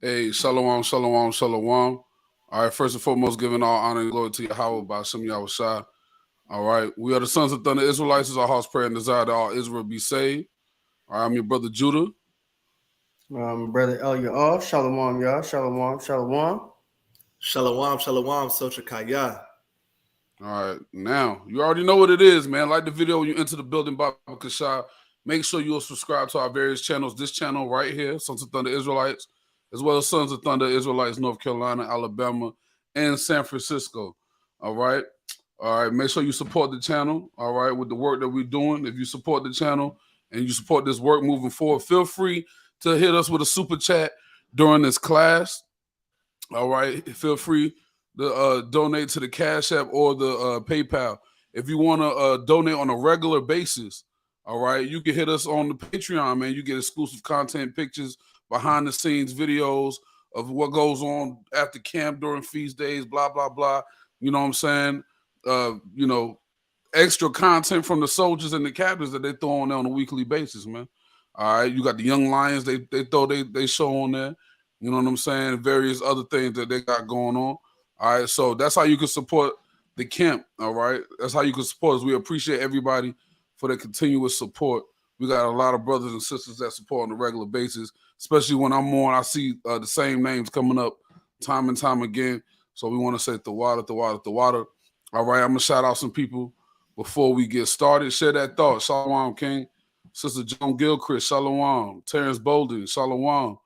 Hey, shalom, shalom, shalom. All right, first and foremost, giving all honor and glory to Yahweh by Shem Yahushua. All right, we are the sons of Thunder Israelites. It's our heart's prayer and desire that all Israel be saved. All right, I'm your brother Judah. Brother El Shalom, y'all. Shalom, shalom. Shalom, shalom, Socha Kaya. All right, now you already know what it is, man. Like the video when you enter the building, Baba Kashah. Make sure you'll subscribe to our various channels. This channel right here, Sons of Thunder Israelites, as well as Sons of Thunder Israelites, North Carolina, Alabama, and San Francisco. All right. Make sure you support the channel. All right, with the work that we're doing. If you support the channel and you support this work moving forward, feel free to hit us with a super chat during this class. All right, feel free to donate to the CashApp or the PayPal. If you want to donate on a regular basis, all right, you can hit us on the Patreon, man. You get exclusive content, pictures, behind the scenes videos of what goes on after camp during feast days, blah, blah, blah. You know what I'm saying? Extra content from the soldiers and the captains that they throw on there on a weekly basis, man. All right, you got the Young Lions, they throw they show on there. You know what I'm saying? Various other things that they got going on. All right, so that's how you can support the camp. All right, that's how you can support us. We appreciate everybody for the continuous support. We got a lot of brothers and sisters that support on a regular basis, especially when I'm on. I see the same names coming up time and time again. So we want to say the water. All right, I'm gonna shout out some people before we get started. Share that thought. Shalom, King. Sister Joan Gilchrist, shalom. Terrence Bolden, shalom.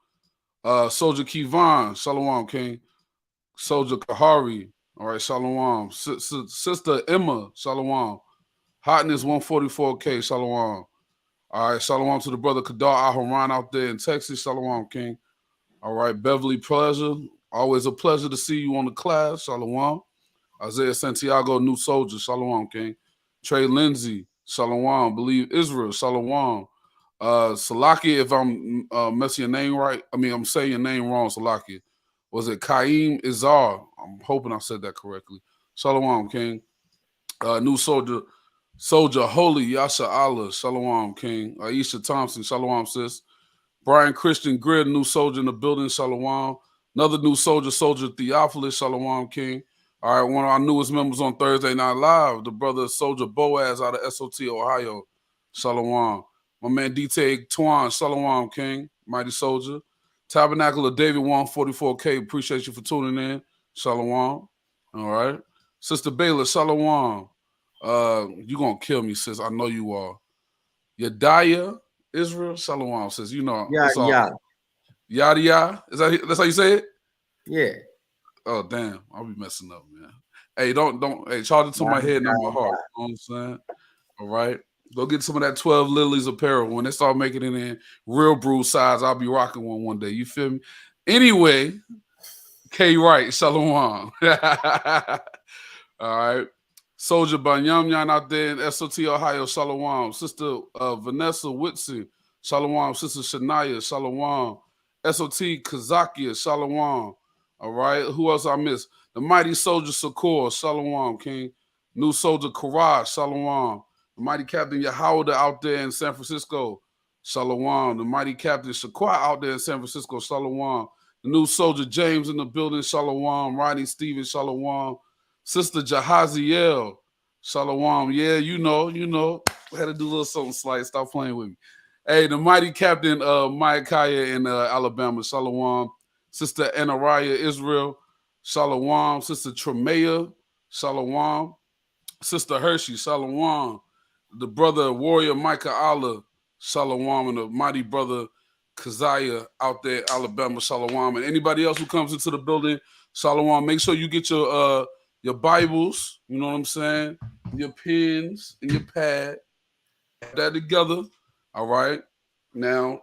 Soldier Kevon, shalom, King. Soldier Kahari, all right, shalom. Sister Emma, shalom. Hotness 144K, shalom. All right, shalom to the brother Kadar Aharon out there in Texas, shalom, King. All right, Beverly Pleasure, always a pleasure to see you on the class, shalom. Isaiah Santiago, New Soldier, shalom, King. Trey Lindsay, shalom. Believe Israel, shalom. Salaki, if I'm messing your name right, I'm saying your name wrong, Salaki. Was it Kaim Izar? I'm hoping I said that correctly. Shalom, King. New Soldier, Holy Yasha Allah, shalom, King. Aisha Thompson, shalom, sis. Brian Christian Grid, New Soldier in the building, shalom. Another New Soldier Theophilus, shalom, King. All right, one of our newest members on Thursday Night Live, the brother Soldier Boaz out of SOT, Ohio, shalom. My man DT Twan, shalom, King, mighty soldier. Tabernacle of David 144K, appreciate you for tuning in, shalom. All right. Sister Baylor, shalom. You gonna kill me, sis. I know you are. Yadiah Israel, shalom, sis. You know, Yada. That's how you say it? Yeah. Oh, damn. I'll be messing up, man. Hey, don't charge it to my head, not my heart. You know what I'm saying? All right. Go get some of that 12 Lilies apparel. When they start making it in real brew size, I'll be rocking one day. You feel me? Anyway, K. Wright, shalom. All right. Soldier Banyamyan out there in SOT, Ohio, shalom. Sister Vanessa Whitson, shalom. Sister Shania, shalom. SOT Kazakia, shalom. All right. Who else I missed? The Mighty Soldier Sakor, shalom, King. New Soldier Karaj, shalom. The Mighty Captain Yahawda out there in San Francisco, shalom. The Mighty Captain Shaqua out there in San Francisco, shalom. The New Soldier James in the building, shalom. Rodney Stevens, shalom. Sister Jahaziel, shalom. Yeah, you know. I had to do a little something slight. Stop playing with me. Hey, the Mighty Captain Micaiah in Alabama, shalom. Sister Anariah Israel, shalom. Sister Tremea, shalom. Sister Hershey, shalom. The brother warrior Micah Allah, shalom. And the mighty brother Keziah out there, Alabama, shalom. And anybody else who comes into the building, shalom. Make sure you get your Bibles, you know what I'm saying? Your pens and your pad. Have that together. All right. Now,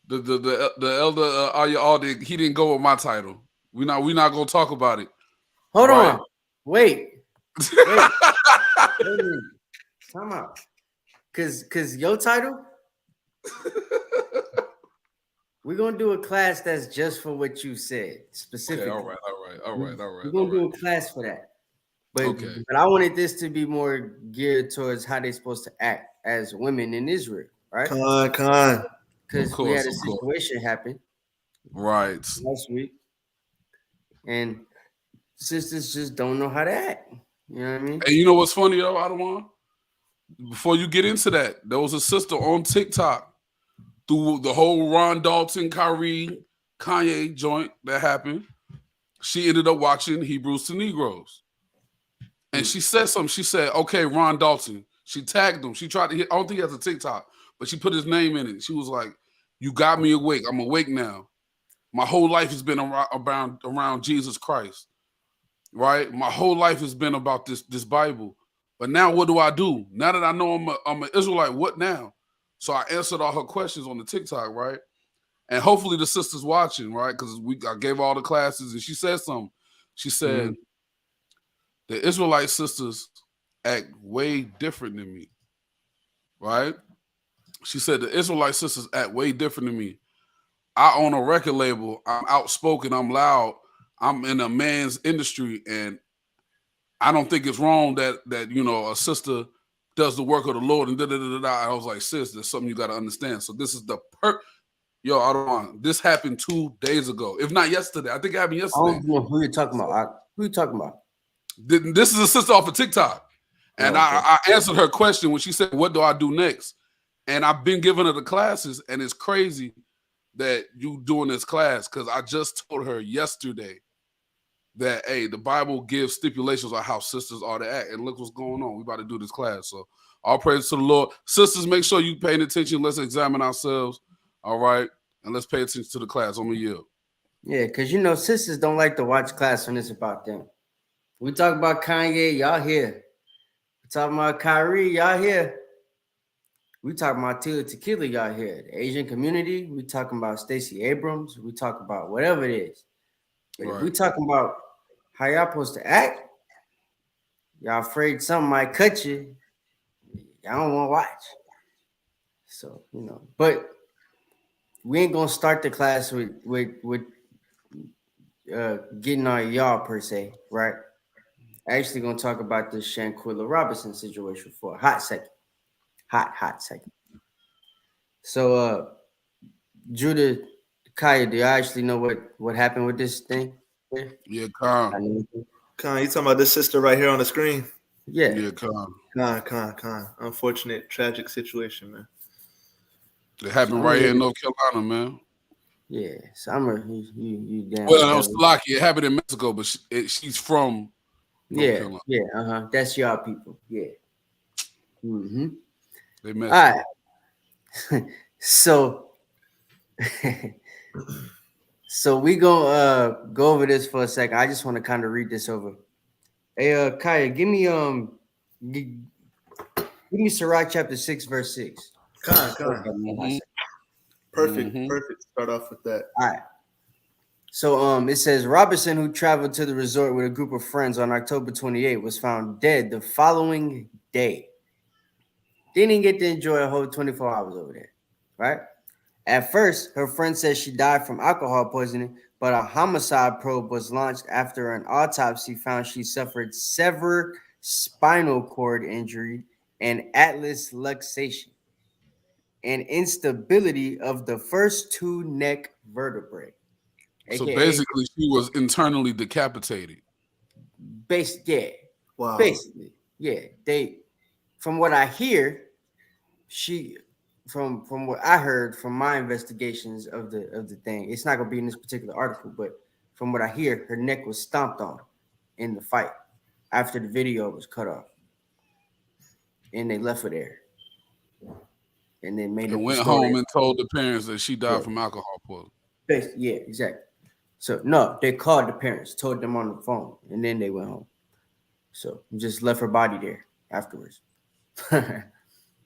the elder Aya Aldi, he didn't go with my title. We're not gonna talk about it. Hold on. Wait. Come out. Cause your title, we're gonna do a class that's just for what you said specifically. Okay, all right. We're gonna do a class for that. But I wanted this to be more geared towards how they're supposed to act as women in Israel, right? Con. Because we had a situation happen Right. last week, and sisters just don't know how to act. You know what I mean? And you know what's funny though, Adawan? Before you get into that, there was a sister on TikTok through the whole Ron Dalton, Kyrie, Kanye joint that happened. She ended up watching Hebrews to Negroes. And she said something. She said, okay, Ron Dalton. She tagged him. She tried to hit, I don't think he has a TikTok, but she put his name in it. She was like, you got me awake. I'm awake now. My whole life has been around Jesus Christ, right? My whole life has been about this Bible. But now what do I do? Now that I know I'm an Israelite, what now? So I answered all her questions on the TikTok, right? And hopefully the sister's watching, right? Because I gave all the classes and she said something. She said, the Israelite sisters act way different than me, right? She said the Israelite sisters act way different than me. I own a record label. I'm outspoken. I'm loud. I'm in a man's industry, and I don't think it's wrong that a sister does the work of the Lord and da da da da. I was like, sis, there's something you got to understand. So this is yo, I don't want. This happened 2 days ago, if not yesterday. I think it happened yesterday. I don't know who you're talking about. Who you talking about? This is a sister off of TikTok, and I answered her question when she said, "What do I do next?" And I've been giving her the classes, and it's crazy that you doing this class because I just told her yesterday that hey, the Bible gives stipulations on how sisters are to act, and look what's going on. We about to do this class, so all praise to the Lord. Sisters, make sure you paying attention. Let's examine ourselves, all right, and let's pay attention to the class. I'm gonna yield. Yeah, because sisters don't like to watch class when it's about them. We talk about Kanye, y'all here. We talking about Kyrie, y'all here. We talking about Tila Tequila, y'all here. The Asian community, we talking about Stacey Abrams. We talk about whatever it is. But if we talking about how y'all supposed to act, y'all afraid something might cut you. Y'all don't want to watch. So, but we ain't gonna start the class with getting on y'all per se, right? Actually gonna talk about this Shanquilla Robinson situation for a hot second. Hot second. So Judah, Kaya, do you actually know what happened with this thing? Yeah, Khan, you talking about this sister right here on the screen? Yeah, Khan. Unfortunate, tragic situation, man. It happened right here in North Carolina, man. Yeah, Summer, you damn. Well, it was lucky. It happened in Mexico, but she's from North Carolina. Yeah, that's y'all people. Yeah. Mm-hmm. They messed up. So we gonna go over this for a second. I just want to kind of read this over. Hey, Kaya, give me Sirach chapter 6, verse 6. Perfect. Start off with that. All right. So it says Robinson, who traveled to the resort with a group of friends on October 28, was found dead the following day. Didn't get to enjoy a whole 24 hours over there, right? At first, her friend says she died from alcohol poisoning, but a homicide probe was launched after an autopsy found she suffered severed spinal cord injury and atlas luxation and instability of the first 2 neck vertebrae. So basically, she was internally decapitated. Wow. Basically, yeah. From what I hear, from what I heard from my investigations of the thing, it's not gonna be in this particular article, but from what I hear, her neck was stomped on in the fight after the video was cut off, and they left her there, and then went home and told the parents that she died from alcohol poisoning. Yeah, exactly. So no, they called the parents, told them on the phone, and then they went home. So just left her body there afterwards.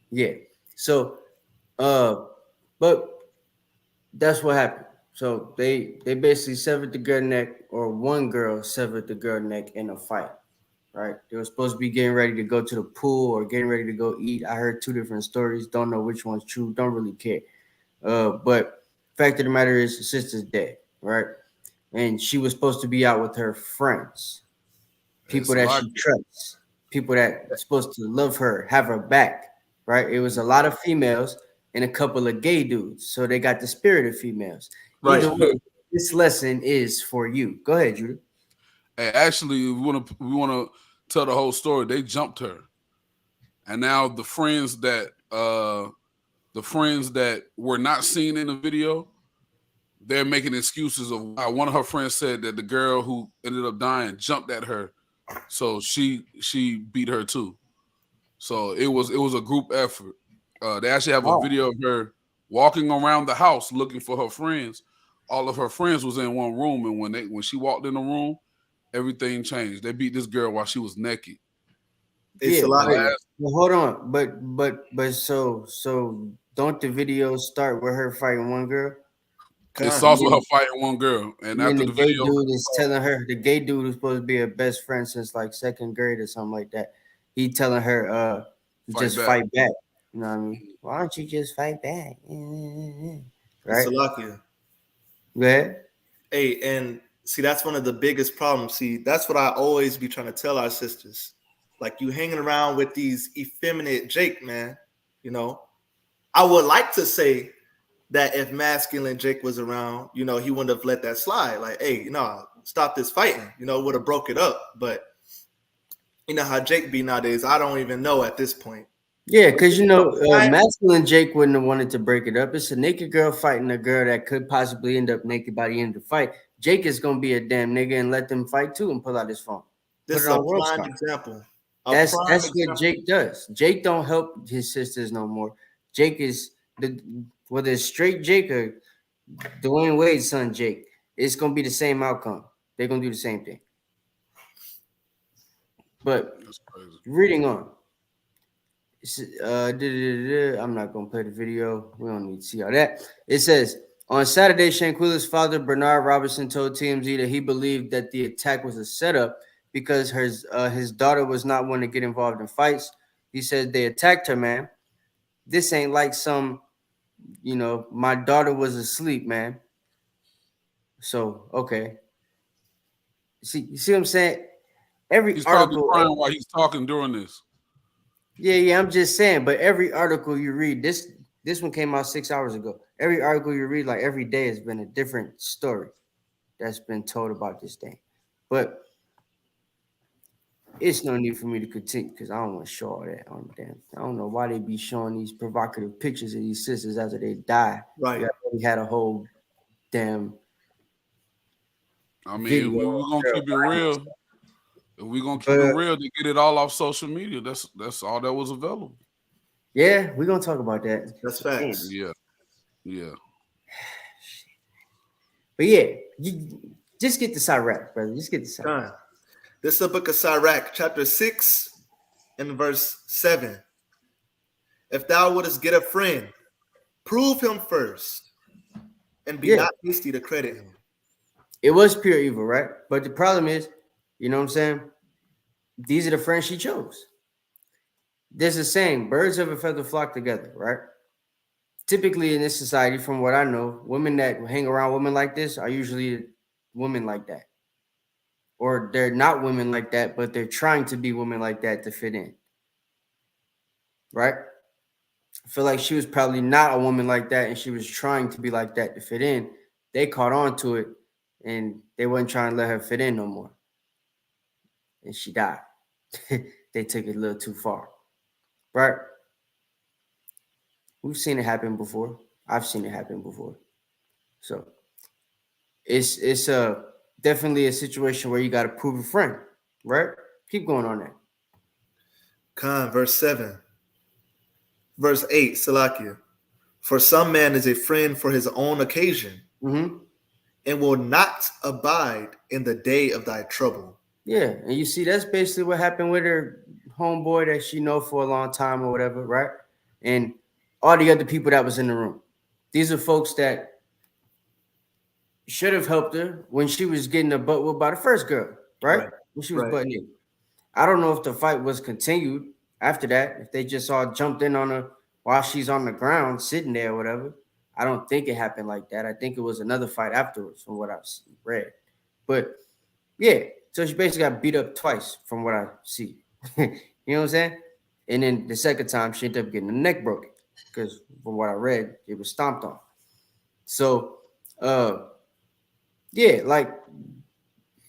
Yeah. So, but that's what happened. So they basically severed the girl neck, or one girl severed the girl neck in a fight. Right? They were supposed to be getting ready to go to the pool or getting ready to go eat. I heard 2 different stories. Don't know which one's true. Don't really care. But fact of the matter is, the sister's dead. Right? And she was supposed to be out with her friends, people that she trusts, people that are supposed to love her, have her back, right? It was a lot of females and a couple of gay dudes, so they got the spirit of females. Right. Either way, this lesson is for you. Go ahead, Judah. And actually, we wanna tell the whole story. They jumped her, and now the friends that were not seen in the video, they're making excuses of why. One of her friends said that the girl who ended up dying jumped at her, so she beat her too. So it was a group effort. They actually have a Wow. video of her walking around the house looking for her friends. All of her friends was in one room, and when she walked in the room, everything changed. They beat this girl while she was naked. It's Yeah, a lot. but hold on. But so don't the videos start with her fighting one girl? It Con. starts with her fighting one girl, and And then after the the gay video, dude is telling her, the gay dude who's supposed to be her best friend since like second grade or something like that. He telling her, fight just back. fight back. You know what I mean? Why don't you just fight back? It's Right? a lot. Yeah. Go ahead. Hey, and see, that's one of the biggest problems. See, that's what I always be trying to tell our sisters. Like, you hanging around with these effeminate Jake, man. You know, I would like to say that if masculine Jake was around, he wouldn't have let that slide. Like, hey, stop this fighting. Would have broke it up. But you know how Jake be nowadays. I don't even know at this point. Yeah, because masculine Jake wouldn't have wanted to break it up. It's a naked girl fighting a girl that could possibly end up naked by the end of the fight. Jake is gonna be a damn nigga and let them fight too and pull out his phone. This Put is it a on World prime Star. example. That's what Jake does. Jake don't help his sisters no more. Jake is whether it's straight Jake or Dwayne Wade's son Jake, it's gonna be the same outcome. They're gonna do the same thing. But That's crazy. reading on. I'm not gonna play the video. We don't need to see all that. It says on Saturday, Shanquilla's father Bernard Robinson told TMZ that he believed that the attack was a setup because his daughter was not one to get involved in fights. He said they attacked her, man. This ain't like some, my daughter was asleep, man. So okay, you see what I'm saying? Every He's probably article, crying while he's talking during this. yeah, I'm just saying. But every article you read, this one came out 6 hours ago. Every article you read, like every day, has been a different story that's been told about this thing. But it's no need for me to continue because I don't want to show all that on them. I don't know why they be showing these provocative pictures of these sisters after they die. Right. We had a whole damn. I mean, video we're gonna keep it real. If we're gonna keep it real, to get it all off social media, that's all that was available. Yeah, we're gonna talk about that. That's facts. Yeah. But yeah, you just get the Sirach, brother. Just get the Sirach. This is the book of Sirach, chapter 6 and verse 7. If thou wouldest get a friend, prove him first, and be not hasty to credit him. It was pure evil, right? But the problem is, you know what I'm saying? These are the friends she chose. There's a saying, birds of a feather flock together, right? Typically in this society, from what I know, women that hang around women like this are usually women like that. Or they're not women like that, but they're trying to be women like that to fit in. Right? I feel like she was probably not a woman like that and she was trying to be like that to fit in. They caught on to it and they wasn't trying to let her fit in no more. And she died. They took it a little too far. Right? We've seen it happen before. I've seen it happen before. So it's definitely a situation where you got to prove a friend, right? Keep going on that. Verse 7. Verse 8, Salakia. For some man is a friend for his own occasion, and will not abide in the day of thy trouble. Yeah, and you see, that's basically what happened with her homeboy that she know for a long time or whatever, right? And all the other people that was in the room. These are folks that should have helped her when she was getting her butt whooped by the first girl, right? When she was butt naked. I don't know if the fight was continued after that, if they just all jumped in on her while she's on the ground sitting there or whatever. I don't think it happened like that. I think it was another fight afterwards from what I've read. But yeah, so she basically got beat up twice from what I see. You know what I'm saying? And then the second time she ended up getting the neck broken because from what I read, it was stomped on. So Yeah, like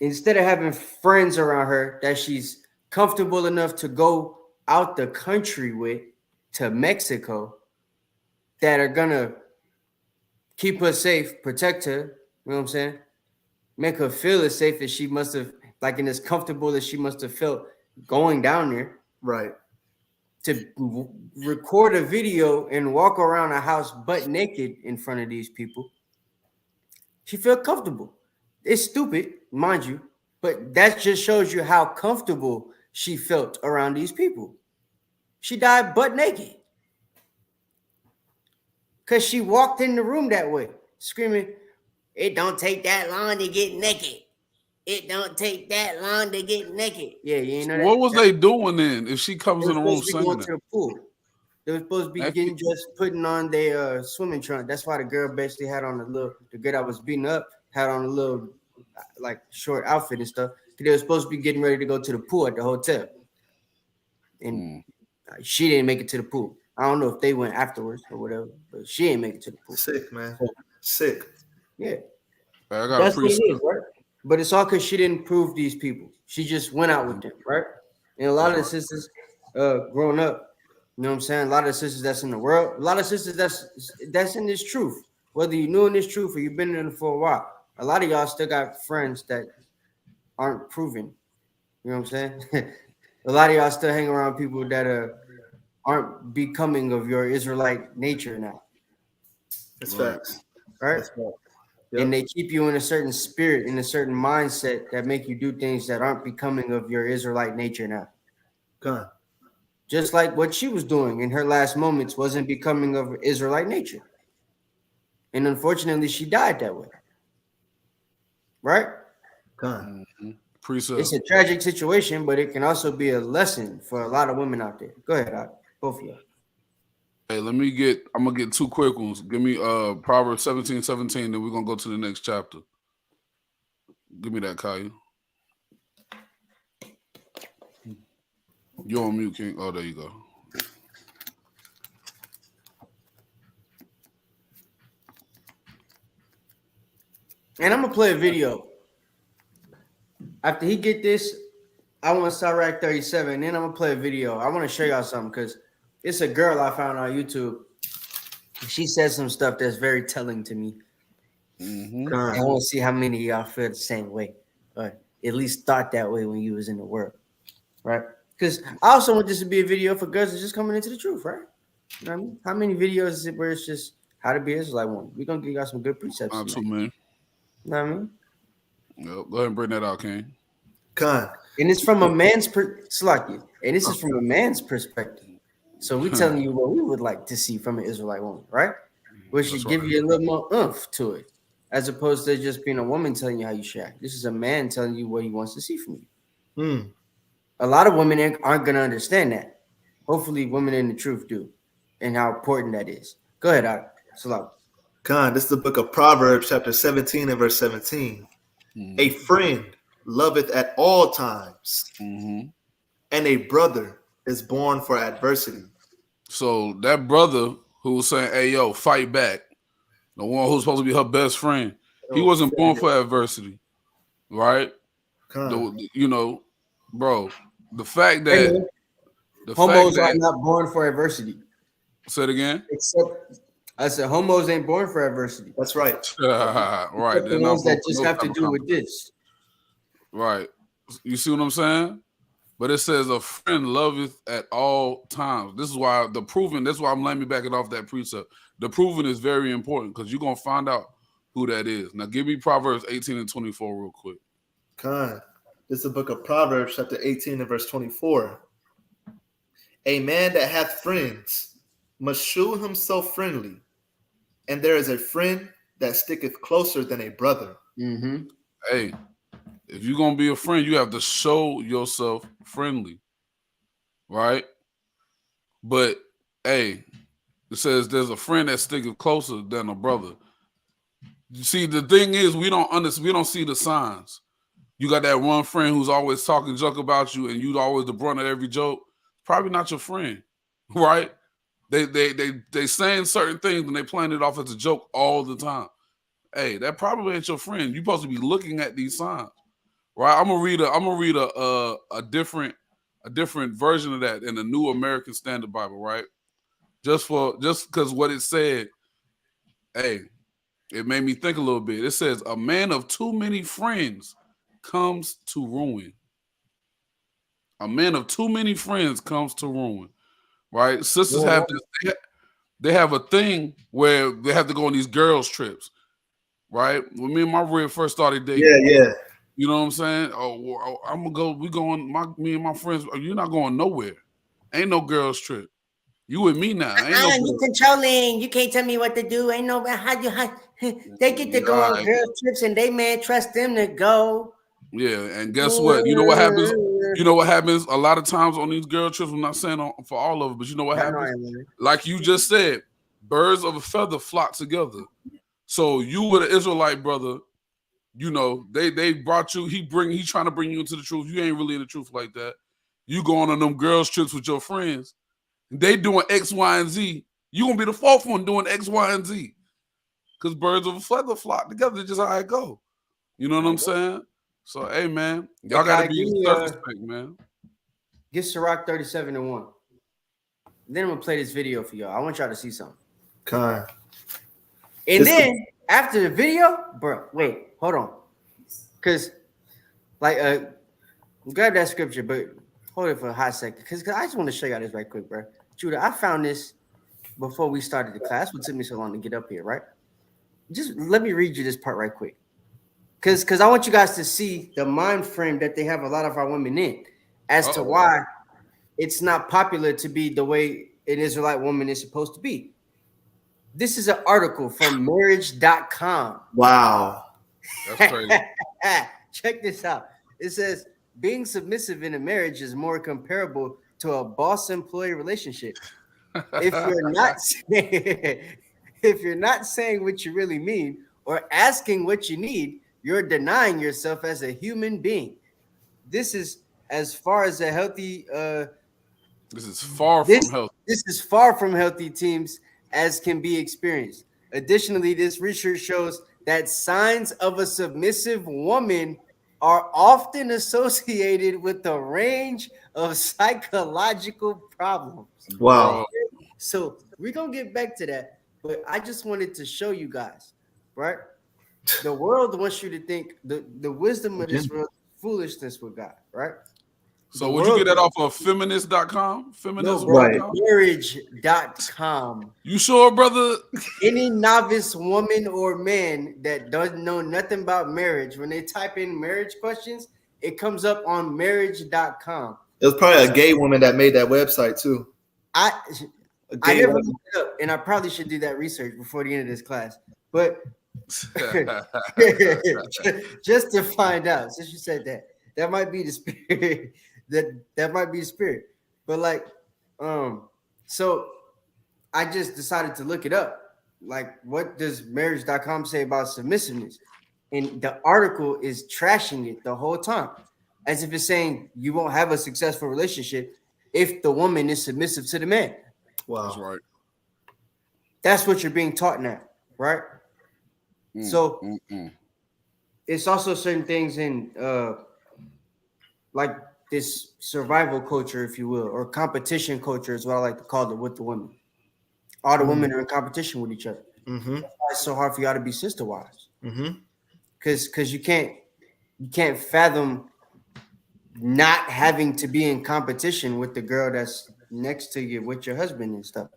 instead of having friends around her that she's comfortable enough to go out the country with to Mexico that are gonna keep her safe, protect her, you know what I'm saying? Make her feel as safe as she must have, like, and as comfortable as she must have felt going down there. Right. To record a video and walk around a house butt naked in front of these people. She felt comfortable. It's stupid, mind you, but that just shows you how comfortable she felt around these people. She died butt naked because she walked in the room that way, screaming, "It don't take that long to get naked. It don't take that long to get naked." Yeah, you ain't So know that? what was they doing then if she comes They in were the room supposed to be saying going that? to the pool. They were supposed to be That getting dressed, putting on their swimming trunk. That's why the girl basically had on the girl that was beating up had on a little like short outfit and stuff. They were supposed to be getting ready to go to the pool at the hotel, and she didn't make it to the pool. I don't know if they went afterwards or whatever, but she didn't make it to the pool. Sick, man. So, Sick. yeah, I got that's a what it precept. is, right? But it's all because she didn't prove these people. She just went out with them, right? And a lot of the sisters, growing up, you know what I'm saying? A lot of the sisters that's in the world, a lot of sisters that's in this truth. Whether you knew in this truth or you've been in it for a while, a lot of y'all still got friends that aren't proven. You know what I'm saying? A lot of y'all still hang around people that aren't becoming of your Israelite nature now, It's Right. facts. right? That's right. And Yep. they keep you in a certain spirit, in a certain mindset that make you do things that aren't becoming of your Israelite nature now. Gun. Just like what she was doing in her last moments wasn't becoming of Israelite nature. And unfortunately, she died that way. Right? Gun. Precept. It's a tragic situation, but it can also be a lesson for a lot of women out there. Go ahead, both of y'all. Hey, I'm gonna get two quick ones. Give me Proverbs 17:17, then we're gonna go to the next chapter. Give me that, Kaya. You're on mute, King. Oh, there you go. And I'm gonna play a video. After he get this, I want Sirach 37. Then I'm gonna play a video. I want to show y'all something because it's a girl I found on YouTube. She said some stuff that's very telling to me. Mm-hmm. I want to see how many of y'all feel the same way, or at least thought that way when you was in the world, right? Because I also want this to be a video for girls that's just coming into the truth, right? You know what I mean? How many videos is it where it's just how to be Israelite woman? We're gonna give y'all some good precepts. Not too tonight. many. You know what I mean? Yep. Go ahead and bring that out, King. Gun. And it's from a man's and this is from a man's perspective. So we're telling you what we would like to see from an Israelite woman, right? We should That's give right. you a little more oomph to it, as opposed to just being a woman telling you how you should act. This is a man telling you what he wants to see from you. Mm. A lot of women aren't going to understand that. Hopefully, women in the truth do, and how important that is. Go ahead, Salah. Gun. This is the book of Proverbs, chapter 17 and verse 17. A friend loveth at all times, Mm-hmm. and a brother is born for adversity. So that brother who was saying, "Hey, yo, fight back," the one who's supposed to be her best friend, he wasn't born for adversity, right? You know, bro, the fact that Homos are not born for adversity. Say it again. Except I said homos ain't born for adversity. That's right. Right. The ones that just have to do with this. Right. You see what I'm saying? But it says a friend loveth at all times. This is why that's why I'm letting me back it off that precept. The proven is very important because you're gonna find out who that is. Now give me Proverbs 18 and 24 real quick. This is the book of Proverbs, chapter 18 and verse 24. A man that hath friends must shew himself friendly, and there is a friend that sticketh closer than a brother. Mm-hmm. Hey, if you're gonna be a friend, you have to show yourself friendly, right? But hey, it says there's a friend that sticketh closer than a brother. You see, the thing is, we don't see the signs. You got that one friend who's always talking junk about you, and you always the brunt of every joke. Probably not your friend, right? They saying certain things and they playing it off as a joke all the time. hey, that probably ain't your friend. You're supposed to be looking at these signs, right? I'm gonna read a different version of that in the New American Standard Bible, right? Just because what it said, hey, it made me think a little bit. It says, a man of too many friends comes to ruin. A man of too many friends comes to ruin, right? Sisters have this, they have a thing where they have to go on these girls' trips, right? When me and my rib first started dating, Yeah. you know what I'm saying? I'm gonna go. Me and my friends. You're not going nowhere. Ain't no girls' trip. You with me now. Ain't no. You controlling. You can't tell me what to do. Ain't no how they get to go on girls trips and they man trust them to go. Yeah, and guess what? You know what happens? You know what happens a lot of times on these girl trips. I'm not saying for all of it, but you know what happens? Like you just said, birds of a feather flock together. So you with an Israelite brother, you know, they brought you, he trying to bring you into the truth. You ain't really in the truth like that. You going on them girls trips with your friends. They doing X, Y, and Z. You gonna be the fourth one doing X, Y, and Z. Because birds of a feather flock together. That's just how it go. You know what I'm saying? So, hey, man, y'all got to be self-respect, man. Get Ciroc 37-1. Then I'm going to play this video for y'all. I want y'all to see something. And then, after the video, bro, wait, hold on. Because, like, grab that scripture, but hold it for a hot second. Because I just want to show y'all this right quick, bro. Judah, I found this before we started the class. What took me so long to get up here, right? Just let me read you this part right quick. Because I want you guys to see the mind frame that they have a lot of our women in as to why it's not popular to be the way an Israelite woman is supposed to be. This is an article from marriage.com. Wow. That's crazy. Check this out. It says, being submissive in a marriage is more comparable to a boss-employee relationship. If you're not saying what you really mean or asking what you need, you're denying yourself as a human being. This is as far as a healthy. This is far from healthy. This is far from healthy teams as can be experienced. Additionally, this research shows that signs of a submissive woman are often associated with a range of psychological problems. Wow. So we're gonna get back to that, but I just wanted to show you guys, right? The world wants you to think the wisdom of this world is foolishness with God, right? So would you get that off of feminist.com? No, bro, marriage.com. You sure, brother? Any novice woman or man that doesn't know nothing about marriage, when they type in marriage questions, it comes up on marriage.com. It was probably a gay woman that made that website too. I never looked it up, and I probably should do that research before the end of this class. But just to find out, since you said that might be the spirit. that might be the spirit. But like, so I just decided to look it up. Like, what does marriage.com say about submissiveness? And the article is trashing it the whole time, as if it's saying you won't have a successful relationship if the woman is submissive to the man. Wow. That's right. That's what you're being taught now, right? It's also certain things in like this survival culture, if you will, or competition culture is what I like to call it with the women. All the women are in competition with each other. That's why it's so hard for y'all to be sister wives. Because you can't fathom not having to be in competition with the girl that's next to you with your husband and stuff.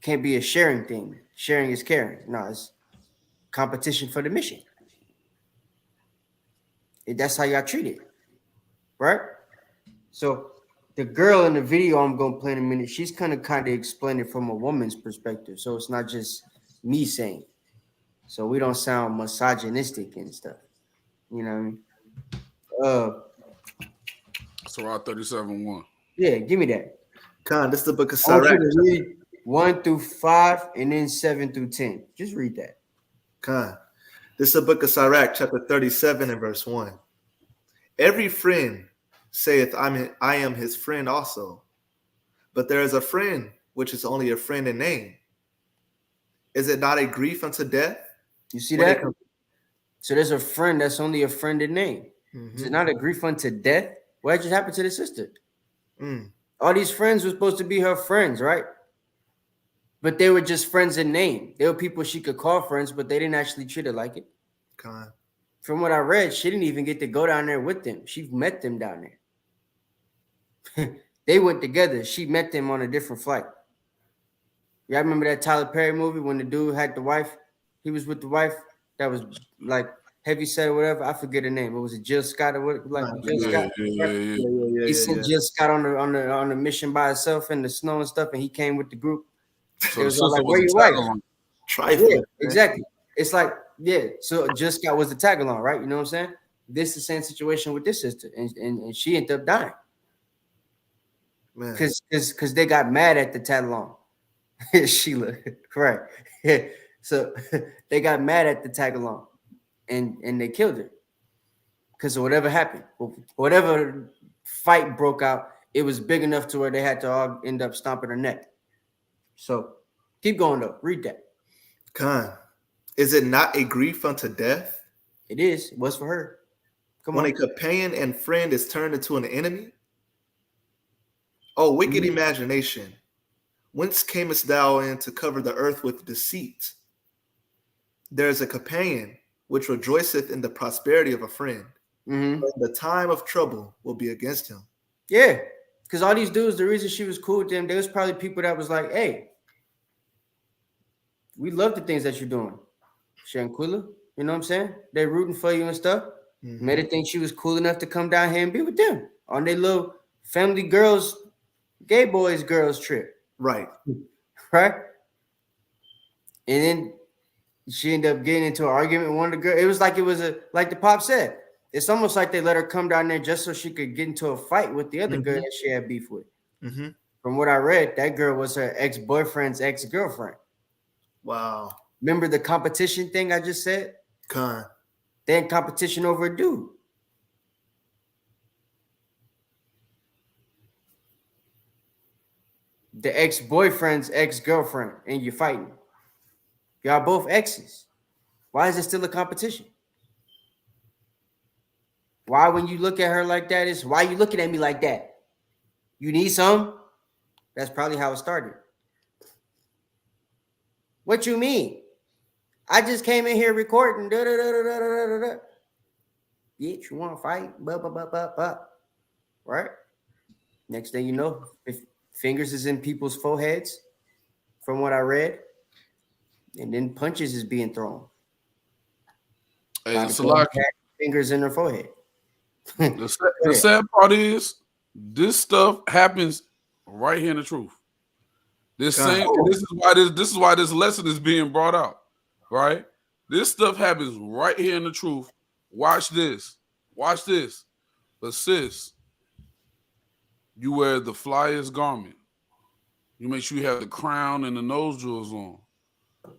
Can't be a sharing thing. Sharing is caring. No, it's competition for the mission. And that's how y'all treat it, right? So the girl in the video I'm going to play in a minute, she's kind of explaining it from a woman's perspective. So it's not just me saying. So we don't sound misogynistic and stuff. You know what I mean? Surah 37:1. Yeah, give me that. This is the book of I want you Sirach. to read 1 through 5 and then 7 through 10. Just read that. This is the book of Sirach, chapter 37 and verse 1. Every friend saith, I am his friend also. But there is a friend which is only a friend in name. Is it not a grief unto death? You see When it that? comes- So there's a friend that's only a friend in name. Is it not a grief unto death? What just happened to the sister? Mm. All these friends were supposed to be her friends, right? But they were just friends in name. They were people she could call friends, but they didn't actually treat her like it. Con. From what I read, she didn't even get to go down there with them. She met them down there. They went together. She met them on a different flight. Y'all remember that Tyler Perry movie when the dude had the wife? He was with the wife that was like heavy set or whatever. I forget her name. It was a Jill Scott or what? Like Jill Scott. He sent Jill Scott on the mission by herself in the snow and stuff, and he came with the group. So It the was all sister like, "Where was your a wife?" tag-along. Trifling. Yeah, exactly. It's like, yeah. So Jill Scott was the tag along, right? You know what I'm saying? This is the same situation with this sister, and she ended up dying Man. because they got mad at the tag along. Sheila, right? So they got mad at the tag along, and they killed her because of whatever happened, whatever fight broke out. It was big enough to where they had to all end up stomping her neck. So keep going though. Read that. Con. Is it not a grief unto death? It is. It was for her. Come When on. a companion and friend is turned into an enemy? Oh, wicked imagination. Whence camest thou in to cover the earth with deceit? There is a companion which rejoiceth in the prosperity of a friend. Mm-hmm. But the time of trouble will be against him. Yeah, because all these dudes, the reason she was cool with them, there was probably people that was like, "Hey, we love the things that you're doing, Shanquilla." You know what I'm saying? They're rooting for you and stuff. Made her think she was cool enough to come down here and be with them on their little family girls, gay boys girls trip, Right. right? And then she ended up getting into an argument with one of the girls. It was like the pop said. It's almost like they let her come down there just so she could get into a fight with the other girl that she had beef with. Mm-hmm. From what I read, that girl was her ex-boyfriend's ex-girlfriend. Wow. Remember the competition thing I just said? Con. They in competition over a dude. The ex-boyfriend's ex-girlfriend, and you're fighting. Y'all both exes. Why is it still a competition? Why, when you look at her like that, is why you looking at me like that? You need some? That's probably how it started. What you mean? I just came in here recording. Bitch, you want to fight? Right? Next thing you know, if fingers is in people's foreheads, from what I read, and then punches is being thrown. Hey, By the girl Salaki, who had fingers in her forehead. the sad part is this stuff happens right here in the truth. This is why this lesson is being brought out, right? This stuff happens right here in the truth. Watch this. Watch this. But sis, you wear the flyest garment. You make sure you have the crown and the nose jewels on.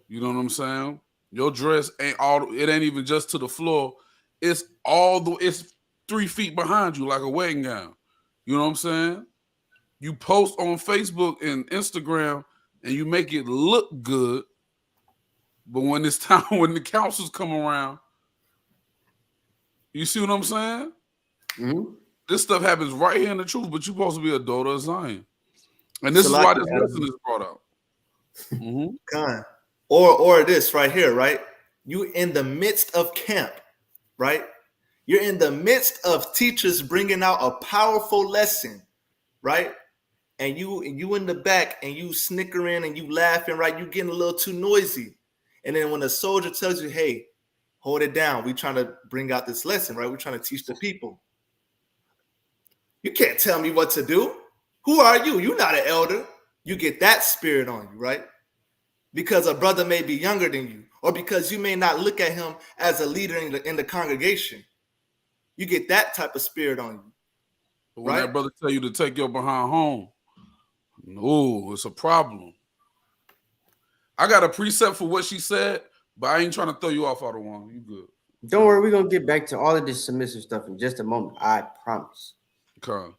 You know what I'm saying? Your dress it ain't even just to the floor. It's it's 3 feet behind you like a wedding gown. You know what I'm saying? You post on Facebook and Instagram and you make it look good. But when it's time, when the councils come around, you see what I'm saying? Mm-hmm. This stuff happens right here in the truth, but you're supposed to be a daughter of Zion. And this is why this lesson is brought out. Mm-hmm. Con. Or this right here, right? You in the midst of camp, right? You're in the midst of teachers bringing out a powerful lesson, right? And you in the back and you snickering and you laughing, right? You getting a little too noisy. And then when a soldier tells you, hey, hold it down. We trying to bring out this lesson, right? We're trying to teach the people. You can't tell me what to do. Who are you? You're not an elder. You get that spirit on you, right? Because a brother may be younger than you, or because you may not look at him as a leader in the congregation. You get that type of spirit on you. But when that brother tell you to take your behind home, no, it's a problem. I got a precept for what she said, but I ain't trying to throw you off, One. You good. Don't worry, we're going to get back to all of this submissive stuff in just a moment. I promise. Okay.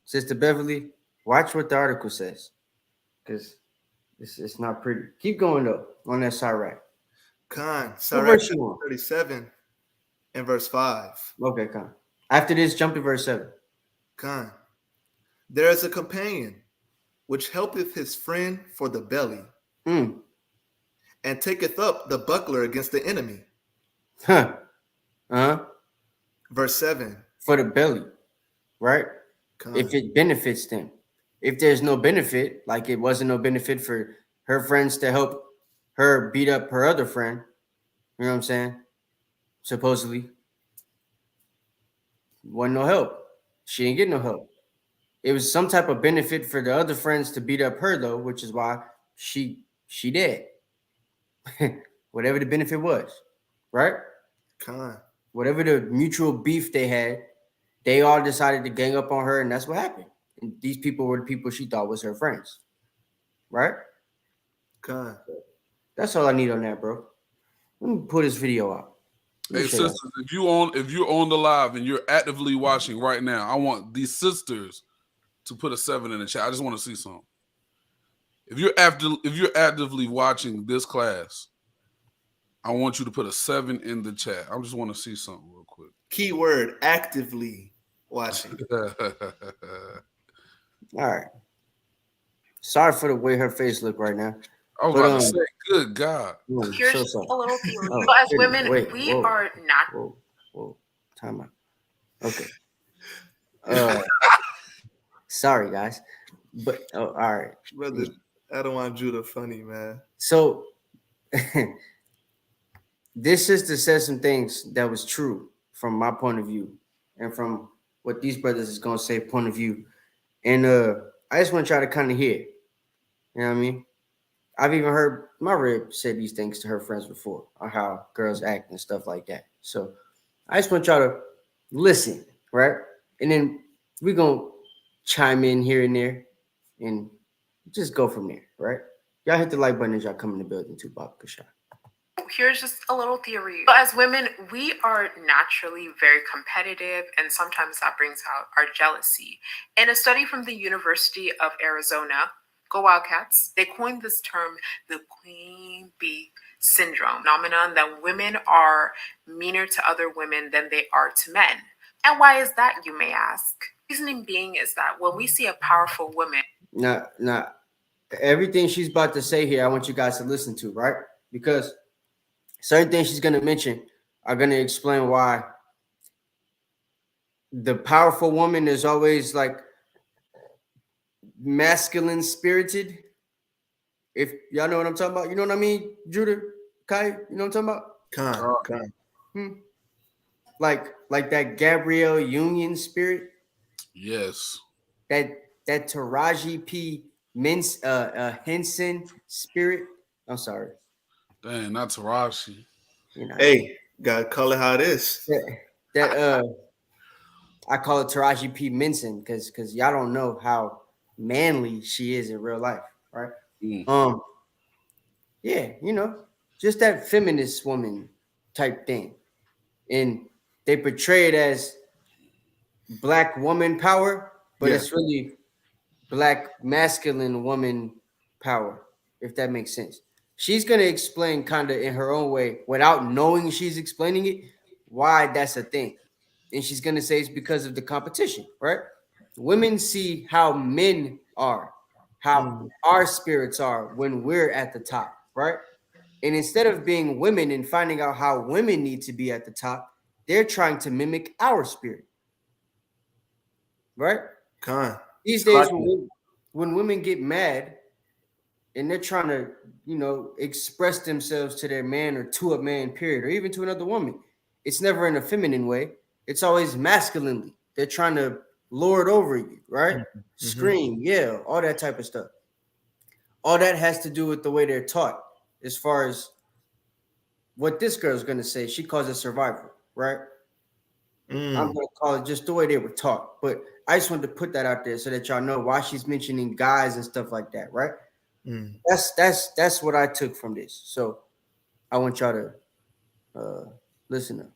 Sister Beverly, watch what the article says. Because It's not pretty. Keep going though on that Sirach. Khan, What Sirach verse you chapter on? 37 and verse 5. Okay, come. After this, jump to verse 7. Khan, there is a companion which helpeth his friend for the belly, Mm. and taketh up the buckler against the enemy. Huh. Uh-huh. Verse 7. For the belly, right? Khan, If it benefits them. If there's no benefit, like it wasn't no benefit for her friends to help her beat up her other friend, you know what I'm saying? Supposedly, wasn't no help. She didn't get no help. It was some type of benefit for the other friends to beat up her though, which is why she did. Whatever the benefit was, right? Khan, Whatever the mutual beef they had, they all decided to gang up on her, and that's what happened. And these people were the people she thought was her friends, right? Khan. That's all I need on that, bro. Let me pull this video out. Hey sisters, if you're on the live and you're actively watching right now, I want these sisters to put a 7 in the chat. I just want to see some. If you're actively watching this class, I want you to put a 7 in the chat. I just want to see something real quick. Keyword actively watching. All right. Sorry for the way her face look right now. I was about to say, good God. Here's a little theory. Oh, So as women, we whoa, are not. Whoa. Time out. Okay. Sorry, guys. But all right. Brother, I don't want Judah funny, man. So this sister said some things that was true from my point of view and from what these brothers is gonna say point of view. And I just want to try to kind of hear. You know what I mean? I've even heard my rib say these things to her friends before on how girls act and stuff like that. So I just want y'all to listen, right? And then we're gonna chime in here and there and just go from there, right? Y'all hit the like button as y'all come in the building too, Bob Kashai. Here's just a little theory. So as women, we are naturally very competitive, and sometimes that brings out our jealousy. In a study from the University of Arizona, go Wildcats, they coined this term, the queen bee syndrome, phenomenon that women are meaner to other women than they are to men. And why is that, you may ask? Reasoning being is that when we see a powerful woman. Now, everything she's about to say here, I want you guys to listen to, right? Because certain things she's going to mention are going to explain why the powerful woman is always like masculine spirited. If y'all know what I'm talking about, you know what I mean, Judah, Kai, you know what I'm talking about? Khan. Like that Gabrielle Union spirit. Yes. That Taraji P. Henson spirit. I'm sorry. Dang, not Taraji. You know, Hey, gotta call it how it is. That I call it Taraji P. Minson because y'all don't know how manly she is in real life, right? Yeah, you know, just that feminist woman type thing. And they portray it as black woman power, but it's really black masculine woman power, if that makes sense. She's going to explain kind of in her own way, without knowing she's explaining it, why that's a thing. And she's going to say it's because of the competition, right? Women see how men are, how our spirits are when we're at the top, right? And instead of being women and finding out how women need to be at the top, they're trying to mimic our spirit, right? Khan. These days, when women get mad and they're trying to, you know, express themselves to their man or to a man, period, or even to another woman, it's never in a feminine way. It's always masculinely. They're trying to lord over you, right? Mm-hmm. Scream, yell, all that type of stuff. All that has to do with the way they're taught as far as what this girl's going to say. She calls it survival, right? I'm going to call it just the way they were taught. But I just wanted to put that out there so that y'all know why she's mentioning guys and stuff like that, right? That's what I took from this. So I want y'all to listen up.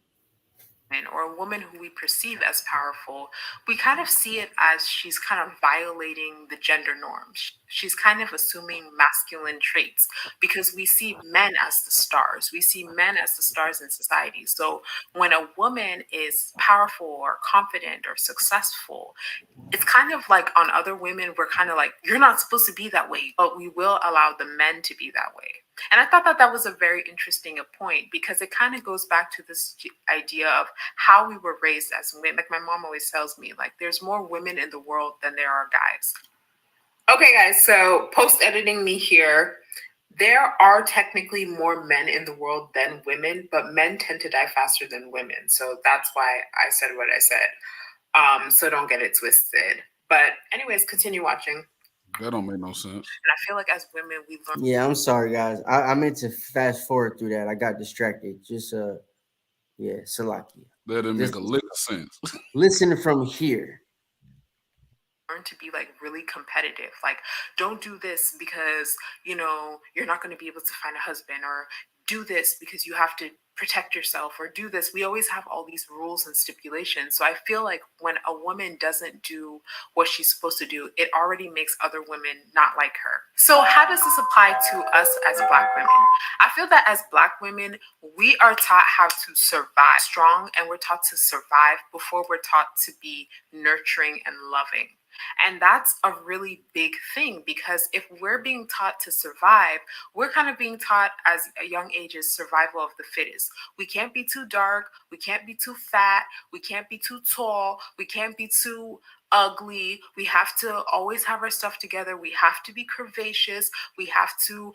or a woman who we perceive as powerful, we kind of see it as she's kind of violating the gender norms. She's kind of assuming masculine traits because we see men as the stars. We see men as the stars in society. So when a woman is powerful or confident or successful, it's kind of like on other women, we're kind of like, you're not supposed to be that way, but we will allow the men to be that way. And I thought that that was a very interesting point because it kind of goes back to this idea of how we were raised as women. Like my mom always tells me, like, there's more women in the world than there are guys. Okay, guys, so post-editing me here. There are technically more men in the world than women, but men tend to die faster than women. So that's why I said what I said. So don't get it twisted. But anyways, continue watching. That don't make no sense. And I feel like as women, we learn. Yeah, I'm sorry, guys. I meant to fast forward through that. I got distracted. Just yeah, Salaki. That didn't make a lick of sense. Listen from here. Learn to be like really competitive. Like, don't do this because you're not going to be able to find a husband, or do this because you have to protect yourself, or do this. We always have all these rules and stipulations. So I feel like when a woman doesn't do what she's supposed to do, it already makes other women not like her. So how does this apply to us as Black women? I feel that as Black women, we are taught how to survive strong, and we're taught to survive before we're taught to be nurturing and loving. And that's a really big thing, because if we're being taught to survive, we're kind of being taught as a young ages survival of the fittest. We can't be too dark. We can't be too fat. We can't be too tall. We can't be too ugly. We have to always have our stuff together. We have to be curvaceous. We have to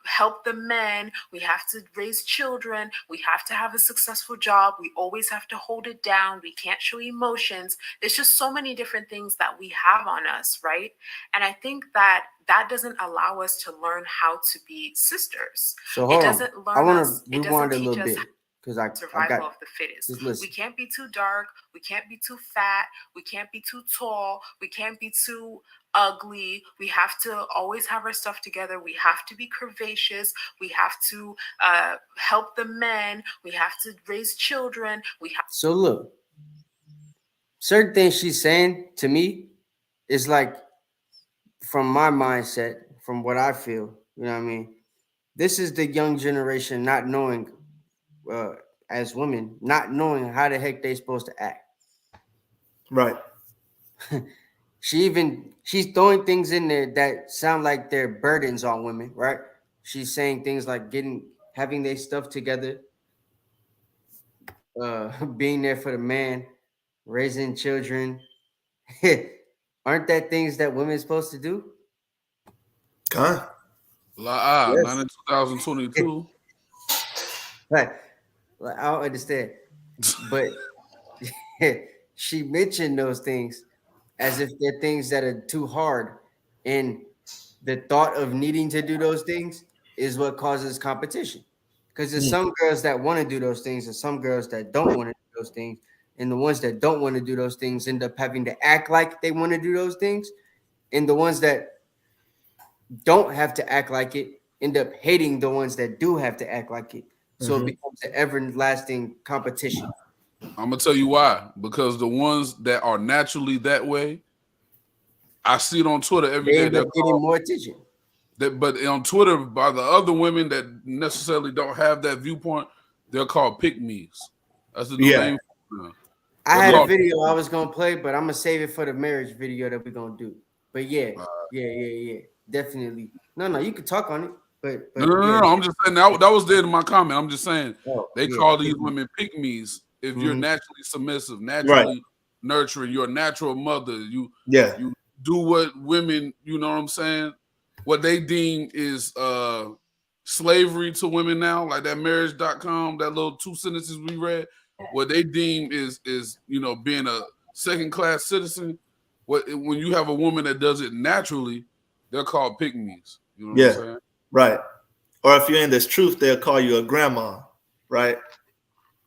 help the men. We have to raise children. We have to have a successful job. We always have to hold it down. We can't show emotions. There's just so many different things that we have on us, right? And I think that that doesn't allow us to learn how to be sisters. So hold it on. doesn't learn I want us. to It rewind doesn't a teach little us bit because I survival got of the fittest. just listen. We can't be too dark. We can't be too fat. We can't be too tall. We can't be too ugly. We have to always have our stuff together. We have to be curvaceous. We have to help the men. We have to raise children. So look, certain things she's saying to me is like, from my mindset, from what I feel, you know what I mean? This is the young generation not knowing, as women, not knowing how the heck they supposed to act. Right. She's throwing things in there that sound like they're burdens on women, right? She's saying things like having their stuff together, being there for the man, raising children. Aren't that things that women are supposed to do? Huh? Not Yes. in 2022. Like I don't understand. But she mentioned those things as if they're things that are too hard. And the thought of needing to do those things is what causes competition. Because there's some girls that want to do those things and some girls that don't want to do those things. And the ones that don't want to do those things end up having to act like they want to do those things. And the ones that don't have to act like it end up hating the ones that do have to act like it. So it becomes an everlasting competition. I'm gonna tell you why. Because the ones that are naturally that way, I see it on Twitter every They day. end up getting more attention. But on Twitter, by the other women that necessarily don't have that viewpoint, they're called pick-me's. That's the new name for them. I They're had a called video I was gonna play, but I'm gonna save it for the marriage video that we're gonna do. But yeah, definitely. No, you can talk on it. But No. I'm just saying that was there in my comment. I'm just saying they call these women pick-me's if you're naturally submissive, naturally nurturing, you're a natural mother. You do what women, you know what I'm saying? What they deem is slavery to women now, like that marriage.com, that little 2 sentences we read, what they deem is being a second-class citizen. When you have a woman that does it naturally, they're called pick-me's. You know what I'm saying? Right. Or if you're in this truth, they'll call you a grandma, right?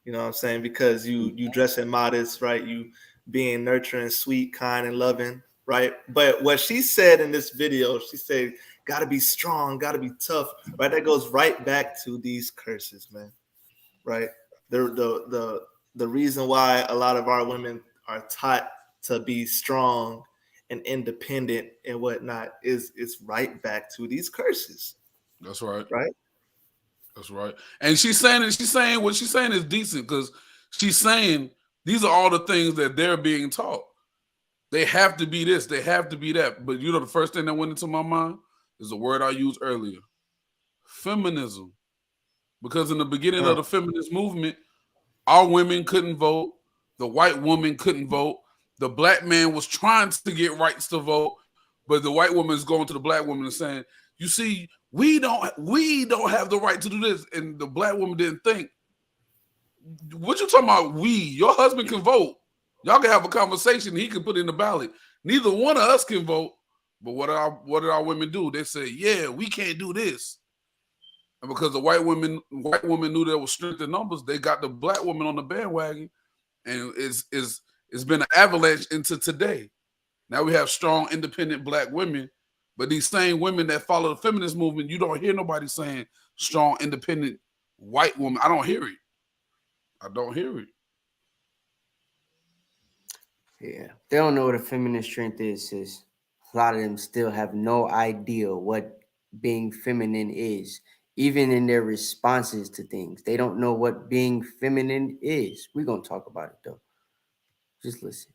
You know what I'm saying? Because you dressing modest, right? You being nurturing, sweet, kind, and loving, right? But what she said in this video, she said, gotta be strong, gotta be tough, right? That goes right back to these curses, man. Right? The the reason why a lot of our women are taught to be strong and independent and whatnot is right back to these curses. That's right. Right. That's right. And she's saying what she's saying is decent, because she's saying these are all the things that they're being taught. They have to be this, they have to be that. But the first thing that went into my mind is the word I used earlier: feminism. Because in the beginning of the feminist movement, our women couldn't vote, the white woman couldn't vote, the black man was trying to get rights to vote, but the white woman is going to the black woman and saying, "You see, we don't have the right to do this." And the black woman didn't think, "What you talking about? We, your husband can vote. Y'all can have a conversation. He can put in the ballot. Neither one of us can vote." But what did our women do? They said, "Yeah, we can't do this." And because the white women knew there was strength in numbers, they got the black woman on the bandwagon, and it's been an avalanche into today. Now we have strong, independent black women, but these same women that follow the feminist movement, you don't hear nobody saying strong, independent white woman. I don't hear it. I don't hear it. Yeah, they don't know what a feminist strength is. Sis. A lot of them still have no idea what being feminine is. Even in their responses to things, they don't know what being feminine is. We're going to talk about it, though. Just listen.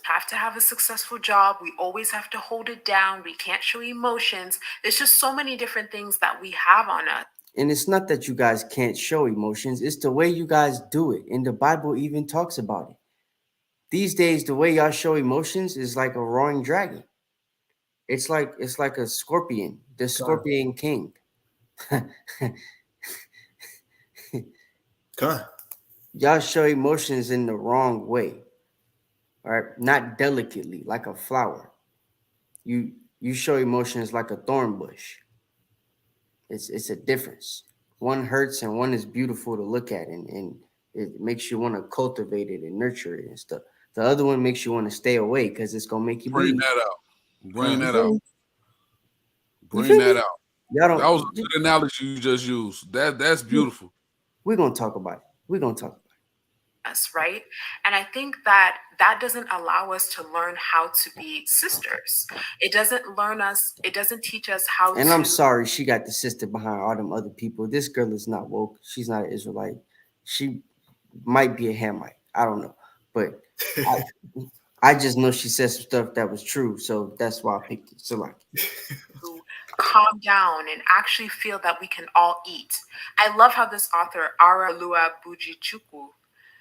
Have to have a successful job. We always have to hold it down. We can't show emotions. There's just so many different things that we have on us. And it's not that you guys can't show emotions. It's the way you guys do it. And the Bible even talks about it. These days, the way y'all show emotions is like a roaring dragon. It's like a scorpion, the scorpion king. Y'all show emotions in the wrong way. All right, not delicately like a flower. You show emotions like a thorn bush. It's a difference. One hurts and one is beautiful to look at, and it makes you want to cultivate it and nurture it and stuff. The other one makes you want to stay away because it's gonna make you bring bleed. that out. Bring that out. Bring that out. Y'all don't, that was a good analogy you just used. That's beautiful. We're gonna talk about it. We're gonna talk about it. Us, right? And I think that doesn't allow us to learn how to be sisters. It doesn't teach us how to. And I'm sorry she got the sister behind all them other people. This girl is not woke. She's not an Israelite. She might be a Hamite. I don't know. But I just know she said some stuff that was true. So that's why I picked it. So like calm down and actually feel that we can all eat. I love how this author, Ara Lua Bujichukwu,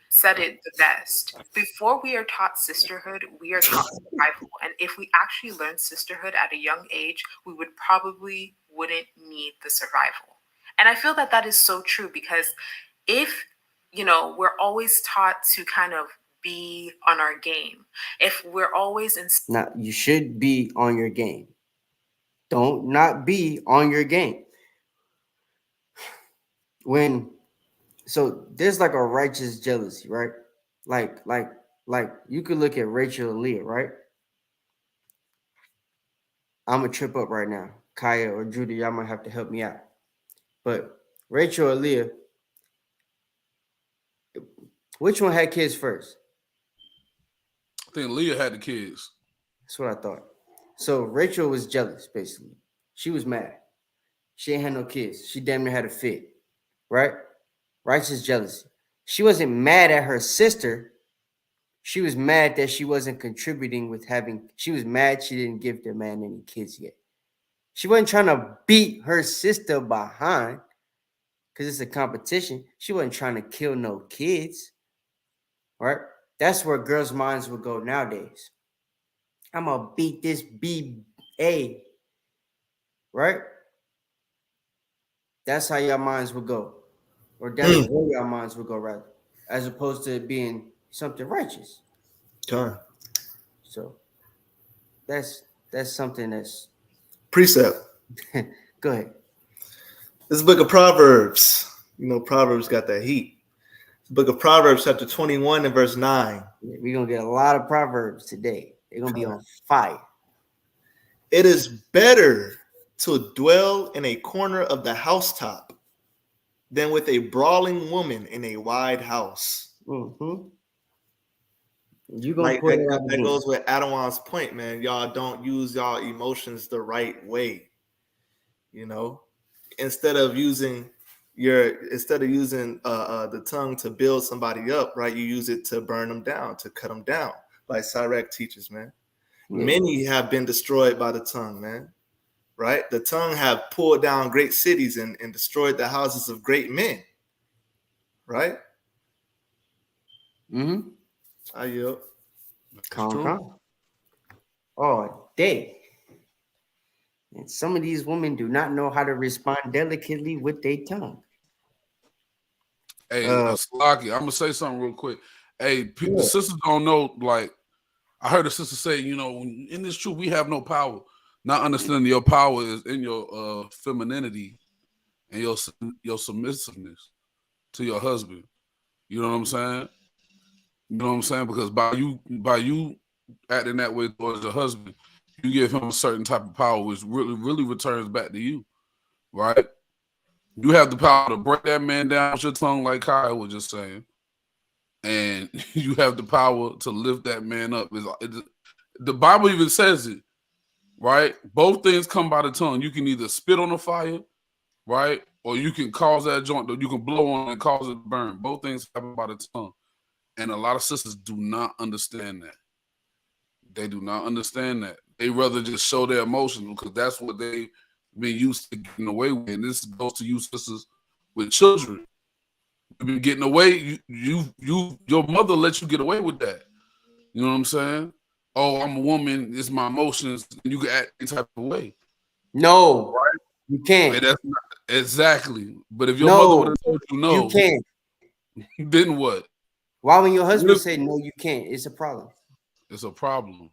said it the best. Before we are taught sisterhood, we are taught survival. And if we actually learn sisterhood at a young age, we wouldn't need the survival. And I feel that is so true, because if, we're always taught to kind of be on our game, if we're always now, you should be on your game. Don't not be on your game. So there's like a righteous jealousy, right? Like you could look at Rachel and Leah, right? I'm gonna trip up right now. Kaya or Judy, y'all might have to help me out. But Rachel or Leah, which one had kids first? I think Leah had the kids. That's what I thought. So Rachel was jealous, basically. She was mad. She ain't had no kids. She damn near had a fit, right? Righteous jealousy. She wasn't mad at her sister. She was mad that she wasn't contributing with she was mad she didn't give the man any kids yet. She wasn't trying to beat her sister behind because it's a competition. She wasn't trying to kill no kids, right? That's where girls' minds would go nowadays. I'm going to beat this BA, right? That's how your minds would go. Or that's where your minds would go, rather, as opposed to it being something righteous. Okay. So that's something that's precept. Go ahead. This book of Proverbs. Proverbs got that heat. The book of Proverbs, chapter 21 and verse 9. We're going to get a lot of Proverbs today. They're going to be on fire. It is better to dwell in a corner of the housetop than with a brawling woman in a wide house. Mm-hmm. You gonna Like pull it out that again. goes with Adawan's point, man. Y'all don't use y'all emotions the right way. You know, instead of using the tongue to build somebody up, right? You use it to burn them down, to cut them down, like Sirach teaches, man. Yeah. Many have been destroyed by the tongue, man. Right? The tongue have pulled down great cities and destroyed the houses of great men. Right? Mm-hmm. I yield. Calm. All day. And some of these women do not know how to respond delicately with their tongue. Hey, Slocky, I'm gonna say something real quick. Hey, the sisters don't know. Like, I heard a sister say, you know, in this truth, we have no power. Not understanding your power is in your femininity and your submissiveness to your husband. You know what I'm saying? You know what I'm saying? Because by you acting that way towards your husband, you give him a certain type of power, which really returns back to you, right? You have the power to break that man down with your tongue, like Kyle was just saying, and you have the power to lift that man up. The Bible even says it, right? Both things come by the tongue. You can either spit on the fire, right, or you can cause that joint, or you can blow on it and cause it to burn. Both things happen by the tongue, and a lot of sisters do not understand that. They do not understand that. They rather just show their emotions because that's what they've been used to getting away with. And this goes to you sisters with children. You've been getting away. Your mother let you get away with that. You know what I'm saying? Oh, I'm a woman. It's my emotions. And you can act any type of way. No, right? You can't. Hey, that's not, exactly. But if your mother would have told you no, you can't. Then what? Why when your husband say no, you can't? It's a problem. It's a problem.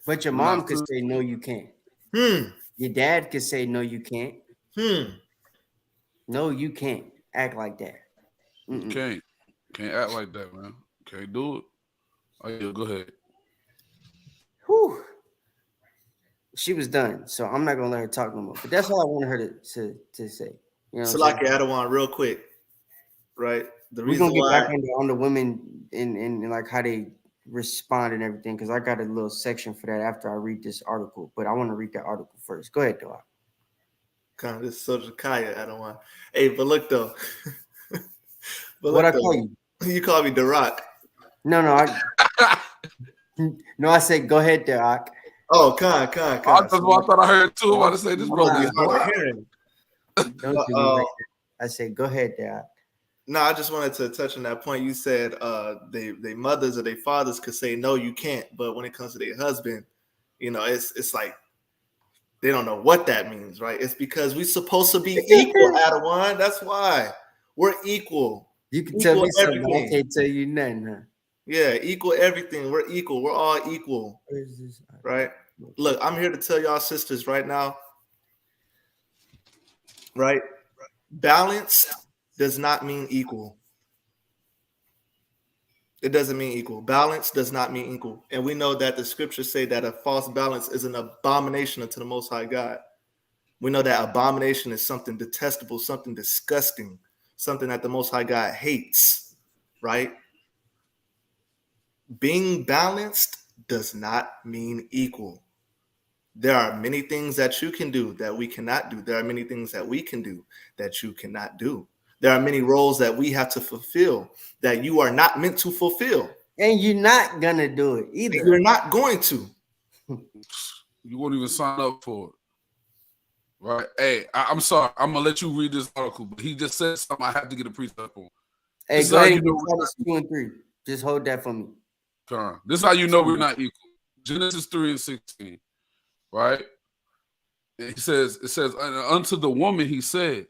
But your mom could say no, you can't. Your dad could say no, you can't. No, you can't act like that. You can't act like that, man. Can't do it. Oh yeah, go ahead. Whew. She was done, so I'm not gonna let her talk no more. But that's all I wanted her to say. You know, so like Adawan, real quick, right? We're gonna get back on the women and like how they respond and everything, because I got a little section for that after I read this article. But I want to read that article first. Go ahead, Doc. Kind of this social Kaya, Adawan. Hey, but look though. What I call you? You call me Darak. No, I said go ahead, Doc. Oh, Khan. That's what I thought I heard too. I want to say this brother is hard hearing. Don't do me like that. I said go ahead, Doc. No, I just wanted to touch on that point. You said they mothers or they fathers could say no, you can't, but when it comes to their husband, you know, it's like they don't know what that means, right? It's because we're supposed to be equal, Adawan. That's why we're equal. You can tell me something, I can't tell you nothing, huh? Yeah, equal everything. We're equal. We're all equal, right? Look, I'm here to tell y'all sisters right now, right? Balanced does not mean equal. It doesn't mean equal. Balance does not mean equal. And we know that the scriptures say that a false balance is an abomination unto the Most High God. We know that abomination is something detestable, something disgusting, something that the Most High God hates, right? Being balanced does not mean equal. There are many things that you can do that we cannot do. There are many things that we can do that you cannot do. There are many roles that we have to fulfill that you are not meant to fulfill. And you're not going to do it either. You're not going to. You won't even sign up for it. Right? Hey, I'm sorry. I'm going to let you read this article, but he just said something I have to get a precept on. Hey, go ahead and Genesis 2 and 3. Just hold that for me. This is how you know we're not equal. Genesis 3 and 16. Right? It says, unto the woman he said,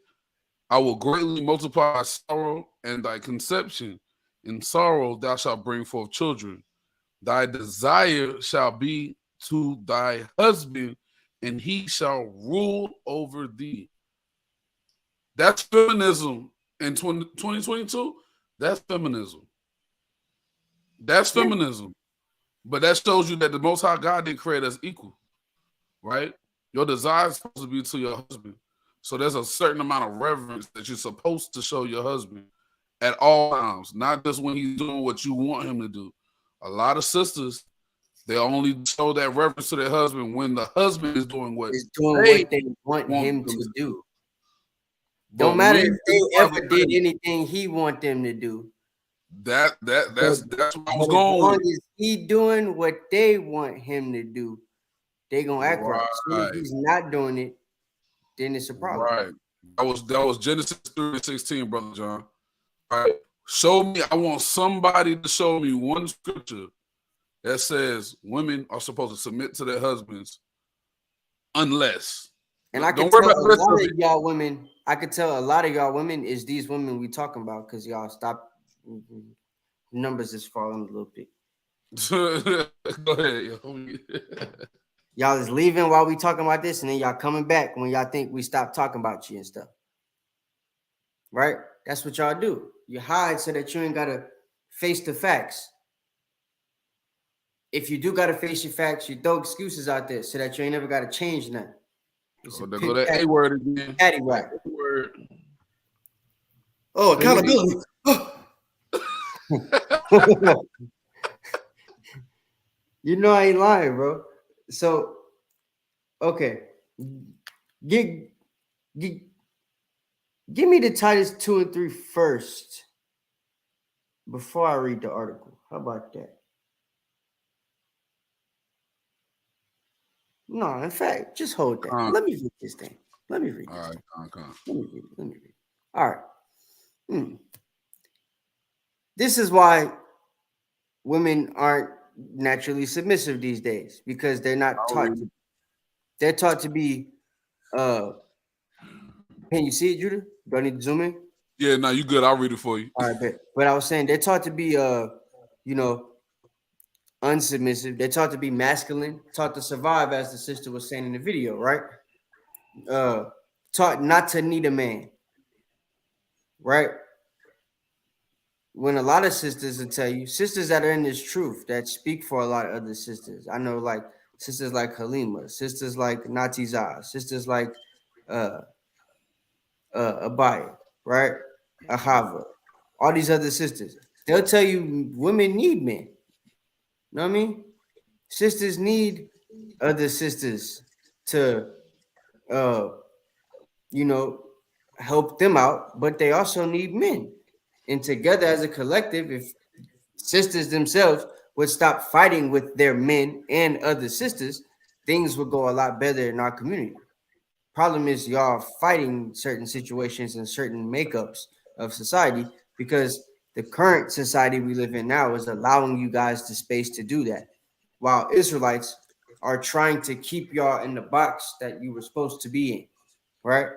I will greatly multiply thy sorrow and thy conception. In sorrow thou shalt bring forth children. Thy desire shall be to thy husband, and he shall rule over thee. That's feminism in 2022. That's feminism. That's feminism. But that shows you that the Most High God didn't create us equal, right? Your desire is supposed to be to your husband. So there's a certain amount of reverence that you're supposed to show your husband at all times, not just when he's doing what you want him to do. A lot of sisters, they only show that reverence to their husband when the husband is doing what they want him them to do. But Don't matter we, if they ever did anything he want them to do. That's what I was As going long with. as he doing what they want him to do, they gonna act right. So if Right. he's not doing it, then it's a problem. Right. That was Genesis 3:16, Brother John. All right. Show me. I want somebody to show me one scripture that says women are supposed to submit to their husbands unless. And I Don't could worry tell about a the lot rest of y'all women. I could tell a lot of y'all women is these women we talking about because y'all stop. Numbers is falling a little bit. Go ahead, yo. Y'all is leaving while we talking about this, and then y'all coming back when y'all think we stop talking about you and stuff. Right? That's what y'all do. You hide so that you ain't gotta face the facts. If you do gotta face your facts, you throw excuses out there so that you ain't never gotta change nothing. There go that A word again. Patty whack. Oh, accountability. You know I ain't lying, bro. So, okay. Give me the Titus 2 and 3 first before I read the article. How about that? No, in fact, just hold that. Let me read this thing. Let me read this. All right, Let me read it. All right. This is why women aren't naturally submissive these days because they're not taught. They're taught to be. Can you see it, Judah? Do I need to zoom in? Yeah, no, you good. I'll read it for you. All right, but I was saying they're taught to be, unsubmissive. They're taught to be masculine. Taught to survive, as the sister was saying in the video, right? Taught not to need a man, right? When a lot of sisters will tell you, sisters that are in this truth that speak for a lot of other sisters. I know, like sisters like Halima, sisters like Natizah, sisters like Abaya, right? Ahava, all these other sisters. They'll tell you women need men. You know what I mean? Sisters need other sisters to, help them out, but they also need men. And together as a collective, if sisters themselves would stop fighting with their men and other sisters, things would go a lot better in our community. Problem is y'all fighting certain situations and certain makeups of society because the current society we live in now is allowing you guys the space to do that, while Israelites are trying to keep y'all in the box that you were supposed to be in, right?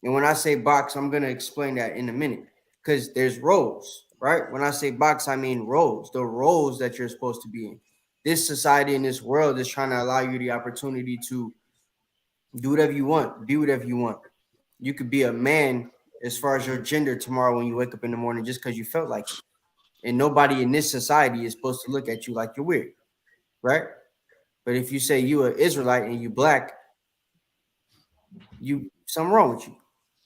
And when I say box, I'm going to explain that in a minute because there's roles, right? When I say box, I mean roles, the roles that you're supposed to be in. This society in this world is trying to allow you the opportunity to do whatever you want, be whatever you want. You could be a man as far as your gender tomorrow when you wake up in the morning just because you felt like it. And nobody in this society is supposed to look at you like you're weird, right? But if you say you are Israelite and you black, you something wrong with you.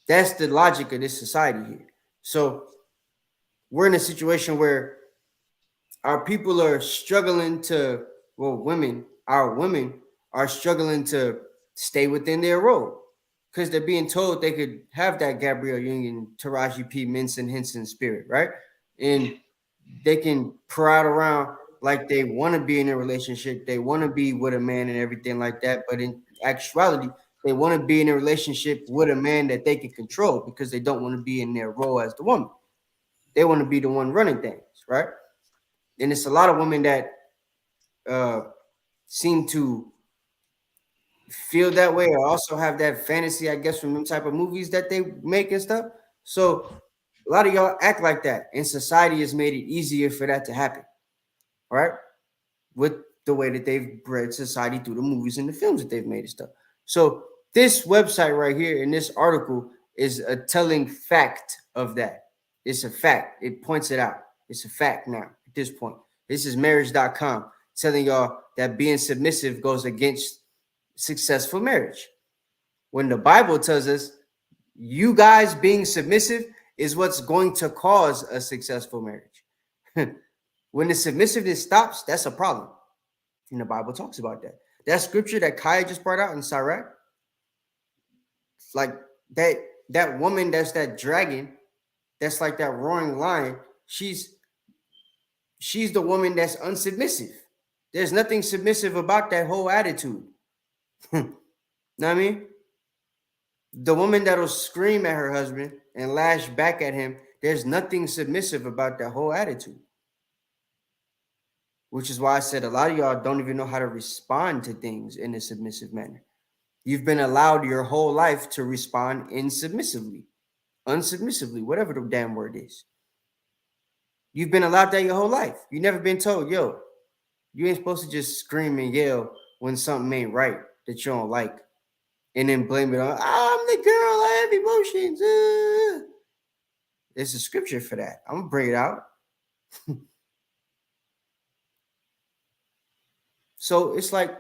That's the logic of this society here. So we're in a situation where our people are struggling to, our women are struggling to stay within their role because they're being told they could have that Gabrielle Union, Taraji P. Henson spirit, right? And they can parade around like they want to be in a relationship. They want to be with a man and everything like that. But in actuality, they want to be in a relationship with a man that they can control because they don't want to be in their role as the woman. They want to be the one running things, right? And it's a lot of women that seem to feel that way or also have that fantasy, I guess, from them type of movies that they make and stuff. So a lot of y'all act like that, and society has made it easier for that to happen, right? With the way that they've bred society through the movies and the films that they've made and stuff. So this website right here in this article is a telling fact of that. It's a fact. It points it out. It's a fact now at this point. This is marriage.com telling y'all that being submissive goes against successful marriage. When the Bible tells us you guys being submissive is what's going to cause a successful marriage. When the submissiveness stops, that's a problem. And the Bible talks about that. That scripture that Kaya just brought out in Sirach, like that woman that's that dragon, that's like that roaring lion, she's the woman that's unsubmissive. There's nothing submissive about that whole attitude. Know what I mean? The woman that'll scream at her husband and lash back at him, there's nothing submissive about that whole attitude. Which is why I said a lot of y'all don't even know how to respond to things in a submissive manner. You've been allowed your whole life to respond insubmissively, unsubmissively, whatever the damn word is. You've been allowed that your whole life. You've never been told, yo, you ain't supposed to just scream and yell when something ain't right that you don't like, and then blame it on, I'm the girl, I have emotions. There's a scripture for that. I'm gonna bring it out. So it's like,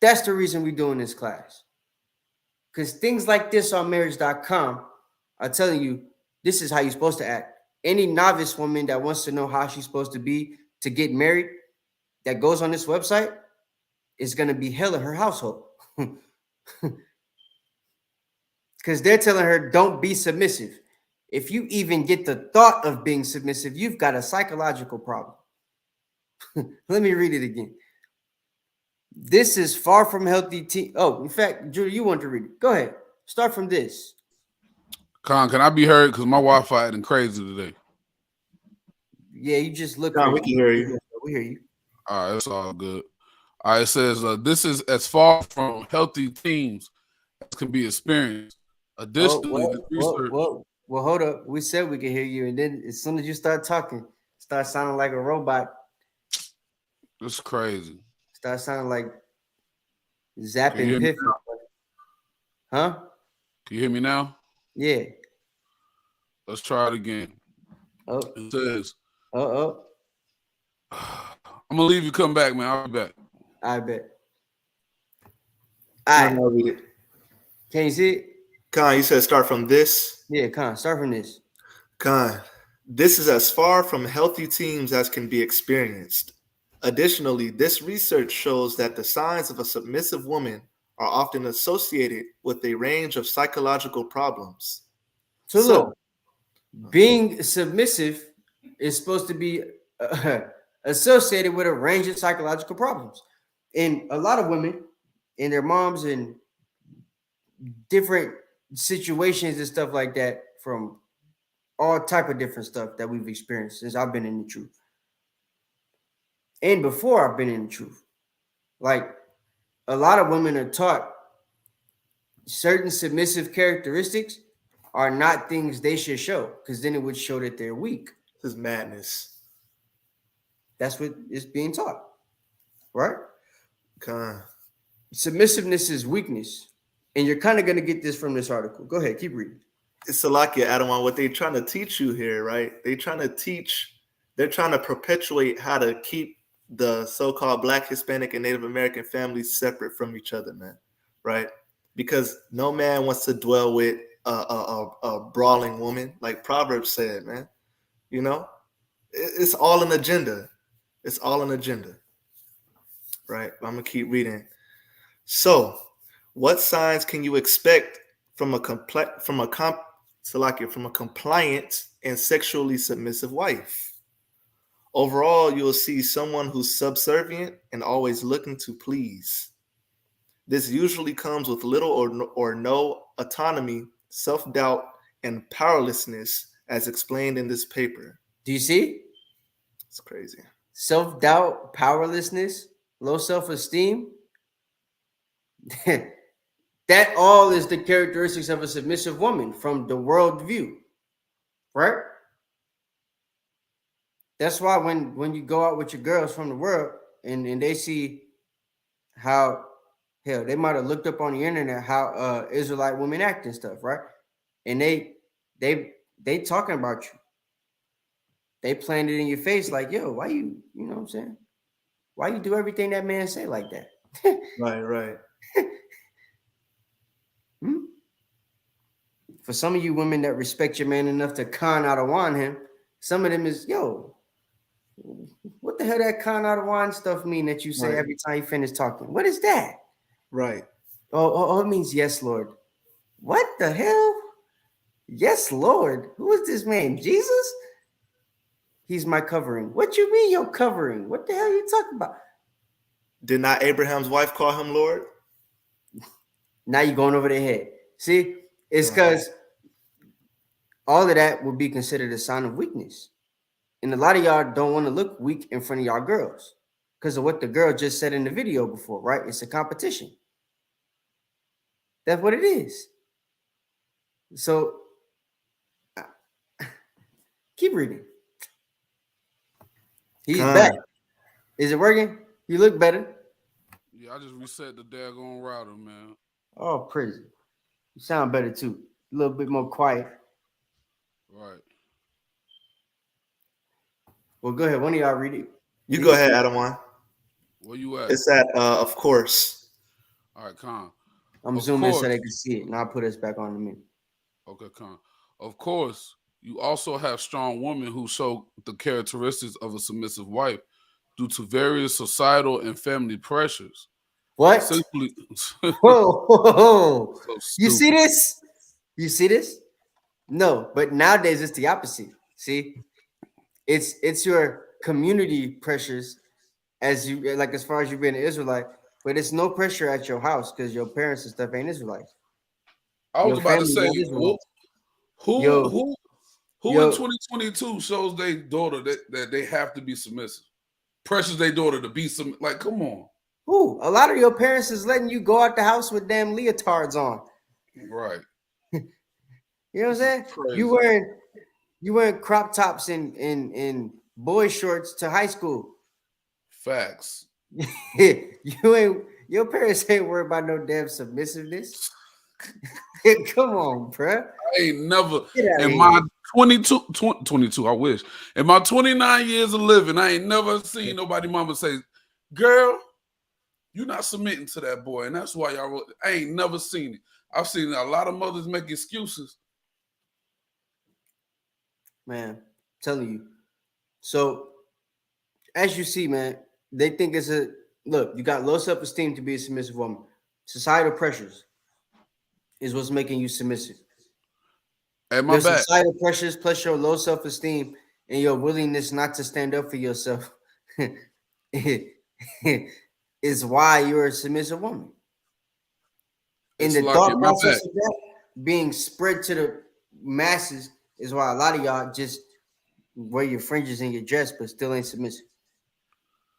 that's the reason we're doing this class. Because things like this on marriage.com are telling you this is how you're supposed to act. Any novice woman that wants to know how she's supposed to be to get married that goes on this website is going to be hell in her household. Because they're telling her, don't be submissive. If you even get the thought of being submissive, you've got a psychological problem. Let me read it again. This is far from healthy. Oh, in fact, Judy, you want to read it. Go ahead. Start from this. Con, can I be heard? Because my Wi-Fi isn't crazy today. Yeah, you just look. No, we can hear you. We hear you. All right, that's all good. All right, it says, this is as far from healthy teams as can be experienced. Additionally, the research... Well, hold up. We said we could hear you, and then as soon as you start talking, start sounding like a robot. That's crazy. Start sounding like zapping Piffy. Huh? Can you hear me now? Yeah. Let's try it again. Oh. It says... I'm gonna leave you. Come back, man. I'll be back. I bet. All right. Read it. Can you see it? Khan, you said start from this. Yeah, Khan, start from this. Khan, this is as far from healthy teams as can be experienced. Additionally, this research shows that the signs of a submissive woman are often associated with a range of psychological problems. So look, being submissive is supposed to be associated with a range of psychological problems. And a lot of women and their moms and different situations and stuff like that, from all type of different stuff that we've experienced since I've been in the truth. And before I've been in the truth. Like, a lot of women are taught certain submissive characteristics are not things they should show, because then it would show that they're weak. This is madness. That's what is being taught, right? Submissiveness is weakness. And you're kind of going to get this from this article. Go ahead, keep reading. It's Salakia, Adam, on what they're trying to teach you here, right? They're trying to perpetuate how to keep the so-called Black, Hispanic, and Native American families separate from each other, man, right? Because no man wants to dwell with a brawling woman, like Proverbs said, man. You know, it's all an agenda. It's all an agenda, right? I'm gonna keep reading. So, what signs can you expect from a compliant and sexually submissive wife? Overall, you'll see someone who's subservient and always looking to please. This usually comes with little or no autonomy, self-doubt, and powerlessness, as explained in this paper. Do you see? It's crazy. Self-doubt, powerlessness, low self-esteem. That all is the characteristics of a submissive woman from the world view, right? That's why when you go out with your girls from the world and they see how, hell, they might have looked up on the internet how Israelite women act and stuff, right? And they talking about you. They playing it in your face like, yo, why you know what I'm saying? Why you do everything that man say like that? Right. For some of you women that respect your man enough to con out of wine him, some of them is, yo, what the hell that con out of wine stuff mean that you say every time you finish talking? What is that? Right. Oh, it means yes, Lord. What the hell? Yes, Lord. Who is this man? Jesus? He's my covering. What you mean your covering? What the hell are you talking about? Did not Abraham's wife call him Lord? Now you're going over their head. See, it's because all of that would be considered a sign of weakness. And a lot of y'all don't want to look weak in front of y'all girls because of what the girl just said in the video before, right? It's a competition. That's what it is. So keep reading. He's back. Is it working? You look better. Yeah, I just reset the daggone router, man. Oh, praise it. You sound better too. A little bit more quiet. Right. Well, go ahead. One of y'all read it. You go ahead, Adawan. Where you at? It's at of course. All right, Con. I'm zooming so they can see it, and I'll put us back on in a minute. Okay, Con. Of course, you also have strong women who show the characteristics of a submissive wife due to various societal and family pressures. What? Simply, Whoa. So You see stupid. this? You see this? No, but nowadays it's the opposite. See? It's your community pressures as you like as far as you being an Israelite, but it's no pressure at your house because your parents and stuff ain't Israelites. I was Your about to family say, not Israelites. who Yo. in 2022 shows their daughter that they have to be submissive? Pressures their daughter to be some, like, come on. Ooh, a lot of your parents is letting you go out the house with damn leotards on. Right. You know what I'm saying? Crazy. You wearing crop tops and boy shorts to high school. Facts. Your parents ain't worried about no damn submissiveness. Come on, bruh. I ain't never in here. my 22, I wish. In my 29 years of living, I ain't never seen nobody mama say, girl, you're not submitting to that boy. And that's why y'all, I ain't never seen it. I've seen a lot of mothers make excuses. Man, I'm telling you. So, as you see, man, they think it's a look, you got low self-esteem to be a submissive woman. Societal pressures is what's making you submissive. At my Your back. societal pressures plus your low self-esteem and your willingness not to stand up for yourself is why you're a submissive woman. And the thought process of that being spread to the masses is why a lot of y'all just wear your fringes in your dress but still ain't submissive.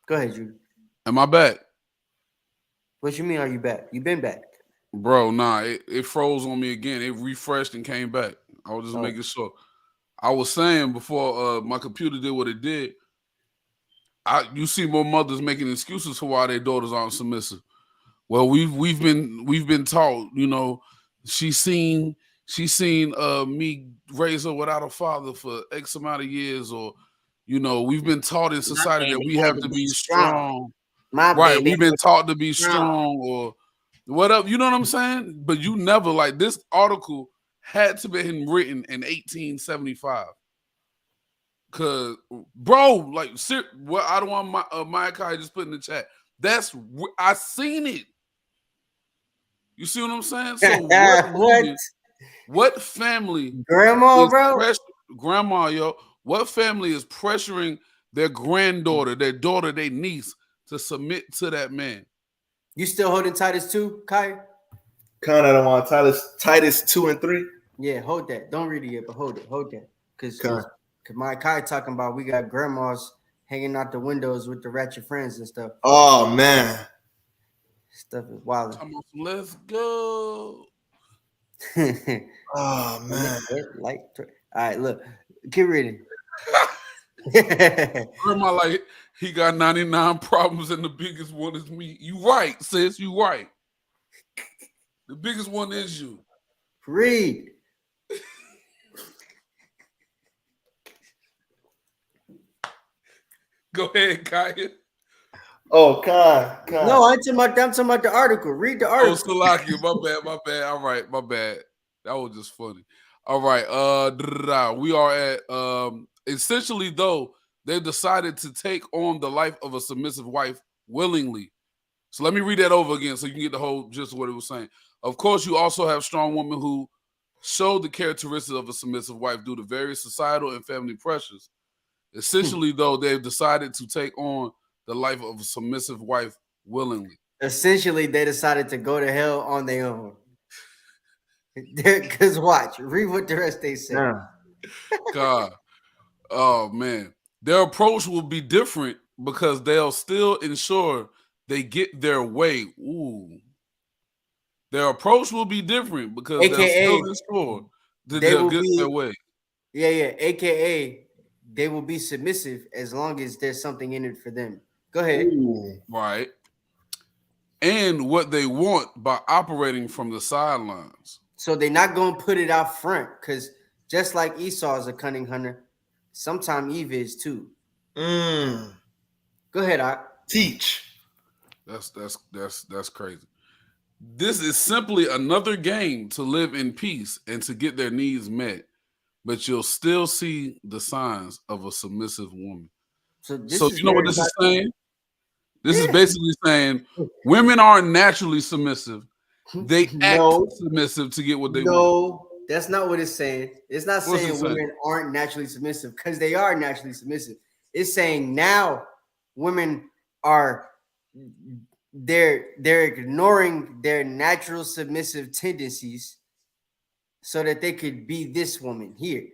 Go ahead, Judy. Am I back? What you mean, are you back? You been back. Bro, nah, it froze on me again. It refreshed and came back. I was just making sure. I was saying before my computer did what it did, you see more mothers making excuses for why their daughters aren't submissive. Well, we've been taught, you know, she's seen me raise her without a father for X amount of years, or you know, we've been taught in society that we have to be strong. Right, we've been taught to be strong or whatever. You know what I'm saying? But you never, like, this article had to be written in 1875. Cause, bro, like, what I don't want Maya Kai just put in the chat. I seen it. You see what I'm saying? So what family? Grandma, bro. Grandma, yo. What family is pressuring their granddaughter, their daughter, their niece to submit to that man? You still holding Titus 2, Kai? Kind of don't want Titus 2 and 3. Yeah, hold that. Don't read it yet, but hold it. Hold that. Because my Kai talking about we got grandmas hanging out the windows with the ratchet friends and stuff. Oh, man. Stuff is wild. Let's go. Oh, man. All right, look. Keep reading. Grandma, like, he got 99 problems and the biggest one is me. You right, sis. You right. The biggest one is you. Read. Go ahead, Kaya. Oh, God. No, I'm talking about the article. Read the Oh, article. Salakia, my bad. All right, my bad. That was just funny. All right, we are at essentially though they've decided to take on the life of a submissive wife willingly. So let me read that over again so you can get the whole gist of what it was saying. Of course, you also have strong women who show the characteristics of a submissive wife due to various societal and family pressures. Essentially, though, they've decided to take on the life of a submissive wife willingly. Essentially, they decided to go to hell on their own. Because watch, read what the rest they say. Yeah. God. Oh, man. Their approach will be different because they'll still ensure they get their way. Ooh. Their approach will be different because they'll still ensure that they'll get their way. Yeah. AKA, they will be submissive as long as there's something in it for them. Go ahead. Ooh. Right. And what they want by operating from the sidelines. So they're not going to put it out front because just like Esau is a cunning hunter, sometimes Eve is too. Mm. Go ahead, Ak. Teach. That's crazy. This is simply another game to live in peace and to get their needs met, but you'll still see the signs of a submissive woman. So you know what this is saying? This is basically saying women aren't naturally submissive. They act submissive to get what they want. No, that's not what it's saying. It's not saying women aren't naturally submissive because they are naturally submissive. It's saying now women are they're ignoring their natural submissive tendencies so that they could be this woman here.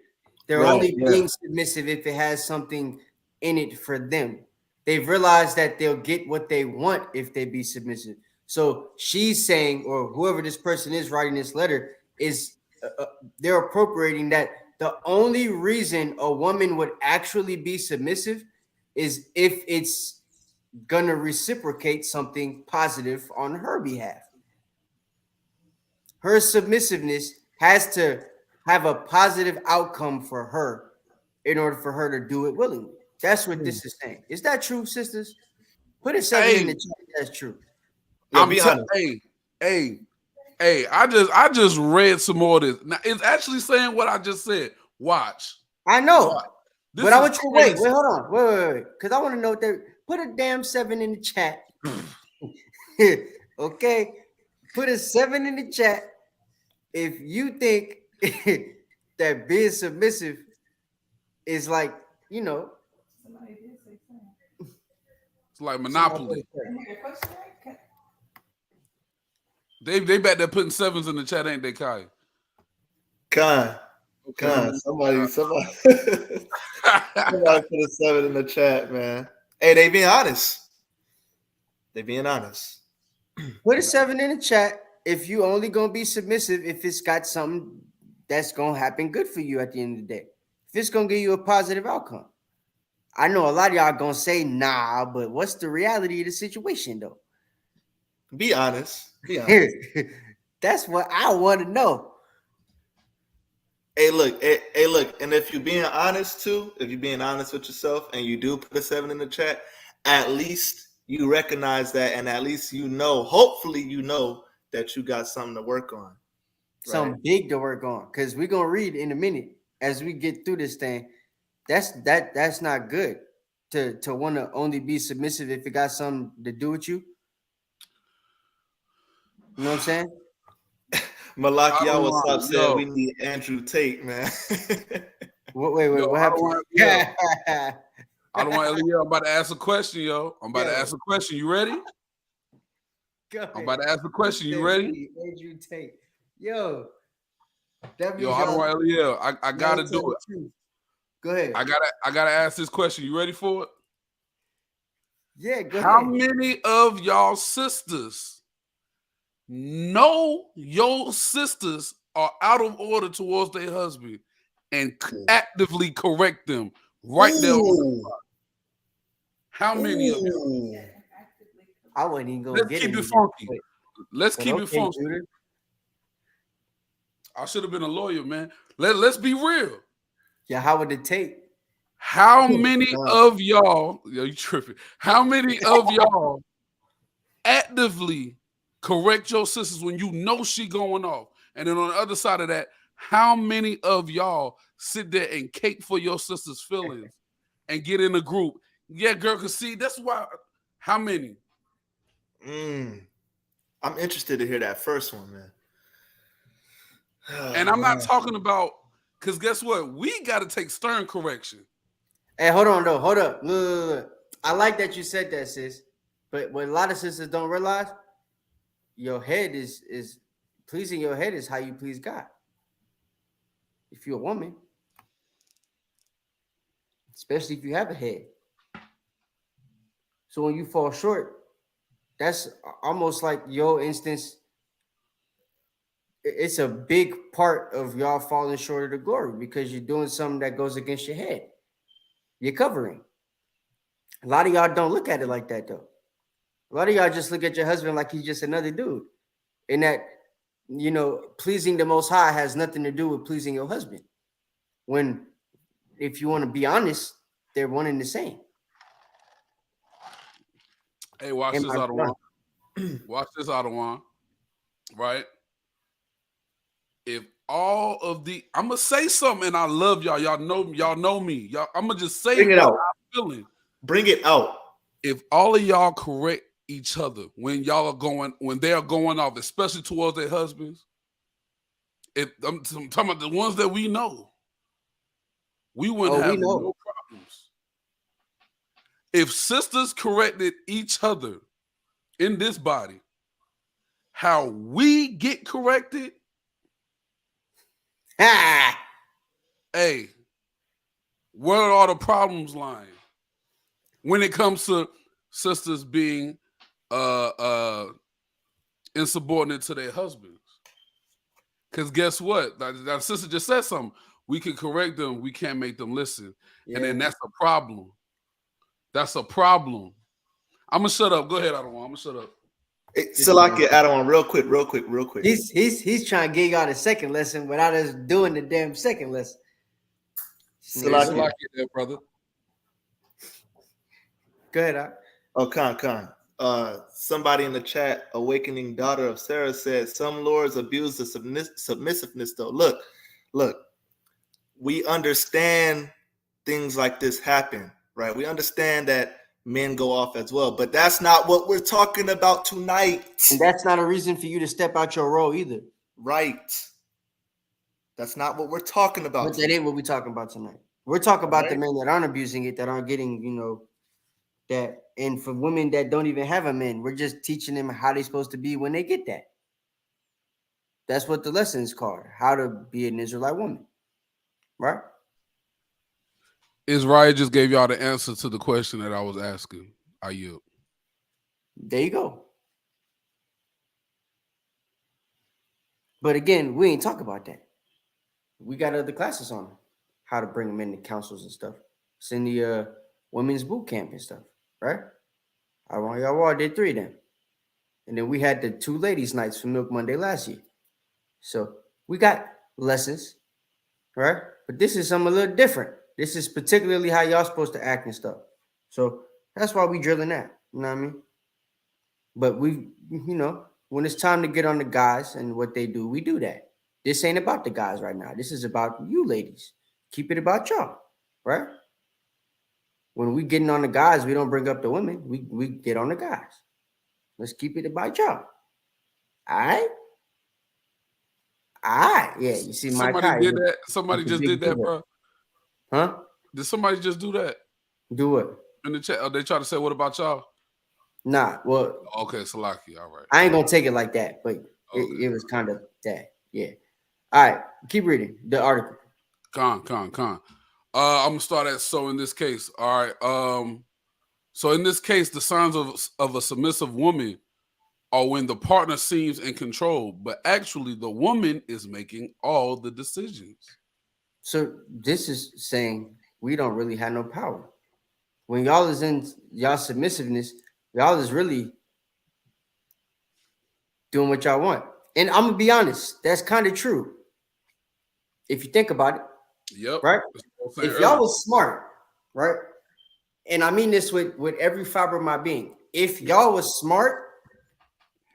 They're only being submissive if it has something in it for them. They've realized that they'll get what they want if they be submissive. So she's saying, or whoever this person is writing this letter is, they're appropriating that the only reason a woman would actually be submissive is if it's gonna reciprocate something positive on her behalf. Her submissiveness has to have a positive outcome for her in order for her to do it willingly. That's what this is saying. Is that true, sisters? Put a 7 in the chat. That's true. Be honest. I just read some more of this. Now it's actually saying what I just said. Watch. I know. But I want you to wait, hold on. Wait. Because I want to know that. Put a damn 7 in the chat. Okay. Put a 7 in the chat if you think that being submissive is like, you know, it's like Monopoly. They back there putting 7s in the chat, ain't they, Kai? Somebody put a 7 in the chat, man. Hey, they being honest. Put a 7 in the chat if you only gonna be submissive if it's got something that's gonna happen good for you at the end of the day. If it's gonna give you a positive outcome. I know a lot of y'all gonna say nah, but what's the reality of the situation though? Be honest. That's what I want to know. Hey, look, and if you're being honest too, if you're being honest with yourself and you do put a 7 in the chat, at least you recognize that, and at least you know, hopefully you know that you got something to work on. Something big to work on. Because we're gonna read in a minute as we get through this thing. That's not good to want to only be submissive if it got something to do with you. You know what I'm saying? Malaki, what's up? Said we need Andrew Tate, man. Wait, what happened? I don't want Elliot. I'm about to ask a question, yo. I'm about to ask a question. You ready? I'm about to ask a question. You ready? Andrew Tate. Yo, I don't want Elliot. I gotta do it. Go ahead. I gotta ask this question. You ready for it? Yeah, go How ahead. many of y'all sisters know your sisters are out of order towards their husband and actively correct them right there on the spot? How many of you? I wasn't even gonna Let's keep it funky. Let's keep it funky. Judah. I should have been a lawyer, man. Let's be real. Yeah, how would it take? How many of y'all, yo, you tripping? How many of y'all actively correct your sisters when you know she going off? And then on the other side of that, how many of y'all sit there and cake for your sister's feelings and get in a group? Yeah, girl, cause see, that's why. How many? I'm interested to hear that first one, man. And I'm not talking about, because guess what? We got to take stern correction. Hey, hold on, though. Hold up. Look. I like that you said that, sis. But what a lot of sisters don't realize, your head is pleasing your head is how you please God. If you're a woman, especially if you have a head. So when you fall short, that's almost like your instance. It's a big part of y'all falling short of the glory because you're doing something that goes against your head. You're covering. A lot of y'all don't look at it like that, though. A lot of y'all just look at your husband like he's just another dude. And that, pleasing the Most High has nothing to do with pleasing your husband. When, if you want to be honest, they're one and the same. Hey, watch this, Adawan. Watch this, Adawan. Right? If all of I'm gonna say something, and I love y'all. Y'all know me. I'm gonna just say Bring it what out. I'm feeling. Bring it out. If all of y'all correct each other when they are going off, especially towards their husbands, if I'm talking about the ones that we know, we wouldn't have no problems. If sisters corrected each other in this body, how we get corrected, hey, where are all the problems lying when it comes to sisters being insubordinate to their husbands? Because guess what? That sister just said something. We can correct them. We can't make them listen. Yeah. And then that's a problem. That's a problem. I'm going to shut up. Go ahead, Adawan. I'm going to shut up. Salakia, Adawan, real quick. He's trying to get y'all the second lesson without us doing the damn second lesson. Salakia there, brother. Go ahead, Oh, Khan. Somebody in the chat, Awakening Daughter of Sarah, said some lords abuse the submissiveness, though. Look, we understand things like this happen, right? We understand that men go off as well, but that's not what we're talking about tonight. And that's not a reason for you to step out your role either. Right. That's not what we're talking about. But that ain't what we're talking about tonight. We're talking about the men that aren't abusing it, that aren't getting, that, and for women that don't even have a man, we're just teaching them how they're supposed to be when they get that. That's what the lesson is called, how to be an Israelite woman, right? Israel just gave y'all the answer to the question that I was asking. I yield. There you go. But again, we ain't talk about that. We got other classes on how to bring them into councils and stuff. It's in the women's boot camp and stuff, right? I want y'all all did 3 of them. And then we had the 2 ladies' nights for Milk Monday last year. So we got lessons, right? But this is something a little different. This is particularly how y'all supposed to act and stuff. So that's why we drilling that. You know what I mean? But we, when it's time to get on the guys and what they do, we do that. This ain't about the guys right now. This is about you ladies. Keep it about y'all, right? When we getting on the guys, we don't bring up the women. We get on the guys. Let's keep it about y'all. All right? All right. Yeah, you see my Somebody did that. Somebody just did that, bro. Huh? Did somebody just do that? Do what? In the chat. They try to say, what about y'all? Nah, well. Okay, Salaki. All right. I ain't going to take it like that, but it was kind of that. Yeah. All right. Keep reading the article. Con. I'm going to start at, so in this case, all right. So in this case, the signs of a submissive woman are when the partner seems in control, but actually the woman is making all the decisions. So this is saying we don't really have no power. When y'all is in y'all submissiveness, y'all is really doing what y'all want. And I'm gonna be honest, that's kind of true. If you think about it. Yep. Right? If y'all was smart, right? And I mean this with every fiber of my being. If y'all was smart,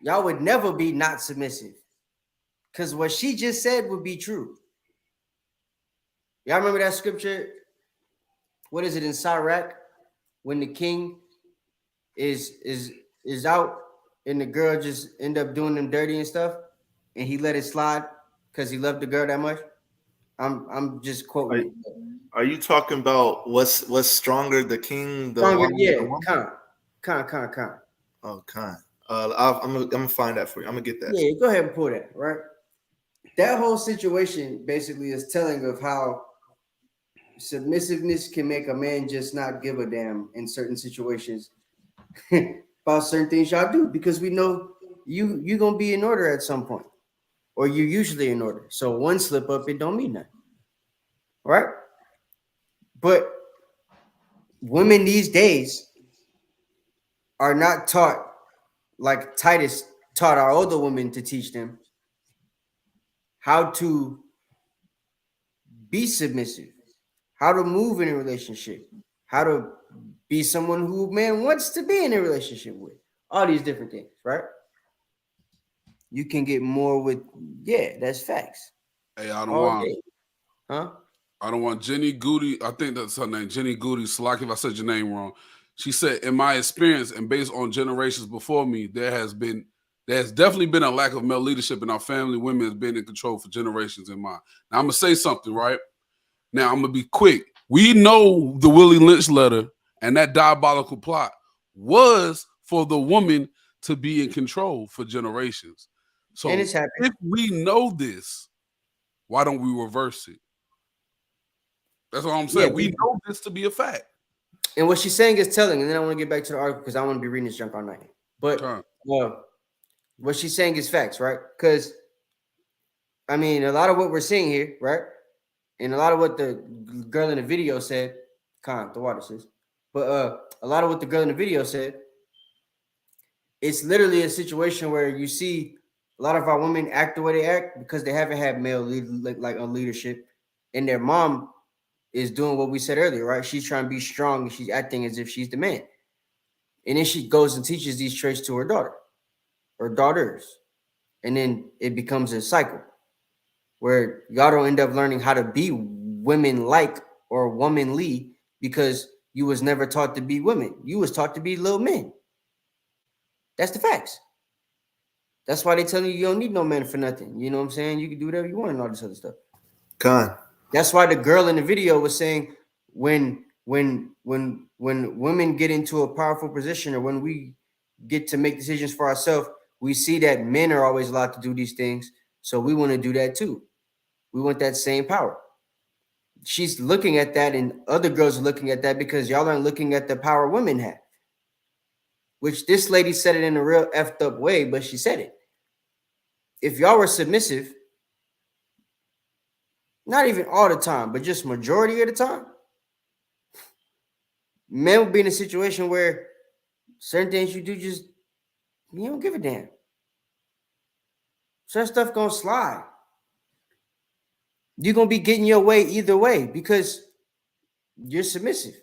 y'all would never be not submissive. Because what she just said would be true. Y'all remember that scripture? What is it in Sirach? When the king is out and the girl just end up doing them dirty and stuff, and he let it slide because he loved the girl that much. I'm just quoting it. Are you talking about what's stronger, the king, the Stronger, woman, yeah, the woman? Con. Oh, Khan. I'm gonna find that for you. I'm gonna get that. Yeah, go ahead and pull that, right? That whole situation basically is telling of how submissiveness can make a man just not give a damn in certain situations about certain things y'all do, because we know you gonna be in order at some point, or you're usually in order. So one slip up, it don't mean nothing, right? But women these days are not taught like Titus taught our older women to teach them how to be submissive, how to move in a relationship, how to be someone who man wants to be in a relationship with. All these different things, right? You can get more with, yeah, that's facts. Hey, I don't All want. day. Huh? I don't want Jenny Goody. I think that's her name, Jenny Goody. Slack if I said your name wrong. She said, in my experience and based on generations before me, there's definitely been a lack of male leadership in our family. Women has been in control for generations in mine. Now I'm gonna say something, right? Now I'm gonna be quick. We know the Willie Lynch letter and that diabolical plot was for the woman to be in control for generations. So And it's happened. if we know this, why don't we reverse it? That's all I'm saying. Yeah, we know this to be a fact. And what she's saying is telling, and then I want to get back to the article because I want to be reading this junk all night. But what she's saying is facts, right? Because I mean, a lot of what we're seeing here, right, and a lot of what the girl in the video said, the water says, but a lot of what the girl in the video said, it's literally a situation where you see a lot of our women act the way they act because they haven't had male like a leadership, and their mom is doing what we said earlier, right? She's trying to be strong and she's acting as if she's the man. And then she goes and teaches these traits to her daughter or daughters. And then it becomes a cycle where y'all don't end up learning how to be women like or womanly because you was never taught to be women. You was taught to be little men. That's the facts. That's why they tell you don't need no man for nothing. You know what I'm saying? You can do whatever you want and all this other stuff. Khan. That's why the girl in the video was saying when women get into a powerful position or when we get to make decisions for ourselves, we see that men are always allowed to do these things. So we want to do that too. We want that same power. She's looking at that and other girls are looking at that because y'all aren't looking at the power women have. Which this lady said it in a real effed up way, but she said it. If y'all were submissive, not even all the time, but just majority of the time, men will be in a situation where certain things you do just, you don't give a damn. Certain stuff gonna slide. You're gonna be getting your way either way because you're submissive.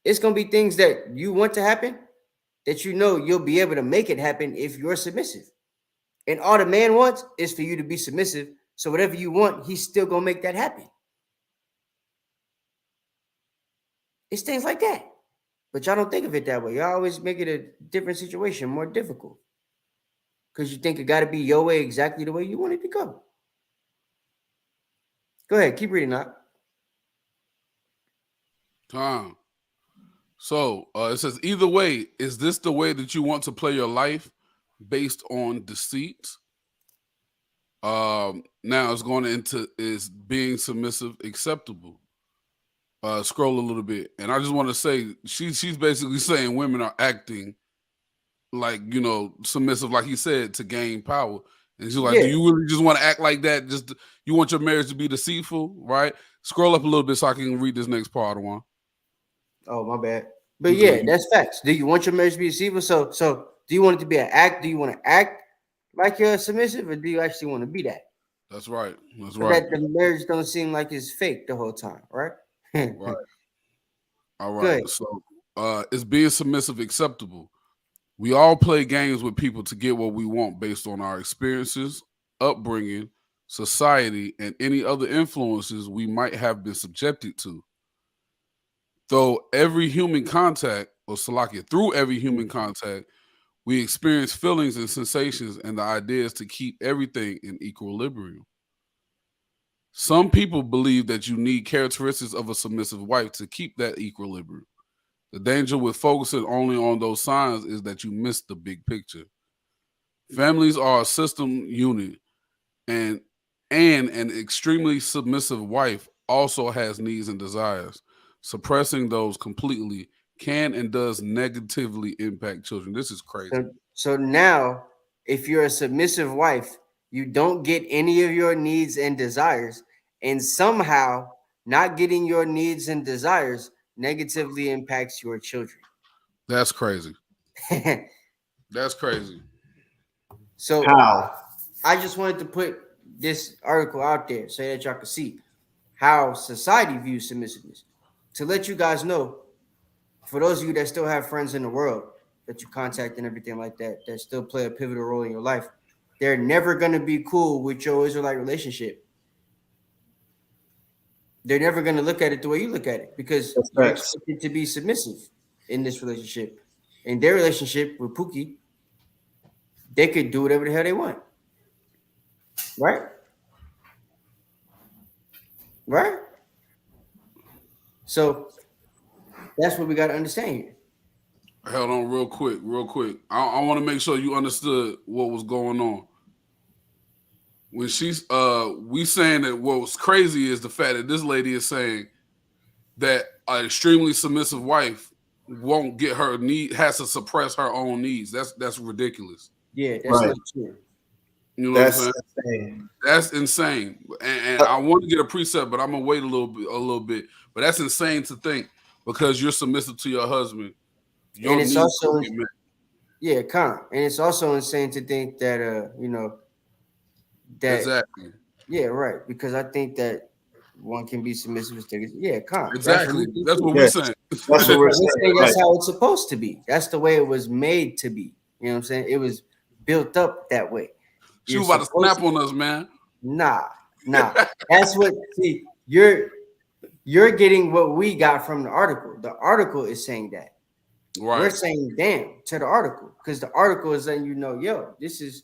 It's gonna be things that you want to happen that you know you'll be able to make it happen if you're submissive. And all the man wants is for you to be submissive. So whatever you want, he's still gonna make that happen. It's things like that. But y'all don't think of it that way. Y'all always make it a different situation, more difficult. Because you think it got to be your way exactly the way you want it to go. Go ahead, keep reading that. Tom. So it says, either way, is this the way that you want to play your life based on deceit? Now it's going into, is being submissive acceptable? Scroll a little bit. And I just want to say, she's basically saying women are acting like, submissive, like he said, to gain power. And she's like, do you really just want to act like that? Just you want your marriage to be deceitful, right? Scroll up a little bit so I can read this next part of one. Oh, my bad. But yeah, that's facts. Do you want your marriage to be deceitful? So do you want it to be an act? Do you want to act like you're submissive, or do you actually want to be that? That's right. That's so right. That the marriage don't seem like it's fake the whole time, right? Right. All right. Good. So is being submissive acceptable? We all play games with people to get what we want based on our experiences, upbringing, society, and any other influences we might have been subjected to. Though every human contact, or Salakia, through every human contact, we experience feelings and sensations, and the idea is to keep everything in equilibrium. Some people believe that you need characteristics of a submissive wife to keep that equilibrium. The danger with focusing only on those signs is that you miss the big picture. Families are a system unit, and an extremely submissive wife also has needs and desires. Suppressing those completely can and does negatively impact children. This is crazy. So now, if you're a submissive wife, you don't get any of your needs and desires, and somehow not getting your needs and desires negatively impacts your children. That's crazy. That's crazy. So How? I just wanted to put this article out there so that y'all can see how society views submissiveness. To let you guys know, for those of you that still have friends in the world that you contact and everything like that, that still play a pivotal role in your life, they're never going to be cool with your Israelite relationship. They're never going to look at it the way you look at it because That's you're facts. expected to be submissive in this relationship. In their relationship with Pookie, they could do whatever the hell they want. Right? Right? So that's what we got to understand here. Hold on real quick, real quick. I want to make sure you understood what was going on. When she's we saying that what was crazy is the fact that this lady is saying that an extremely submissive wife won't get her need, has to suppress her own needs. That's ridiculous. Yeah, that's Right. not true. You know what I'm That's saying? insane. That's insane. And I want to get a precept, but I'm gonna wait a little bit. But that's insane to think because you're submissive to your husband. Your And it's needs also will be met. yeah, and it's also insane to think that that Exactly. yeah, right. Because I think that one can be submissive to yeah, That's what Exactly. we think That's too. what we're Yes. saying. That's what we're We say saying. Right. that's how it's supposed to be. That's the way it was made to be. You know what I'm saying? It was built up that way. She You're was about to supposed snap on us, man. Nah. That's what see, you're getting what we got from the article. The article is saying that. We're Right. saying damn to the article because the article is letting you know, yo, this is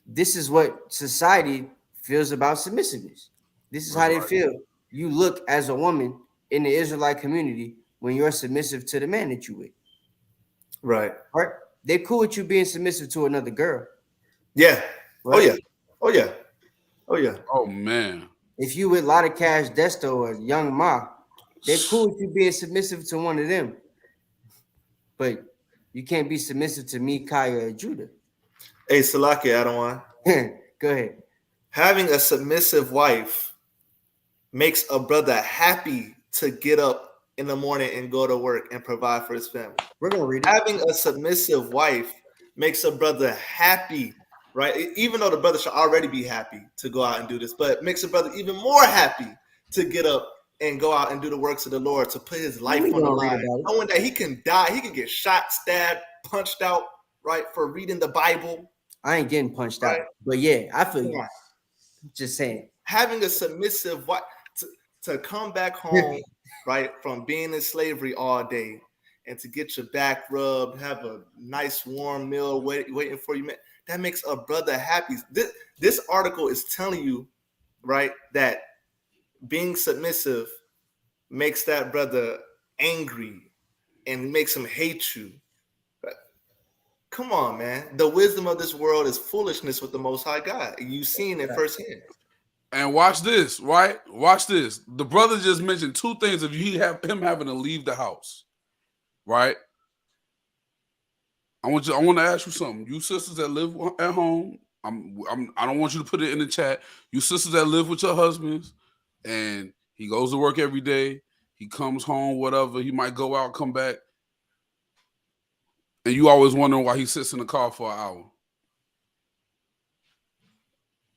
this is what society feels about submissiveness. This is That's how they right. feel. You look as a woman in the Israelite community when you're submissive to the man that you with. Right. Right? They're cool with you being submissive to another girl. Yeah. Right? Oh yeah. Oh yeah. Oh yeah. Oh man. If you with a lot of cash Desto or Young Ma, they're cool with you being submissive to one of them. But you can't be submissive to me, Kaya, or Judah. Hey, Salaki Adawan. Go ahead. Having a submissive wife makes a brother happy to get up in the morning and go to work and provide for his family. We're gonna read it. Having a submissive wife makes a brother happy, right? Even though the brother should already be happy to go out and do this, but it makes a brother even more happy to get up and go out and do the works of the Lord, to put his life We on the gonna read line, about it. knowing that he can die, he can get shot, stabbed, punched out, right, for reading the Bible. I ain't getting punched out, Right. but yeah, I feel you. Yeah. Just saying. Having a submissive wife to come back home, right, from being in slavery all day and to get your back rubbed, have a nice warm meal waiting for you, man, that makes a brother happy. This article is telling you, right, that being submissive makes that brother angry and makes him hate you. Come on, man. The wisdom of this world is foolishness with the Most High God. You've seen it firsthand. And watch this, right? Watch this. The brother just mentioned two things of him having to leave the house, right? I want to ask you something. You sisters that live at home, I don't want you to put it in the chat. You sisters that live with your husbands, and he goes to work every day. He comes home, whatever. He might go out, come back, and you always wondering why he sits in the car for an hour.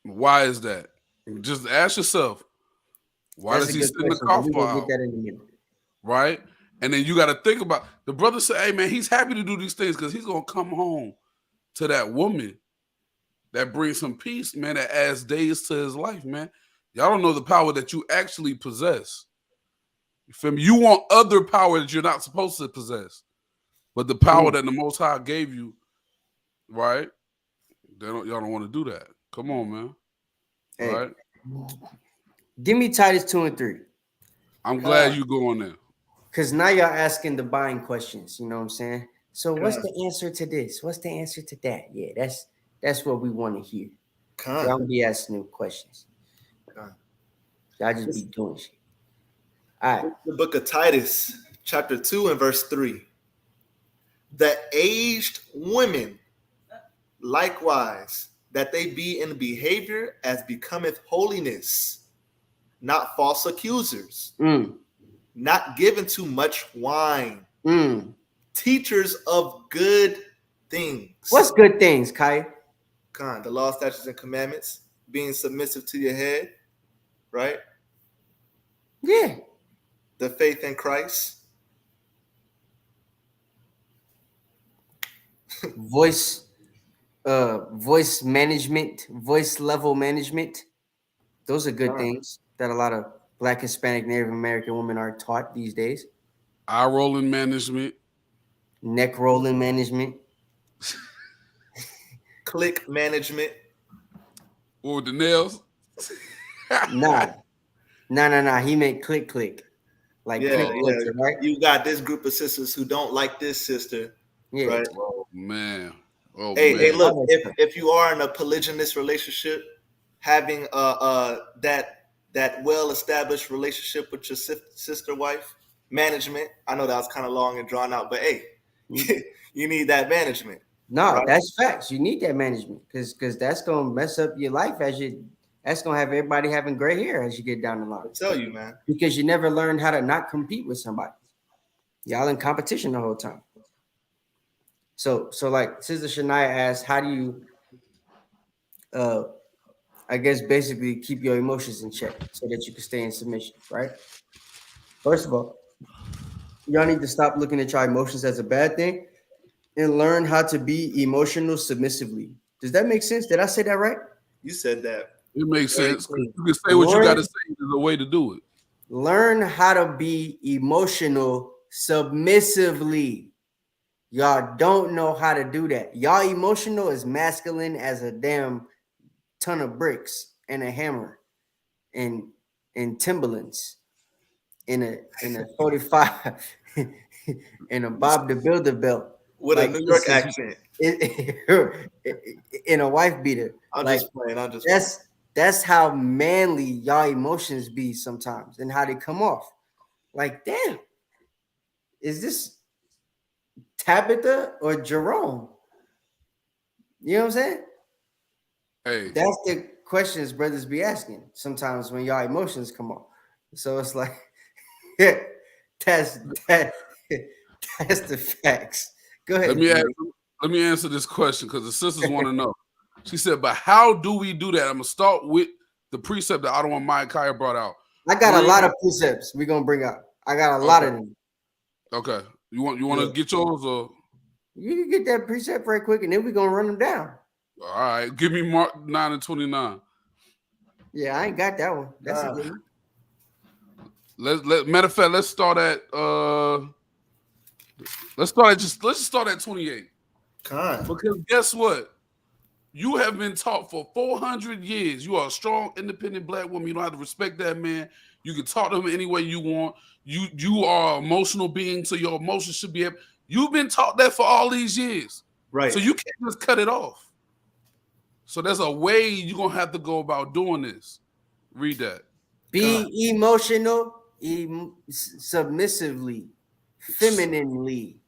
Why is that? Just ask yourself. Why That's does a he good sit in the question. car But we're for an gonna hour? get that in a minute. right? And then you got to think about the brother say, hey man, he's happy to do these things because he's gonna come home to that woman that brings him peace, man, that adds days to his life, man. Y'all don't know the power that you actually possess. You feel me? You want other power that you're not supposed to possess. But the power that the Most High gave you, right? Y'all don't want to do that. Come on, man. Hey, right? Give me Titus 2 and 3. I'm glad you going there. Because now y'all asking the buying questions. You know what I'm saying? So what's the answer to this? What's the answer to that? Yeah, that's what we want to hear. Y'all don't be asking them questions. Y'all just be doing shit. All right. The book of Titus, chapter 2 and verse 3. The aged women, likewise, that they be in behavior as becometh holiness, not false accusers, not given to much wine, teachers of good things. What's good things, Kai? The law, statutes, and commandments, being submissive to your head, right? Yeah. The faith in Christ. Voice management, voice level management. Those are good things that a lot of Black, Hispanic, Native American women are taught these days. Eye rolling management. Neck rolling management. Click management. Or the nails. Nah. He meant click. Like click, right? You got this group of sisters who don't like this sister. Yeah. Right? Oh man. Hey, look, if you are in a polygynous relationship, having that well-established relationship with your sister wife, management. I know that was kind of long and drawn out, but hey, you need that management. No, right? That's facts. You need that management because that's gonna mess up your life that's gonna have everybody having gray hair as you get down the line. I tell you, man. Because you never learned how to not compete with somebody. Y'all in competition the whole time. So like Sister Shania asked, how do you I guess basically keep your emotions in check so that you can stay in submission, right? First of all, y'all need to stop looking at your emotions as a bad thing and learn how to be emotional submissively. Does that make sense? Did I say that right? You said that. It makes sense. You can say what you got to say. There's a way to do it. Learn how to be emotional submissively. Y'all don't know how to do that. Y'all emotional is masculine as a damn ton of bricks and a hammer and Timberlands in a 45 and a Bob the Builder belt with like, a New York accent in a wife beater. I'm just playing. That's how manly y'all emotions be sometimes and how they come off. Like, damn, is this Tabitha or Jerome? You know what I'm saying? Hey, that's the questions brothers be asking sometimes when y'all emotions come off. So it's like, that's the facts. Go ahead. Let me answer this question because the sisters want to know. She said, but how do we do that? I'm gonna start with the precept that I don't want Maya Kaya brought out. I got a lot of precepts we're gonna bring out. I got a lot of them. Okay. You want to get yours or you can get that precept right quick and then we're gonna run them down. All right. Give me Mark 9 and 29. Yeah, I ain't got that one. That's a good one. Matter of fact, let's start at 28. Because guess what? You have been taught for 400 years. You are a strong, independent Black woman. You don't have to respect that man. You can talk to him any way you want. You are an emotional being, so your emotions should be. You've been taught that for all these years, right? So you can't just cut it off. So there's a way you're gonna have to go about doing this. Read that. Be emotional, submissively, femininely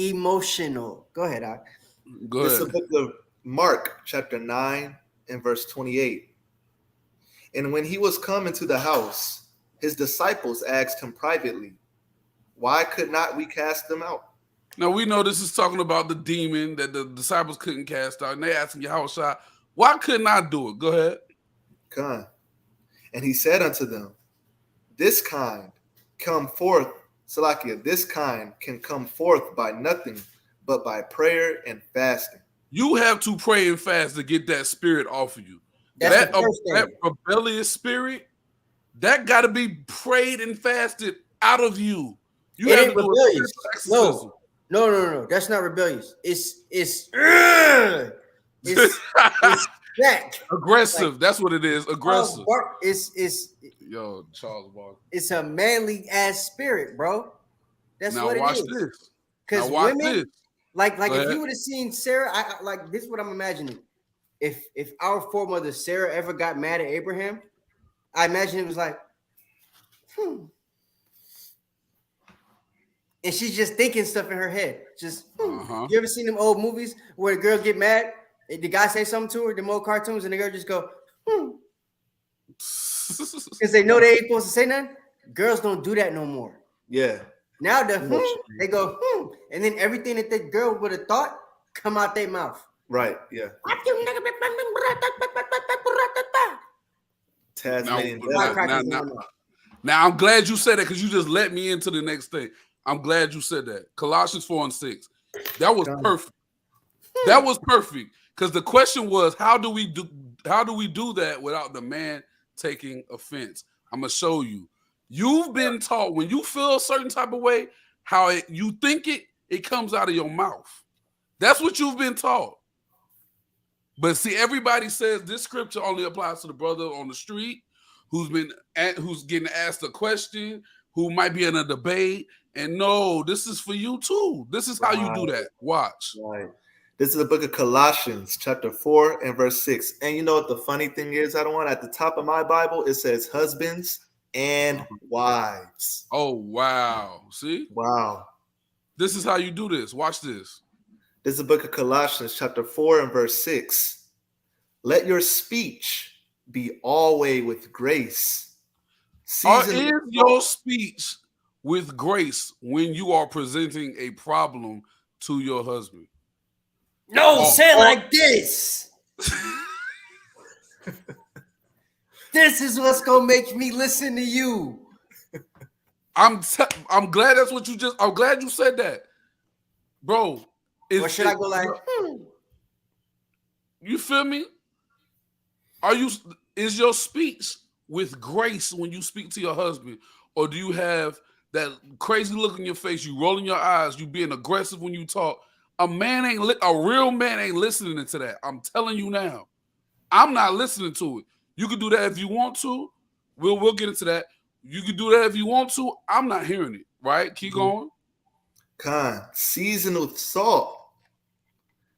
emotional. Go ahead, Ak. This is the book of Mark, chapter 9 and verse 28. And when he was come into the house, his disciples asked him privately, why could not we cast them out? Now we know this is talking about the demon that the disciples couldn't cast out, and they asking Yahushua, why couldn't I do it? Go ahead. And he said unto them, this kind come forth, Salakia, this kind can come forth by nothing but by prayer and fasting. You have to pray and fast to get that spirit off of you. That's That, the first thing. that rebellious spirit, that got to be prayed and fasted out of you. You It have ain't to do rebellious. a exorcism. No. That's not rebellious. It's that aggressive. Like, That's what it is. Aggressive. It's Yo, Charles Barkley. it's a manly ass spirit, bro. That's Now what it watch is. this. Because Now watch women, this. like Go if ahead. you would have seen Sarah, I like this is what I'm imagining. If our foremother Sarah ever got mad at Abraham, I imagine it was like, and she's just thinking stuff in her head. Just You ever seen them old movies where the girl get mad, and the guy say something to her, them old cartoons, and the girl just go, because they know they ain't supposed to say nothing. Girls don't do that no more. Yeah. Now they go, and then everything that that girl would have thought come out their mouth. Right. Yeah. Tasmanian devil. Now, I'm glad you said that because you just let me into the next thing. I'm glad you said that. Colossians 4:6. That was perfect. That was perfect. Because the question was, how do we do that without the man taking offense? I'm gonna show you. You've been taught when you feel a certain type of way, you think it comes out of your mouth. That's what you've been taught. But see, everybody says this scripture only applies to the brother on the street who's getting asked a question, who might be in a debate. And no, this is for you too. This is how you do that. Watch. Right. This is the book of Colossians, chapter 4 and verse 6. And you know what the funny thing is, I don't want at the top of my Bible, it says husbands and wives. Oh, wow. See? Wow. This is how you do this. Watch this. This is the book of Colossians, chapter 4 and verse 6. Let your speech be always with grace. Is your speech with grace when you are presenting a problem to your husband? No, say it like this. This is what's gonna make me listen to you. I'm glad that's what you just. I'm glad you said that, bro. Or should I go like? You feel me? Is your speech with grace when you speak to your husband, or do you have that crazy look in your face? You rolling your eyes. You being aggressive when you talk. A real man ain't listening to that. I'm telling you now. I'm not listening to it. You can do that if you want to. We'll get into that. You can do that if you want to. I'm not hearing it. Right? Keep going. Season with salt,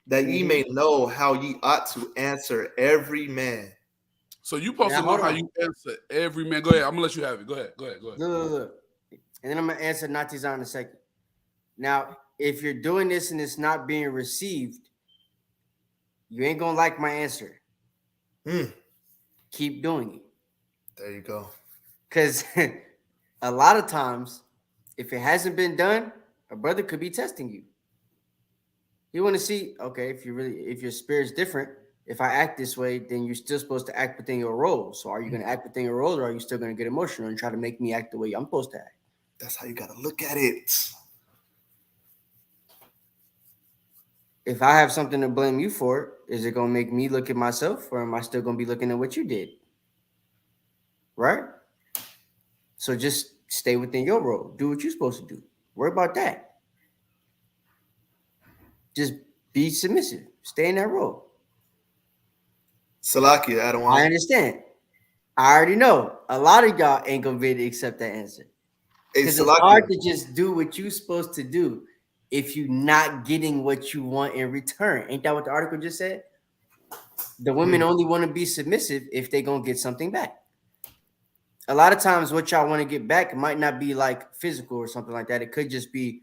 that ye may know how ye ought to answer every man. So you supposed to know how you answer every man. Go ahead. I'm gonna let you have it. Go ahead. Look. And then I'm gonna answer Natizan in a second. Now, if you're doing this and it's not being received, you ain't gonna like my answer. Keep doing it. There you go. Because a lot of times, if it hasn't been done, a brother could be testing you. You want to see, okay, if your spirit's different, if I act this way, then you're still supposed to act within your role. So are you going to act within your role, or are you still going to get emotional and try to make me act the way I'm supposed to act? That's how you got to look at it. If I have something to blame you for, is it going to make me look at myself, or am I still going to be looking at what you did? Right? So just stay within your role. Do what you're supposed to do. Worry about that. Just be submissive. Stay in that role. Salakia, I understand. I already know. A lot of y'all ain't going to be able to accept that answer. Because it's hard to just do what you're supposed to do if you're not getting what you want in return. Ain't that what the article just said? The women only want to be submissive if they're going to get something back. A lot of times what y'all want to get back might not be like physical or something like that. It could just be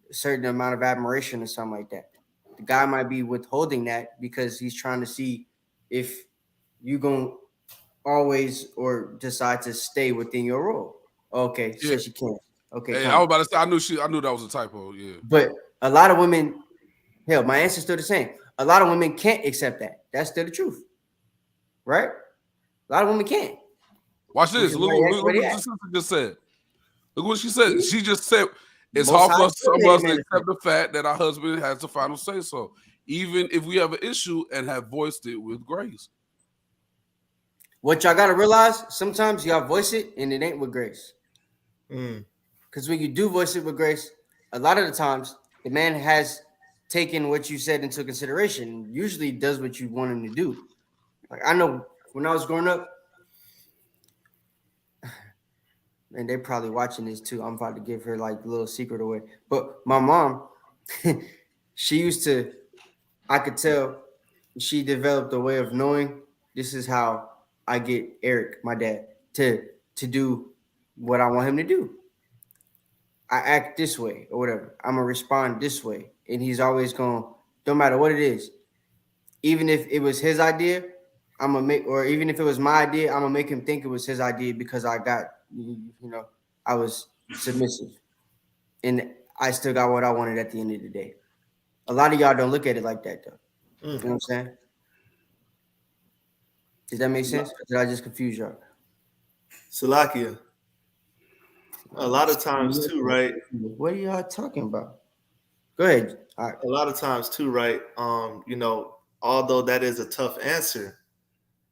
a certain amount of admiration or something like that. The guy might be withholding that because he's trying to see if you're going to always or decide to stay within your role. Okay, so she can't. Okay, hey, I was about to say, I knew that was a typo, yeah. But a lot of women, hell, my answer's still the same. A lot of women can't accept that. That's still the truth, right? A lot of women can't. Watch this. Look what the sister just said. Look what she said. She just said it's Most hard for High us, some said of us it, to man. accept the fact that our husband has the final say so, even if we have an issue and have voiced it with grace. What y'all gotta realize, sometimes y'all voice it and it ain't with grace. Because when you do voice it with grace, a lot of the times the man has taken what you said into consideration. Usually does what you want him to do. Like I know when I was growing up, and they're probably watching this too. I'm about to give her like a little secret away. But my mom, she used to, I could tell she developed a way of knowing this is how I get Eric, my dad, to do what I want him to do. I act this way or whatever. I'm gonna respond this way. And he's always going, no matter what it is, even if it was his idea, I'm gonna make, or even if it was my idea, I'm gonna make him think it was his idea because I got, I was submissive, and I still got what I wanted at the end of the day. A lot of y'all don't look at it like that, though. You know what I'm saying? Does that make sense? Or did I just confuse y'all? Salakia. A lot of times too, right? What are y'all talking about? Go ahead. All right. A lot of times too, right? Although that is a tough answer,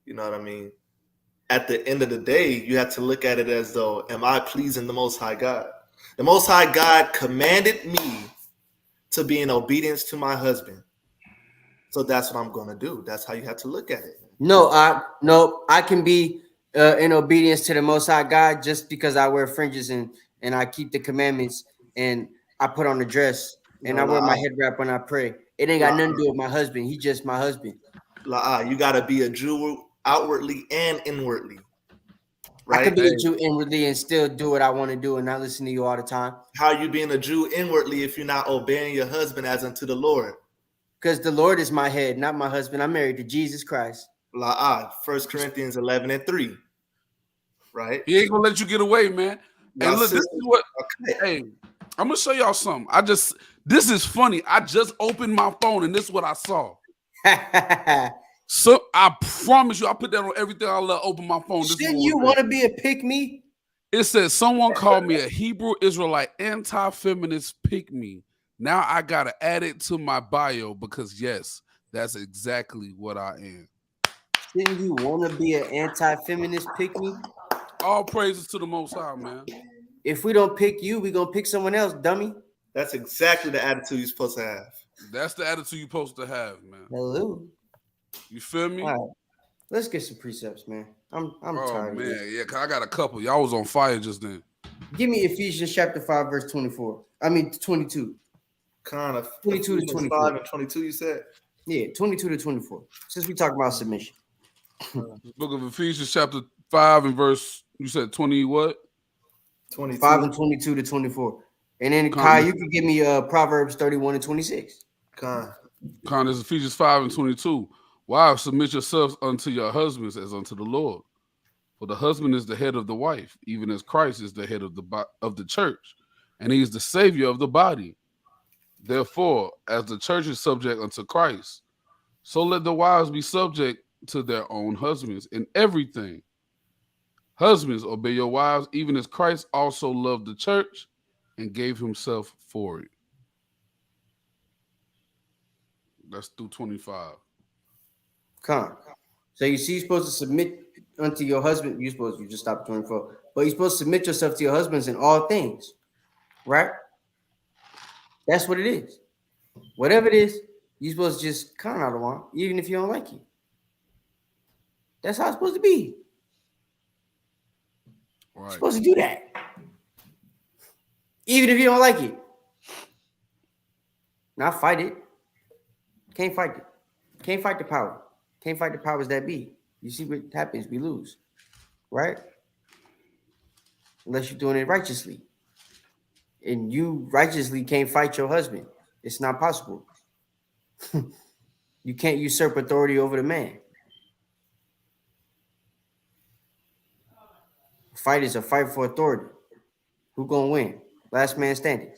you know what I mean? At the end of the day, you have to look at it as though, am I pleasing the Most High God? The Most High God commanded me to be in obedience to my husband. So that's what I'm going to do. That's how you have to look at it. No, I can be in obedience to the Most High God just because I wear fringes and I keep the commandments and I put on the dress and I wear my head wrap when I pray. It ain't got nothing to do with my husband. He just my husband. You got to be a Jew outwardly and inwardly. Right? I could be a Jew inwardly and still do what I want to do and not listen to you all the time. How are you being a Jew inwardly if you're not obeying your husband as unto the Lord? Because the Lord is my head, not my husband. I'm married to Jesus Christ. 1 Corinthians 11:3. Right? He ain't gonna let you get away, man. Hey, look, this is what. Okay. Hey, I'm gonna show y'all something. This is funny. I just opened my phone and this is what I saw. So I promise you, I put that on everything I love. Open my phone. Shouldn't you want to be a pick-me? It says someone called me a Hebrew Israelite anti-feminist pick-me. Now I gotta add it to my bio because yes, that's exactly what I am. Shouldn't you want to be an anti-feminist pick-me? All praises to the Most High, man. If we don't pick you, we gonna pick someone else, dummy. That's exactly the attitude you're supposed to have. That's the attitude you're supposed to have, man. Hello. You feel me? All right. Let's get some precepts, man. I'm tired. Man, yeah, cause I got a couple. Y'all was on fire just then. Give me Ephesians chapter 5, verse 24. I mean 22. Kind of 22 to 24. 5 and 22, you said? Yeah, 22 to 24. Since we talk about submission. Book of Ephesians chapter 5 and verse, you said 20 what? 22. 5 and 22 to 24. And then Kai, you can give me Proverbs 31 and 26. Con is Ephesians 5 and 22. Wives, submit yourselves unto your husbands as unto the Lord. For the husband is the head of the wife, even as Christ is the head of the church, and he is the savior of the body. Therefore, as the church is subject unto Christ, so let the wives be subject to their own husbands in everything. Husbands, obey your wives, even as Christ also loved the church and gave himself for it. That's through 25. Come. So you see, you're supposed to submit unto your husband. You just stopped 24. But you're supposed to submit yourself to your husbands in all things. Right? That's what it is. Whatever it is, you're supposed to just kind of want, even if you don't like it. That's how it's supposed to be. Right. You're supposed to do that. Even if you don't like it. Not fight it. Can't fight it. Can't fight the power. Can't fight the powers that be. You see what happens, we lose. Right? Unless you're doing it righteously. And you righteously can't fight your husband. It's not possible. You can't usurp authority over the man. Fight is a fight for authority. Who gonna win? Last man standing.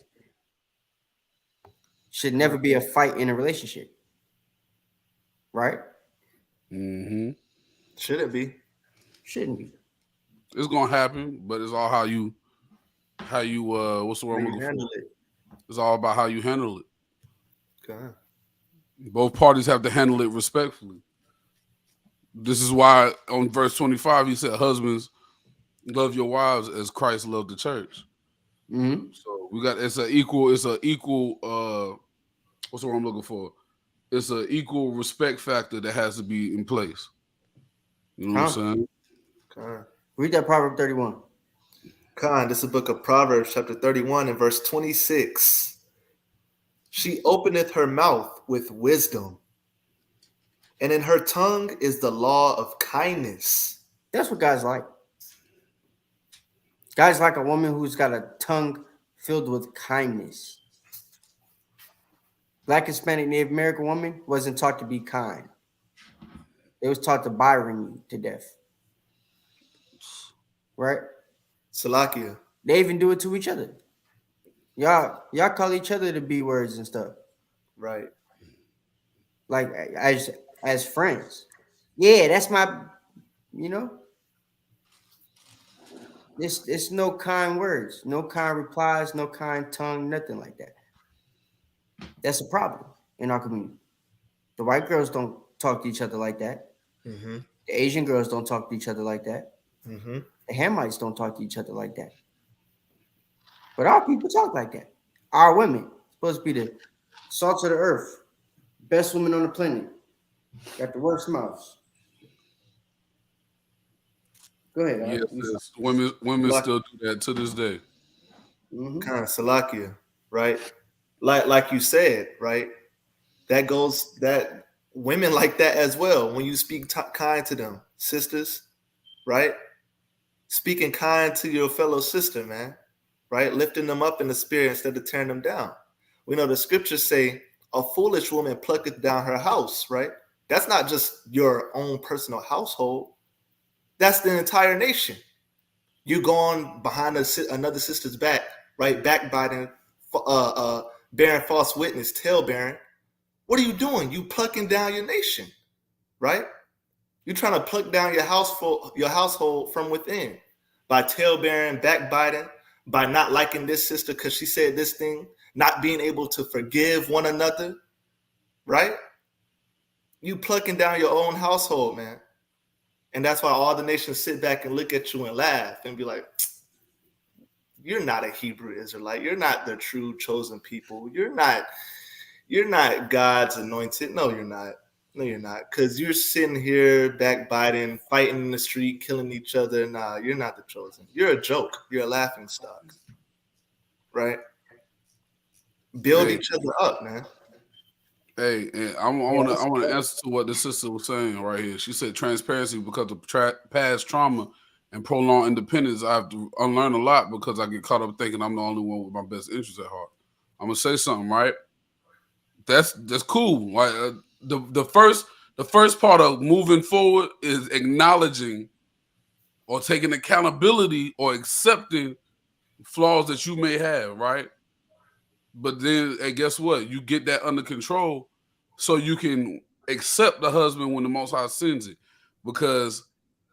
Should never be a fight in a relationship. Right? Mm-hmm. Should it be? Shouldn't be. It's gonna happen, but it's all how you how you what's the word I'm looking for? handle it. It's all about how you handle it. Okay. Both parties have to handle it respectfully. This is why on verse 25 he said, "Husbands, love your wives as Christ loved the church." Mm-hmm. So we got it's a equal what's the word I'm looking for? It's an equal respect factor that has to be in place. You know what I'm saying? Okay. Read that Proverb 31. This is the book of Proverbs, chapter 31, and verse 26. She openeth her mouth with wisdom, and in her tongue is the law of kindness. That's what guys like. Guys like a woman who's got a tongue filled with kindness. Black, Hispanic, Native American woman wasn't taught to be kind. They was taught to Byron you to death. Right? Salakia. They even do it to each other. Y'all call each other the B words and stuff. Right. Like as friends. Yeah, that's my, you know. It's no kind words, no kind replies, no kind tongue, nothing like that. That's a problem in our community. The white girls don't talk to each other like that. Mm-hmm. The Asian girls don't talk to each other like that. Mm-hmm. The Hamites don't talk to each other like that. But our people talk like that. Our women supposed to be the salt of the earth, best women on the planet, got the worst mouths. Go ahead. Yes, women still do that to this day. Mm-hmm. Kind of Salakia, right? Like you said, right? That women like that as well. When you speak kind to them, sisters, right? Speaking kind to your fellow sister, man, right? Lifting them up in the spirit instead of tearing them down. We know the scriptures say, a foolish woman plucketh down her house, right? That's not just your own personal household. That's the entire nation. You going behind another sister's back, right? Backbiting, bearing false witness, tale bearing. What are you doing? You plucking down your nation, right? You're trying to pluck down your household from within by tale bearing, backbiting, by not liking this sister because she said this thing, not being able to forgive one another, right? You plucking down your own household, man. And that's why all the nations sit back and look at you and laugh and be like, you're not a Hebrew Israelite. You're not the true chosen people. You're not God's anointed. No, you're not. No, you're not. Because you're sitting here backbiting, fighting in the street, killing each other. Nah, you're not the chosen. You're a joke. You're a laughing stock. Right? Build each other up, man. Hey, and I want to answer to what the sister was saying right here. She said transparency because of past trauma and prolonged independence. I have to unlearn a lot because I get caught up thinking I'm the only one with my best interest at heart. I'm gonna say something, right? That's cool. Like the first part of moving forward is acknowledging or taking accountability or accepting flaws that you may have, right? But then, and guess what? You get that under control so you can accept the husband when the Most High sends it. Because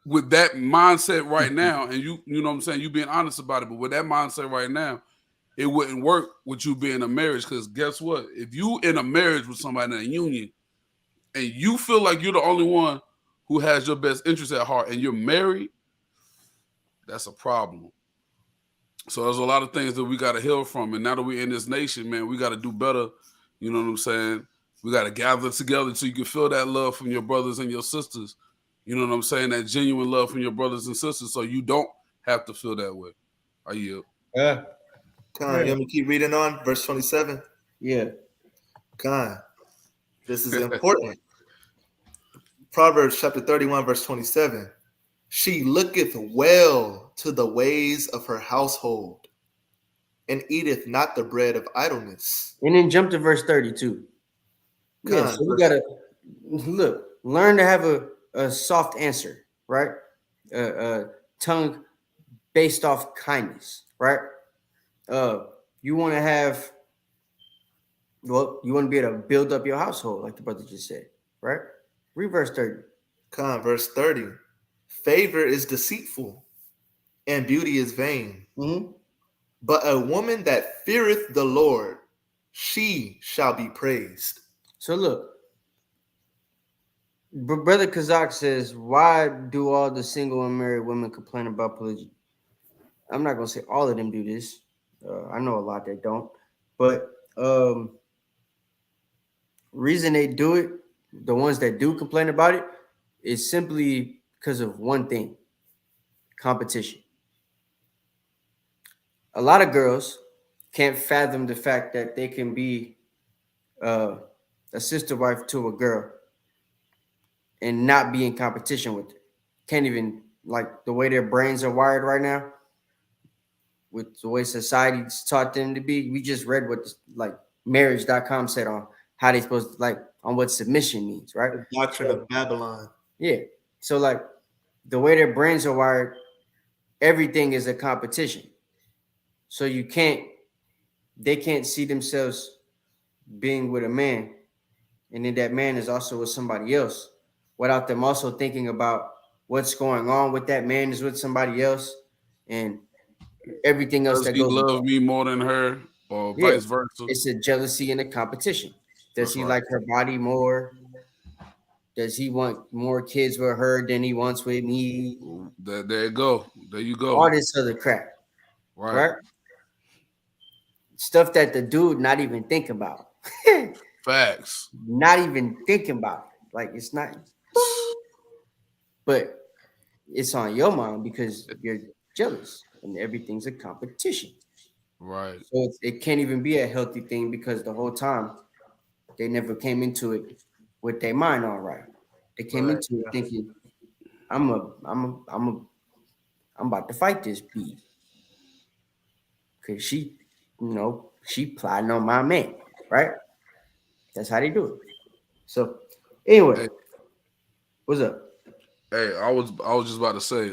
with that mindset right now, and you know what I'm saying, you being honest about it, but with that mindset right now, it wouldn't work with you being in a marriage. Because guess what? If you in a marriage with somebody in a union and you feel like you're the only one who has your best interest at heart and you're married, that's a problem. So there's a lot of things that we got to heal from. And now that we're in this nation, man, we got to do better. You know what I'm saying? We got to gather together so you can feel that love from your brothers and your sisters. You know what I'm saying? That genuine love from your brothers and sisters so you don't have to feel that way. I yield. Yeah. Khan, you want me to keep reading on? Verse 27? Yeah. Khan, this is important. Proverbs chapter 31, verse 27. She looketh well to the ways of her household, and eateth not the bread of idleness. And then jump to verse 32. Yeah, so we gotta learn to have a soft answer, right? Tongue based off kindness, right? You want to have, you want to be able to build up your household, like the brother just said, right? Read verse 30. Verse 30. Favor is deceitful, and beauty is vain. Mm-hmm. But a woman that feareth the Lord, she shall be praised. So look, Brother Kazak says, why do all the single and married women complain about polygyny? I'm not gonna say all of them do this. I know a lot that don't, but reason they do it, the ones that do complain about it, is simply because of one thing: competition. A lot of girls can't fathom the fact that they can be a sister wife to a girl and not be in competition with her. Can't even, like, the way their brains are wired right now, with the way society's taught them to be. We just read what like marriage.com said on how they supposed to, like, on what submission means, right? The doctrine of Babylon. Yeah. So like the way their brains are wired, everything is a competition. So they can't see themselves being with a man, and then that man is also with somebody else, without them also thinking about what's going on with that man is with somebody else and everything else Does that he goes with love that. me more than her, or Yeah, vice versa? it's a jealousy and a competition. Does That's he right. like her body more? Does he want more kids with her than he wants with me? There you go. There you go. All this other crap, Right. right? Stuff that the dude not even think about. Facts. Not even thinking about it. Like, it's not, but it's on your mind because you're jealous and everything's a competition. Right. So it can't even be a healthy thing because the whole time they never came into it with their mind all right. They came Right. into it thinking, I'm about to fight this bee because she, she plotting on my man, right? That's how they do it. So anyway, Hey. what's up? Hey, I was just about to say,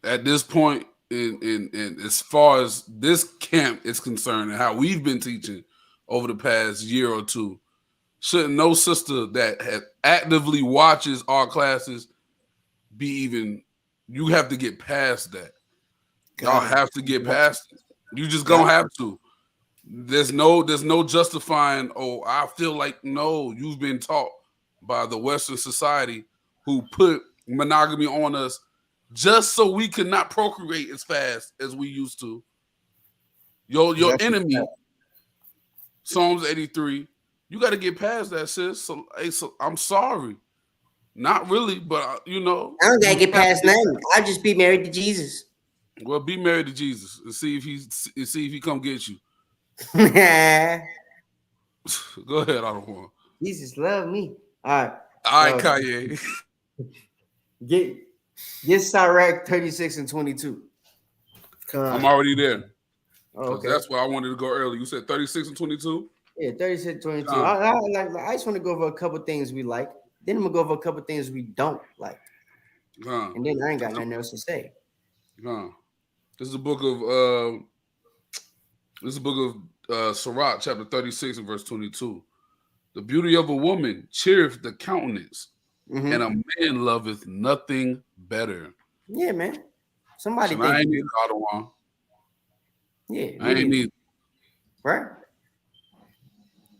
at this point in as far as this camp is concerned and how we've been teaching over the past year or two, shouldn't no sister that has actively watches our classes be even, you have to get past that. Y'all Got it. have to get past it. You just Got gonna have to. There's no justifying, oh, I feel like, no, you've been taught by the Western society who put monogamy on us just so we could not procreate as fast as we used to. Your That's enemy, Psalms 83, you got to get past that, sis. So I'm sorry. Not really, but I don't gotta get past nothing. I'll just be married to Jesus. Well, be married to Jesus and see if he come get you. Go ahead, I don't want. Jesus love me. All right. All right, Kanye. Get Sirach 36 and 22. I'm already there. Oh, okay. That's why I wanted to go early. You said 36 and 22? Yeah, 36 22. I just want to go over a couple things we like. Then I'm gonna go over a couple things we don't like. And then I ain't got nothing else to say. This is a book of Sirach, chapter 36 and verse 22. The beauty of a woman cheereth the countenance, and a man loveth nothing better. Yeah, man. Somebody so I ain't need Ottawa. Yeah, I ain't need. Right?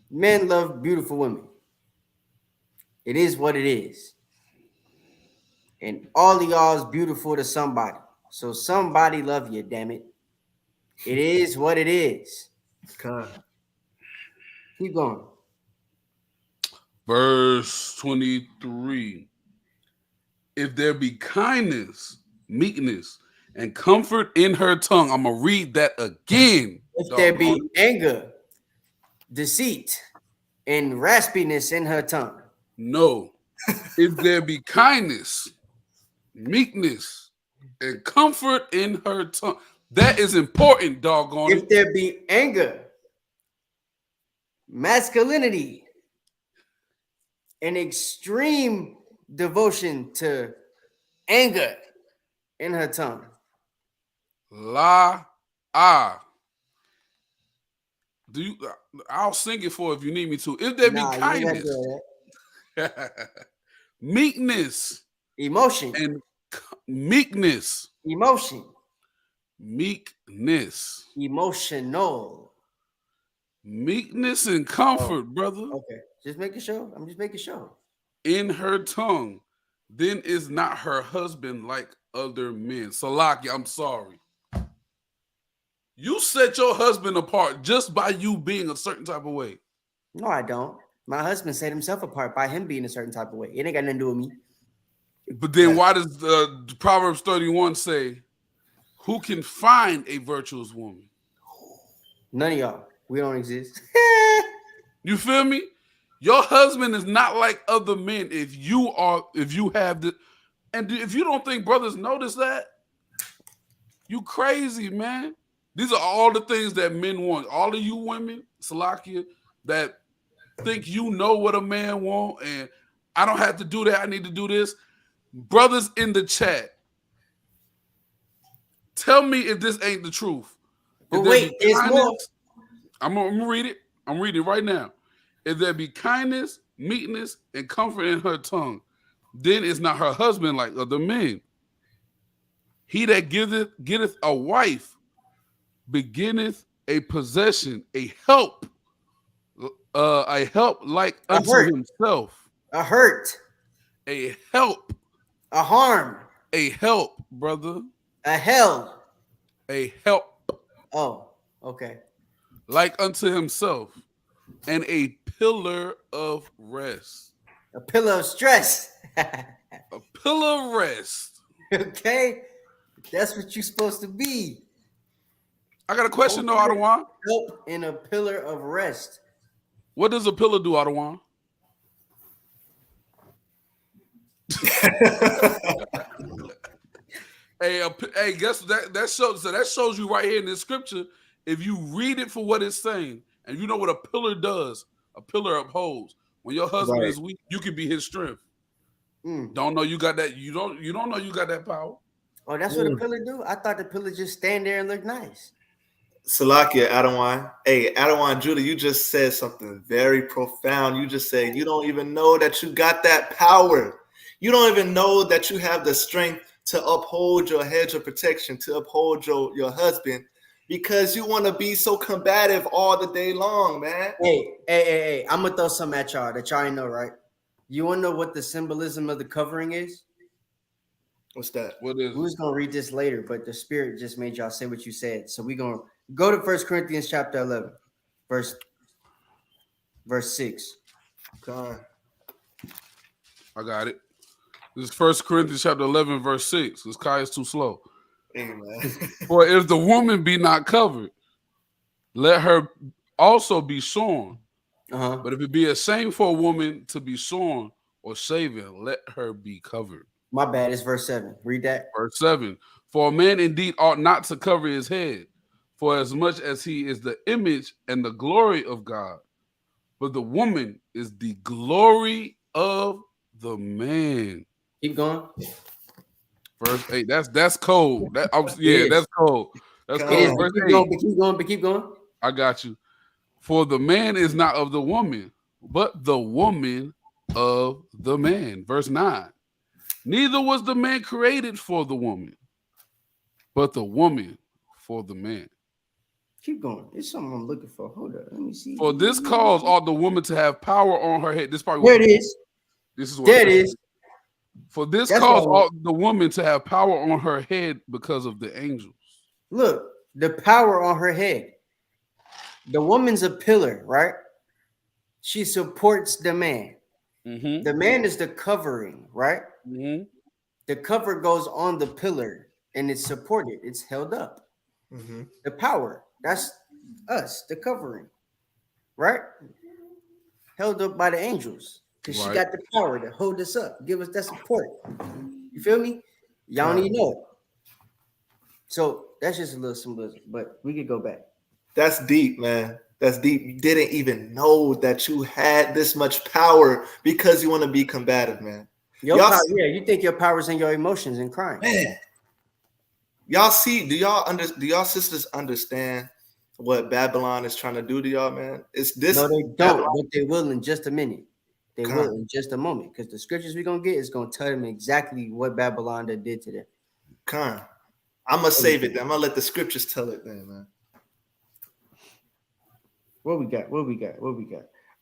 Men love beautiful women. It is what it is. And all of y'all is beautiful to somebody. So somebody love you, damn it. It is what it is. Keep going. Verse 23. If there be kindness, meekness, and comfort in her tongue. I'm going to read that again. If there be anger, deceit, and raspiness in her tongue. No. If there be kindness, meekness, and comfort in her tongue. That is important, doggone it. If there be anger, masculinity, and extreme devotion to anger in her tongue. I'll sing it for if you need me to. If there be kindness, meekness, emotion, and meekness, emotion, meekness. Emotional. Meekness and comfort, brother. Okay. Just making sure. I'm just making sure. In her tongue, then is not her husband like other men. Salaki, I'm sorry. You set your husband apart just by you being a certain type of way. No, I don't. My husband set himself apart by him being a certain type of way. It ain't got nothing to do with me. But then why does Proverbs 31 say, who can find a virtuous woman? None of y'all. We don't exist. You feel me? Your husband is not like other men if you have the, and if you don't think brothers notice that, you crazy, man. These are all the things that men want. All of you women, Salakia, that think you know what a man want and I don't have to do that, I need to do this. Brothers in the chat, tell me if this ain't the truth. But wait, there's more. I'm gonna read it. I'm reading it right now. If there be kindness, meekness, and comfort in her tongue, then is not her husband like other men. He that getteth a wife beginneth a possession, a help like unto himself. A hurt. A help. A harm. A help, brother. A hell. A help. Oh, okay. Like unto himself. And a pillar of rest. A pillar of stress. A pillar of rest. Okay. That's what you're supposed to be. I got a question though, Adawan. Help in a pillar of rest. What does a pillar do, Adawan? Hey, guess that shows you right here in this scripture. If you read it for what it's saying, and you know what a pillar does, a pillar upholds. When your husband is weak, you can be his strength. Don't know you got that. You don't know you got that power. Oh, that's what a pillar do? I thought the pillar just stand there and look nice. Salakia, Adawan. Hey, Adawan, Judah, you just said something very profound. You just said you don't even know that you got that power. You don't even know that you have the strength to uphold your hedge of protection, to uphold your husband, because you want to be so combative all the day long, man. Hey, I'm going to throw something at y'all that y'all ain't know, right? You want to know what the symbolism of the covering is? What's that? What is? We was going to read this later, but the Spirit just made y'all say what you said. So we're going to go to 1 Corinthians chapter 11, verse 6. God. I got it. This is 1 Corinthians chapter 11, verse 6. This Kai is too slow. Amen. For if the woman be not covered, let her also be shorn. But if it be a shame for a woman to be shorn or shaven, let her be covered. My bad. It's verse 7. Read that. Verse 7. For a man indeed ought not to cover his head, for as much as he is the image and the glory of God. But the woman is the glory of the man. Keep going. Verse 8. That's cold. That's cold. That's cold. Verse 8. Keep going. I got you. For the man is not of the woman, but the woman of the man. Verse 9. Neither was the man created for the woman, but the woman for the man. Keep going. It's something I'm looking for. Hold up. Let me see. For this cause ought the woman to have power on her head. This part. There it is. This is what there it is. For this cause ought the woman to have power on her head because of the angels. Look, the power on her head. The woman's a pillar, right? She supports the man. Mm-hmm. The man is the covering, right? Mm-hmm. The cover goes on the pillar and it's supported. It's held up. Mm-hmm. The power, that's us, the covering, right? Held up by the angels because she got the power to hold us up, give us that support. You feel me? Y'all don't even know it. So that's just a little symbolism, but we could go back. That's deep, man. That's deep. You didn't even know that you had this much power because you want to be combative, man. You think your power's in your emotions and crying. Man. Y'all see, do y'all sisters understand what Babylon is trying to do to y'all, man? It's this. No, they don't, but they will in just a minute. They will in just a moment, because the scriptures we're gonna get is gonna tell them exactly what Babylon did to them. I'm gonna save it. Then. I'm gonna let the scriptures tell it. Then, man. What we got?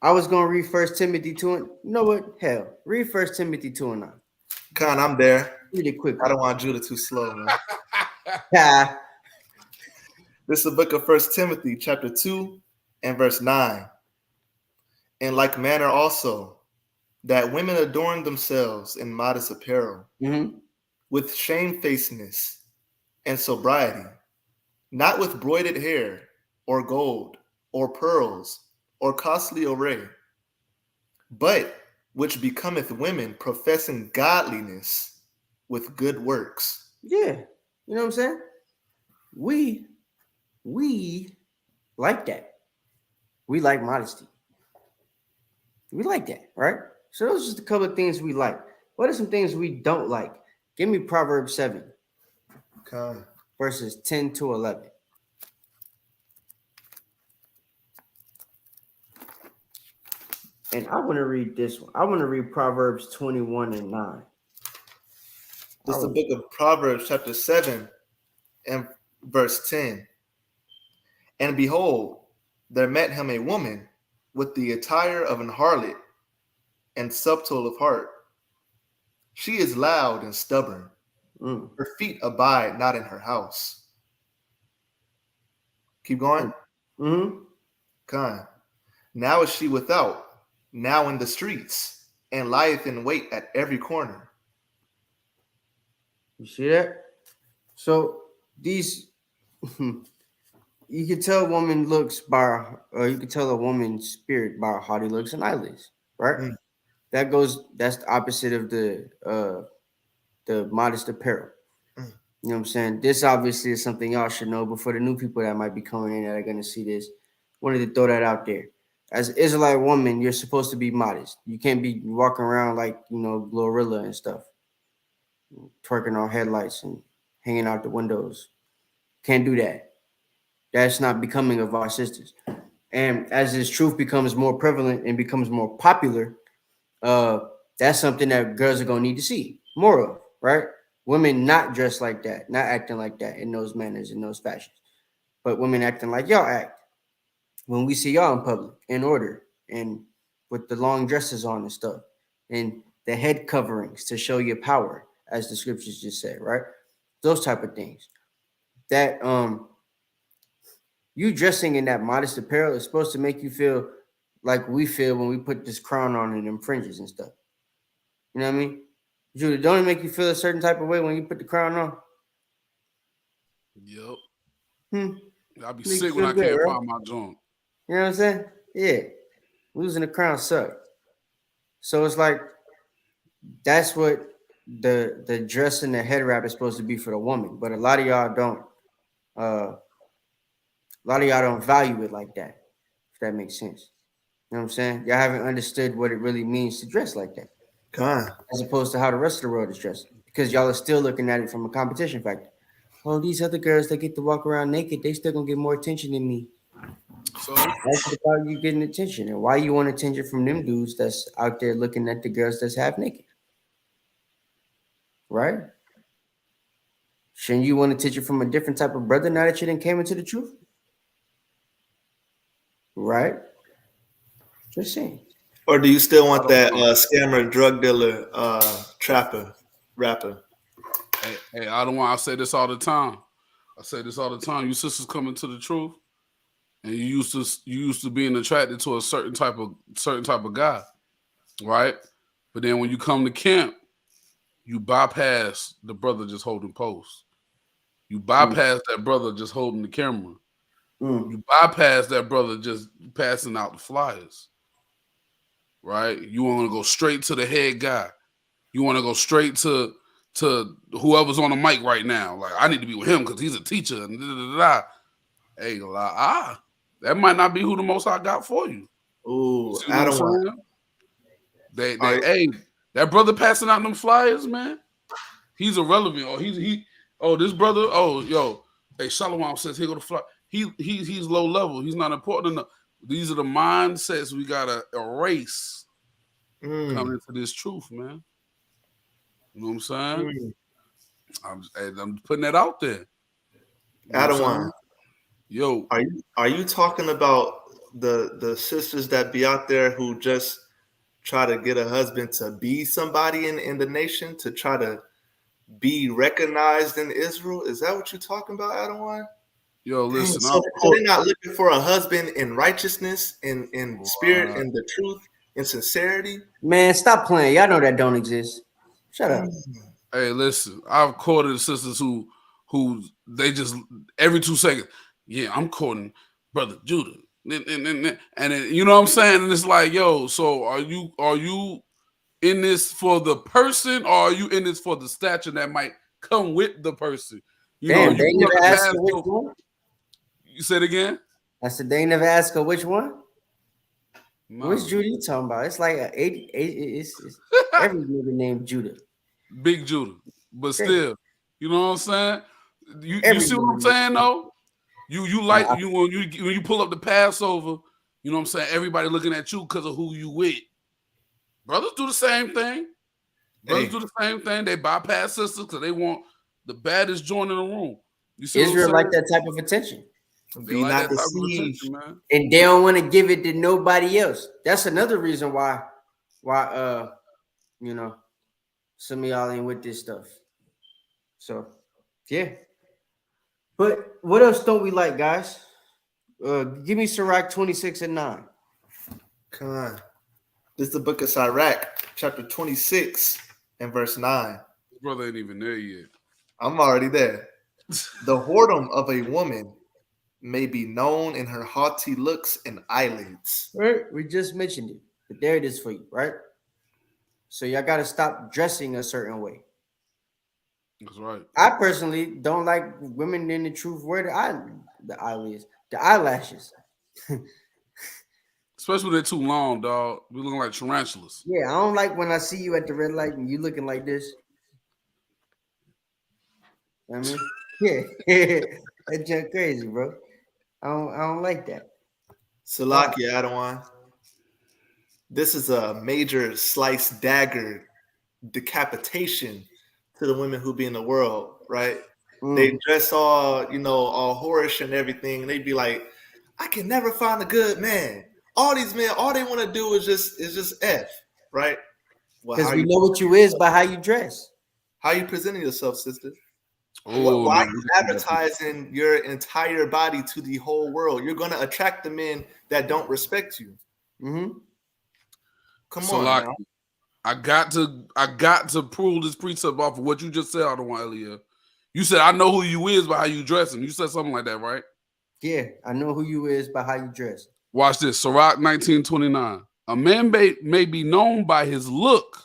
I was gonna read 1 Timothy 2. You know what? Hell, read 1 Timothy 2:9. Con, I'm there. Read it quickly. I don't want Judah too slow, man. Yeah. This is the book of 1 Timothy, chapter 2, and verse 9. In like manner also, that women adorn themselves in modest apparel, with shamefacedness and sobriety, not with broided hair, or gold, or pearls, or costly array, but which becometh women professing godliness with good works. Yeah. You know what I'm saying? We like that. We like modesty. We like that, right? So those are just a couple of things we like. What are some things we don't like? Give me Proverbs 7, verses 10 to 11. And I want to read this one. I want to read Proverbs 21 and 9. This is the book of Proverbs, chapter 7, and verse 10. And behold, there met him a woman with the attire of an harlot and subtle of heart. She is loud and stubborn. Her feet abide not in her house. Keep going. Kind. Now is she without, now in the streets, and lieth in wait at every corner. You see that? So these, you can tell a woman looks by, or you can tell a woman's spirit by how they looks and eyelids, right? That's the opposite of the modest apparel. You know what I'm saying? This obviously is something y'all should know, but for the new people that might be coming in that are going to see this, wanted to throw that out there. As an Israelite woman, you're supposed to be modest. You can't be walking around like, Glorilla and stuff, twerking on headlights and hanging out the windows. Can't do that. That's not becoming of our sisters. And as this truth becomes more prevalent and becomes more popular, that's something that girls are going to need to see more of, right? Women not dressed like that, not acting like that in those manners, in those fashions, but women acting like y'all act when we see y'all in public, in order, and with the long dresses on and stuff, and the head coverings to show your power, as the scriptures just said, right? Those type of things. That you dressing in that modest apparel is supposed to make you feel like we feel when we put this crown on and them fringes and stuff. You know what I mean? Judah, don't it make you feel a certain type of way when you put the crown on? Yep. I'll be sick when I can't find my joint. You know what I'm saying? Yeah. Losing the crown sucks. So it's like that's what the dress and the head wrap is supposed to be for the woman. But a lot of y'all don't value it like that, if that makes sense. You know what I'm saying? Y'all haven't understood what it really means to dress like that. As opposed to how the rest of the world is dressed. Because y'all are still looking at it from a competition factor. Oh, these other girls that get to walk around naked, they still gonna get more attention than me. So that's about you getting attention. And why you want attention from them dudes that's out there looking at the girls that's half naked? Right? Shouldn't you want attention from a different type of brother now that you done came into the truth? Right? Just saying. Or do you still want that scammer, drug dealer, trapper, rapper? Hey, I say this all the time. You sisters coming to the truth, and you used to being attracted to a certain type of guy, right? But then when you come to camp, you bypass the brother just holding posts. You bypass that brother just holding the camera. You bypass that brother just passing out the flyers. Right? You want to go straight to the head guy. You want to go straight to whoever's on the mic right now. Like, I need to be with him because he's a teacher. And Hey, that might not be who the Most High got for you. Ooh, I don't want. That brother passing out them flyers, man. He's irrelevant. This brother. Oh, yo, hey, Shalom says here go the fly. He's low level. He's not important enough. These are the mindsets we gotta erase coming into this truth, man. You know what I'm saying? I'm putting that out there. You know what I'm saying? Adawan, Yo, are you talking about the sisters that be out there who just try to get a husband to be somebody in the nation to try to be recognized in Israel? Is that what you're talking about, Adawan? yo, Dang, listen. so they're not looking for a husband in righteousness, in spirit, in the truth, in sincerity. Man, stop playing. Y'all know that don't exist. Shut up. Hey, listen. I've courted sisters who they just every 2 seconds. Yeah, I'm courting brother Judah, and then, you know what I'm saying. And it's like, yo, so are you in this for the person, or are you in this for the stature that might come with the person? You know, Damn, you they pull up never the asked past. her which one. You said again? I said they never asked her which one. No. Which Judah you talking about? It's like it's every nigga named Judah. Big Judah, but still, you know what I'm saying? You Every see what I'm nigga saying though? You like Nah, you when you pull up the Passover, you know what I'm saying? Everybody looking at you because of who you with. Brothers do the same thing. Brothers do the same thing. They bypass sisters because they want the baddest joint in the room. You see what I'm Israel saying? like that type of attention. They Be like not that type of deceived. attention, man. And they don't want to give it to nobody else. That's another reason why you know, some of y'all ain't with this stuff. So yeah. But what else don't we like, guys? Give me Sirach 26:9. Come on. This is the book of Sirach, chapter 26 and verse 9. This brother ain't even there yet. I'm already there. The whoredom of a woman may be known in her haughty looks and eyelids. Right? We just mentioned it, but there it is for you, right? So y'all got to stop dressing a certain way. That's right. I personally don't like women in the truth wear the eyelids, the eyelashes. Especially when they're too long, dog. We looking like tarantulas. Yeah, I don't like when I see you at the red light and you looking like this. I mean, yeah, that's just crazy, bro. I don't like that. Salakia, Adawan. This is a major slice dagger decapitation to the women who be in the world, right? They dress all, all whorish and everything. And they'd be like, I can never find a good man. All these men, all they want to do is just F, right? Well, Because we know what you is by how you dress. how you presenting yourself, sister? Oh, Why are no. you advertising your entire body to the whole world? You're going to attract the men that don't respect you. Mm-hmm. Come So on, like, now. I got to prove this precept off of what you just said, I don't want Elia. You said I know who you is by how you dressing. You said something like that, right? Yeah, I know who you is by how you dress. Watch this. Sirach 19:29. A man may be known by his look,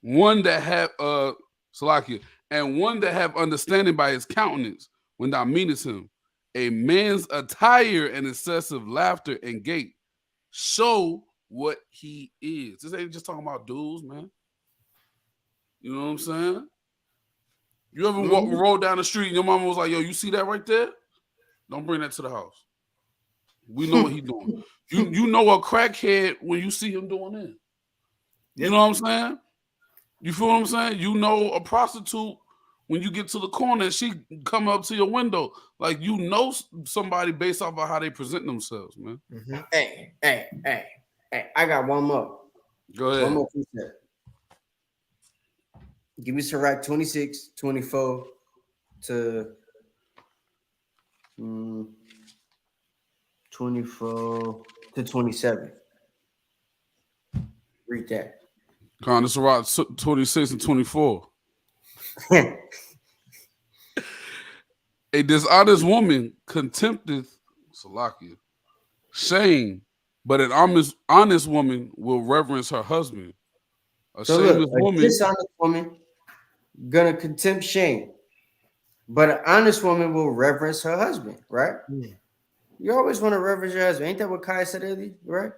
one that have Salakia, and one that have understanding by his countenance when thou meanest him. A man's attire and excessive laughter and gait show what he is. This ain't just talking about dudes, man. You know what I'm saying? You ever roll down the street and your mama was like, yo, you see that right there? Don't bring that to the house. We know what he's doing. You know a crackhead when you see him doing it. You know what I'm saying? You feel what I'm saying? You know a prostitute when you get to the corner and she come up to your window. Like, you know somebody based off of how they present themselves, man. Mm-hmm. Hey, I got one more. Go ahead. One more precept. Give me Sirach 26, 24 to 24 to 27. Read that. Con, this is around 26 and 24. A dishonest woman contempteth Salakia shame, but an honest woman will reverence her husband. A shameless woman, dishonest woman gonna contempt shame, but an honest woman will reverence her husband, right? Yeah. You always want to reverence your husband. Ain't that what Kai said earlier, right?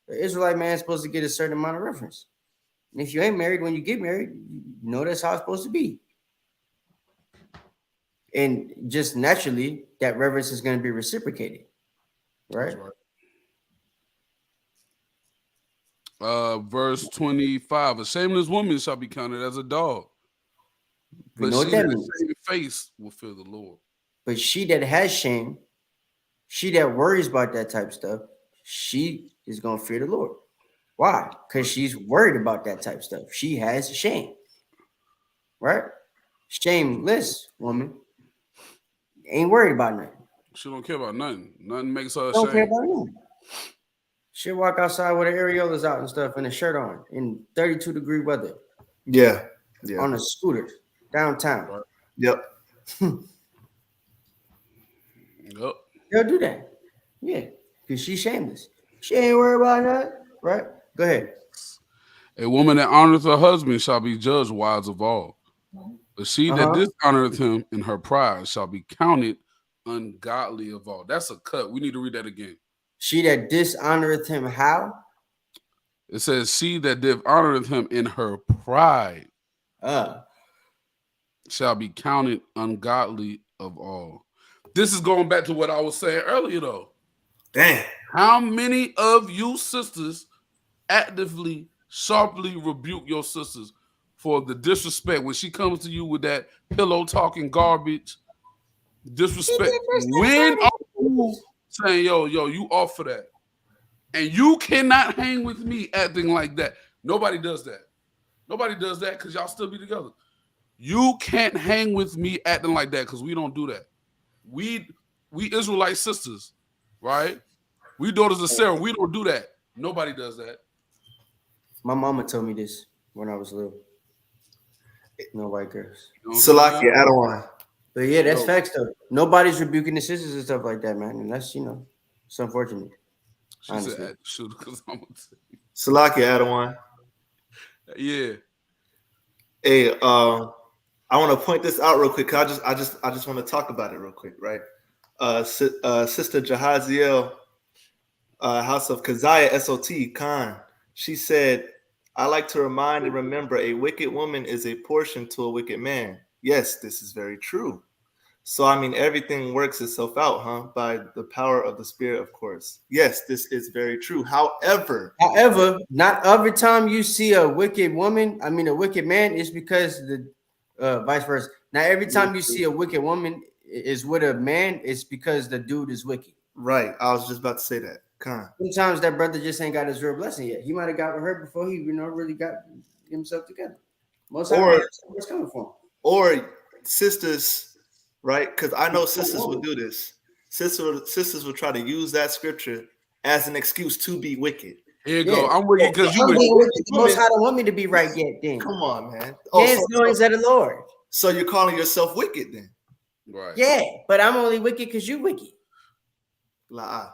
The Israelite man is supposed to get a certain amount of reverence. And if you ain't married, when you get married, you know that's how it's supposed to be. And just naturally, that reverence is going to be reciprocated, right? Verse 25, a shameless woman shall be counted as a dog. We But know what she that that means. same face will fear the Lord. But she that has shame, she that worries about that type of stuff, she is gonna fear the Lord. Why? Because she's worried about that type of stuff. She has shame, right? Shameless woman ain't worried about nothing. She don't care about nothing. Nothing makes her Don't care ashamed. about nothing. She'll walk outside with her areolas out and stuff and a shirt on in 32-degree weather Yeah. on a scooter downtown. Right. Yep. Yep. They'll do that. Yeah, because she's shameless. She ain't worried about that, right? Go ahead. A woman that honoreth her husband shall be judged wise of all. But she that dishonoreth him in her pride shall be counted ungodly of all. That's a cut. We need to read that again. She that dishonoreth him, how? It says, she that dishonoreth him in her pride shall be counted ungodly of all. This is going back to what I was saying earlier, though. Damn. How many of you sisters actively, sharply rebuke your sisters for the disrespect when she comes to you with that pillow talking garbage? Disrespect. When are you saying, yo, you off for that? And you cannot hang with me acting like that. Nobody does that. Nobody does that because y'all still be together. You can't hang with me acting like that because we don't do that. We Israelite sisters, right? We daughters of Sarah. We don't do that. Nobody does that. My mama told me this when I was little. No white girls. Salakia, Adawan. But yeah, that's facts though. Nobody's rebuking the sisters and stuff like that, man. And that's, it's unfortunate. She said, shoot, because I'm gonna tell you. Salakia, Adawan. Yeah. Hey, I want to point this out real quick. I just want to talk about it real quick, right? Sister Jahaziel, House of Keziah, SOT, Khan. She said, I like to remind and remember a wicked woman is a portion to a wicked man. Yes, this is very true. So, I mean, everything works itself out, huh? By the power of the Spirit, of course. Yes, this is very true. However, not every time you see a wicked woman, a wicked man, it's because the vice versa. Not every time you see a wicked woman is with a man, it's because the dude is wicked. Right. I was just about to say that. Sometimes that brother just ain't got his real blessing yet. He might have got with her before he, really got himself together. Most of the time, where's coming from? Or sisters, right? Because I know sisters will do this. Sisters will try to use that scripture as an excuse to be wicked. Here you go. I'm wicked because you wicked. The Most High don't want me to be right yet. Then come on, man. Yes, knowing that the Lord. So you're calling yourself wicked then? Right. Yeah, but I'm only wicked because you wicked. La.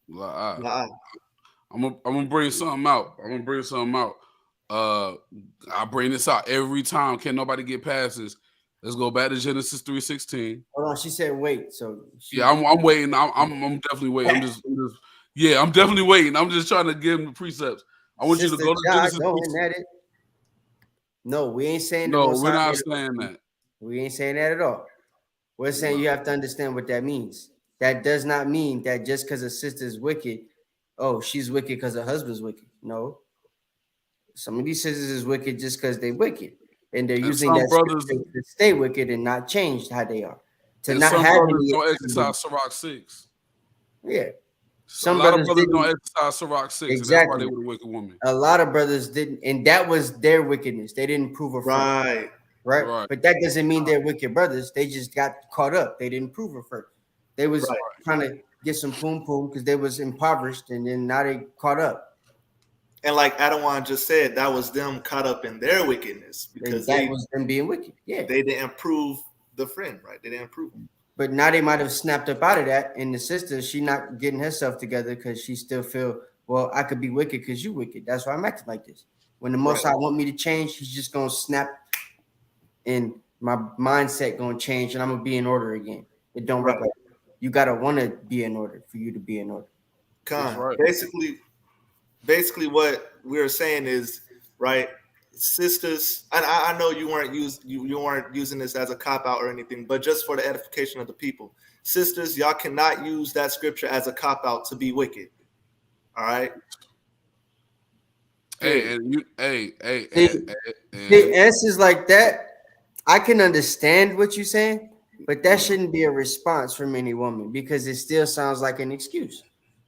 I'm gonna bring something out. I bring this out every time. Can't nobody get past this. Let's go back to Genesis 3:16. Hold on, she said wait. So I'm waiting. I'm definitely waiting. I'm definitely waiting. I'm just trying to give them the precepts. I want you to go to Genesis. No, we ain't saying no. We're not saying that. We ain't saying that at all. We're saying you have to understand what that means. That does not mean that just because a sister is wicked, she's wicked because her husband's wicked. No. Some of these sisters is wicked just because they're wicked. And they're using that brothers to stay wicked and not change how they are. To not have any don't exercise Sirach 6. Yeah. A lot of brothers don't exercise Sirach 6. Exactly. And that's why they were a wicked woman. A lot of brothers didn't, and that was their wickedness. They didn't prove her right. Right. But that doesn't mean they're wicked brothers. They just got caught up. They didn't prove her first. They was trying to get some poom because they was impoverished, and then now they caught up. And like Adawan just said, that was them caught up in their wickedness because that was them being wicked. Yeah, they didn't prove the friend, right? They didn't prove him. But now they might have snapped up out of that, and the sister, she not getting herself together because she still feel, well, I could be wicked because you wicked. That's why I'm acting like this. When the Most High want me to change, he's just gonna snap, and my mindset gonna change, and I'm gonna be in order again. It don't work like that. You gotta want to be in order for you to be in order. Basically, what we're saying is, right, sisters. And I know you weren't using this as a cop out or anything, but just for the edification of the people, sisters, y'all cannot use that scripture as a cop out to be wicked. All right. The answers like that I can understand what you're saying, but that shouldn't be a response from any woman because it still sounds like an excuse.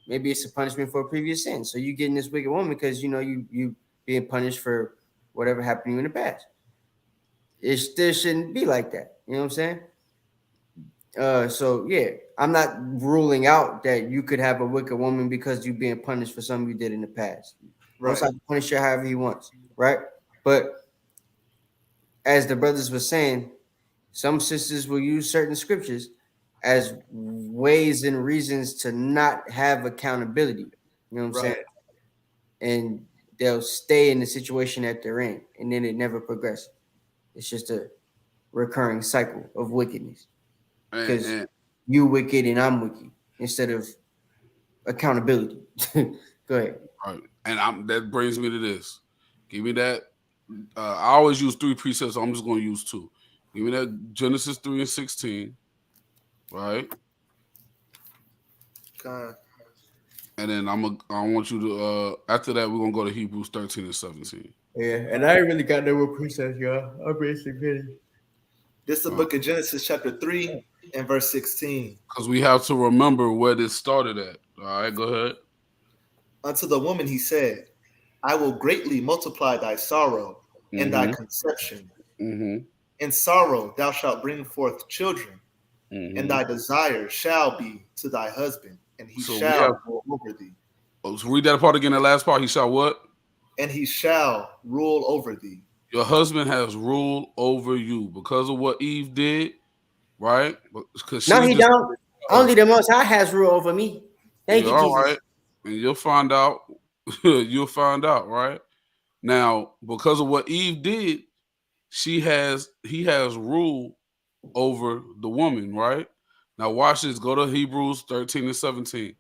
Maybe it's a punishment for a previous sin. So you getting this wicked woman because you being punished for whatever happened to you in the past. It still shouldn't be like that. You know what I'm saying? So yeah, I'm not ruling out that you could have a wicked woman because you're being punished for something you did in the past. Most Right. likely punish her however he wants, right? But as the brothers were saying, some sisters will use certain scriptures as ways and reasons to not have accountability. You know what I'm saying? Right. And they'll stay in the situation that they're in, and then it never progresses. It's just a recurring cycle of wickedness because And you wicked and I'm wicked instead of accountability. Go ahead. right. And that brings me to this. Give me that. I always use 3 precepts, so I'm just going to use 2. Give me that Genesis 3:16, right? Con. And then I want you to after that we're gonna go to Hebrews 13:17. Yeah, and I ain't really got no more precepts, y'all. I'm basically finished. This is the book of Genesis, chapter 3 and verse 16. Because we have to remember where this started at. All right, go ahead. Unto the woman he said, I will greatly multiply thy sorrow and thy Mm-hmm. conception. Mm-hmm. In sorrow thou shalt bring forth children, Mm-hmm. and thy desire shall be to thy husband, and he So we shall have- rule over thee. So read that part again, that last part. He shall what? And he shall rule over thee. Your husband has rule over you because of what Eve did, right? Because No, he don't. Only the Most High has rule over me. Thank you, all Jesus. right. And you'll find out. You'll find out, right? Now, because of what Eve did, he has rule over the woman, right? Now watch this. Go to Hebrews 13:17.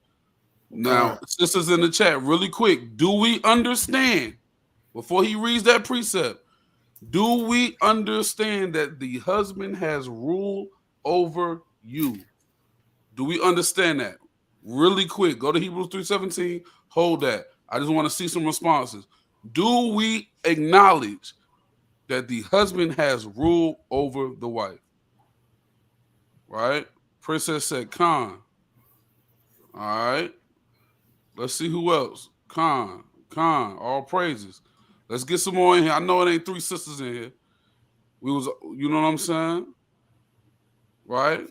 Now, sisters in the chat, really quick, do we understand, before he reads that precept, do we understand that the husband has rule over you? Do we understand that? Really quick, go to Hebrews 3:17, hold that. I just want to see some responses. Do we acknowledge that the husband has rule over the wife? Right? Princess said Khan. All right. Let's see who else. Khan. All praises. Let's get some more in here. I know it ain't 3 sisters in here. We was, you know what I'm saying? Right?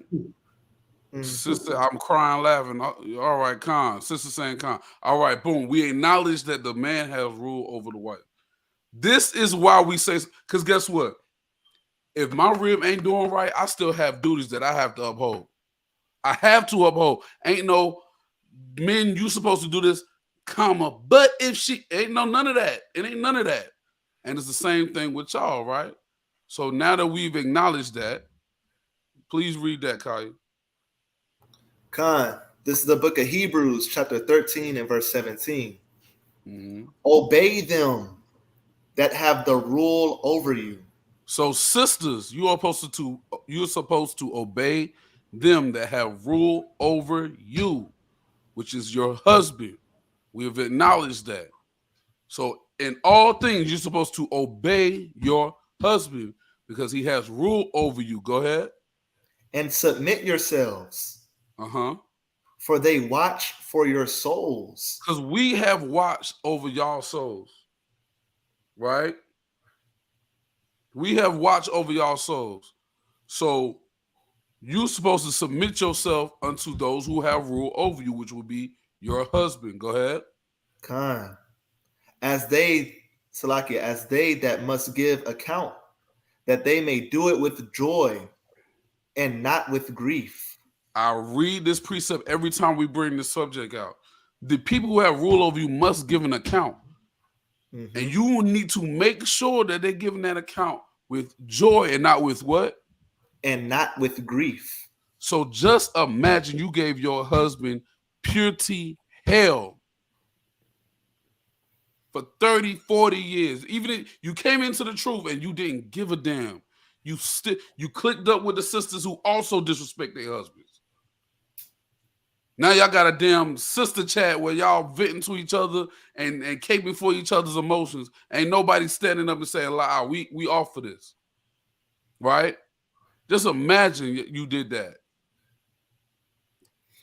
Sister, I'm crying, laughing. All right, Khan. Sister saying Khan. All right, boom. We acknowledge that the man has rule over the wife. This is why we say, because guess what? If my rib ain't doing right, I still have duties that I have to uphold. I have to uphold. Ain't no men, you supposed to do this, comma. But if she ain't none of that. It ain't none of that. And it's the same thing with y'all, right? So now that we've acknowledged that, please read that, Kaya. Con, this is the book of Hebrews, chapter 13 and verse 17. Mm-hmm. Obey them that have the rule over you. So, sisters, you're supposed to obey them that have rule over you, which is your husband. We have acknowledged that. So, in all things, you're supposed to obey your husband because he has rule over you. Go ahead. And submit yourselves, Uh-huh. for they watch for your souls. Because we have watched over y'all souls, right? We have watched over y'all souls. So you're supposed to submit yourself unto those who have rule over you, which would be your husband. Go ahead. Con, as they, Salakia, as they that must give account, that they may do it with joy and not with grief. I read this precept every time we bring this subject out. The people who have rule over you must give an account. Mm-hmm. And you need to make sure that they're giving that account with joy and not with what? And not with grief. So just imagine you gave your husband purity hell for 30, 40 years. Even if you came into the truth and you didn't give a damn. You clicked up with the sisters who also disrespect their husbands. Now y'all got a damn sister chat where y'all venting to each other and caping for each other's emotions. Ain't nobody standing up and saying, "Lie, we off for this. right? Just imagine you did that,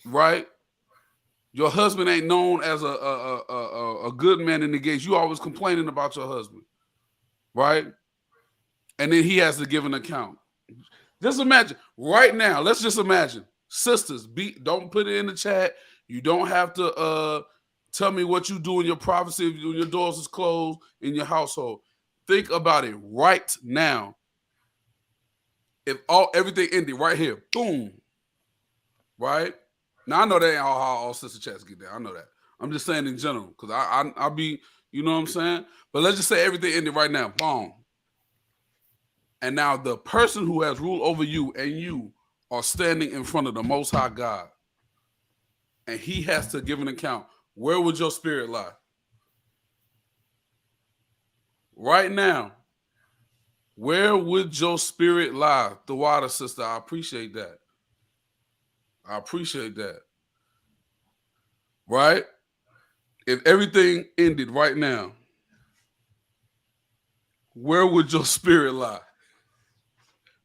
right? Your husband ain't known as a good man in the gates. You always complaining about your husband, right? And then he has to give an account. Just imagine right now. Let's just imagine, sisters. Don't put it in the chat. You don't have to tell me what you do in your privacy if your doors is closed in your household. Think about it right now. If everything ended right here, boom, right? Now I know that ain't how all sister chats get there. I know that. I'm just saying in general because I'll be, you know what I'm saying. But let's just say everything ended right now, boom. And now the person who has rule over you and you are standing in front of the Most High God, and He has to give an account. Where would your spirit lie? Right now, where would your spirit lie? The water, sister. I appreciate that. I appreciate that. Right? If everything ended right now, where would your spirit lie?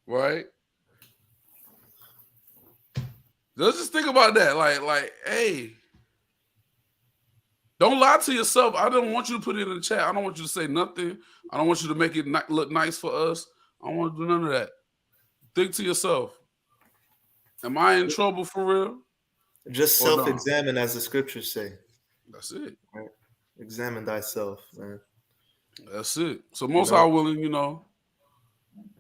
Right? Let's just think about that. Like, hey, don't lie to yourself. I don't want you to put it in the chat. I don't want you to say nothing. I don't want you to make it look nice for us. I don't want to do none of that. Think to yourself. Am I in trouble for real? Just self-examine, as the scriptures say. That's it. Right? Examine thyself, man. That's it. So most High willing,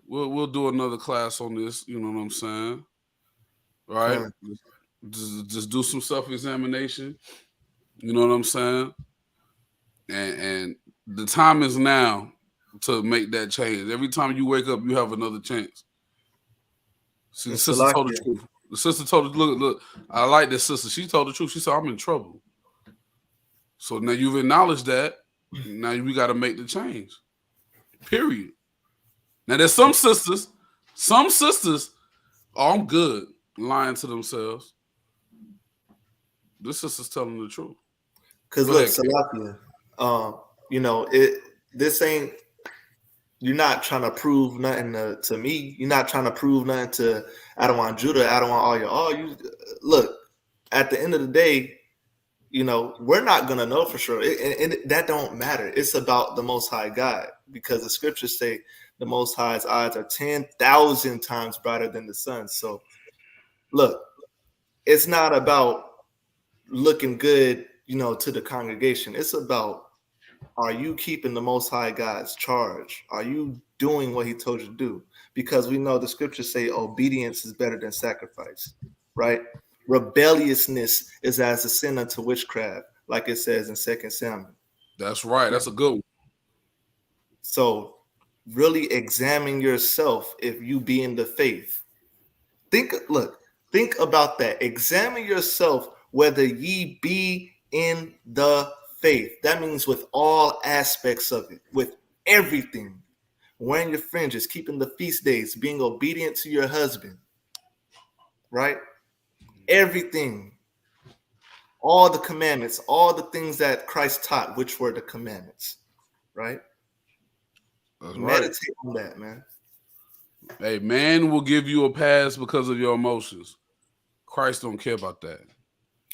we'll do another class on this. You know what I'm saying? Right? Just do some self-examination. You know what I'm saying? And the time is now to make that change. Every time you wake up, you have another chance. See, the sister told the truth. The sister told us, look, I like this sister. She told the truth. She said, I'm in trouble. So now you've acknowledged that. Now we got to make the change. Period. Now there's some sisters, oh, I'm good, lying to themselves. This sister's telling the truth. Because look, Salakia, this ain't, you're not trying to prove nothing to me. You're not trying to prove nothing to Adawan Judah, Adawan all you look, at the end of the day, we're not going to know for sure. That don't matter. It's about the Most High God, because the scriptures say the Most High's eyes are 10,000 times brighter than the sun. So look, it's not about looking good, to the congregation. It's about, are you keeping the Most High God's charge? Are you doing what He told you to do? Because we know the scriptures say obedience is better than sacrifice, right? Rebelliousness is as a sin unto witchcraft, like it says in 2 Samuel. That's right. That's a good one. So really examine yourself if you be in the faith. Think about that. Examine yourself whether ye be in the faith. That means with all aspects of it, with everything. Wearing your fringes, keeping the feast days, being obedient to your husband, right? Everything. All the commandments, all the things that Christ taught, which were the commandments, right? That's Meditate on that, man. Hey, man will give you a pass because of your emotions. Christ don't care about that.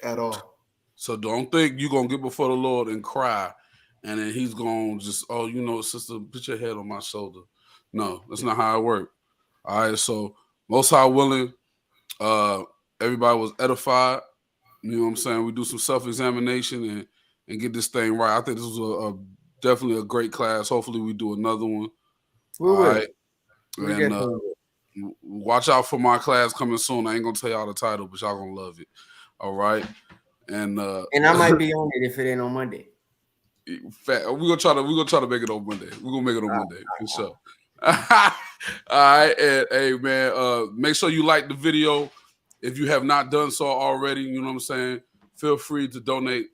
At all. So don't think you're going to get before the Lord and cry, and then He's going to just, sister, put your head on my shoulder. No, that's not how it works. All right, so Most High willing, everybody was edified. You know what I'm saying? We do some self-examination and get this thing right. I think this was definitely a great class. Hopefully we do another one. All right. And watch out for my class coming soon. I ain't going to tell y'all the title, but y'all going to love it. All right. And I might be on it if it ain't on Monday. We're gonna try to make it on Monday. We're gonna make it on Monday for sure. All right, and hey man, make sure you like the video if you have not done so already. You know what I'm saying? Feel free to donate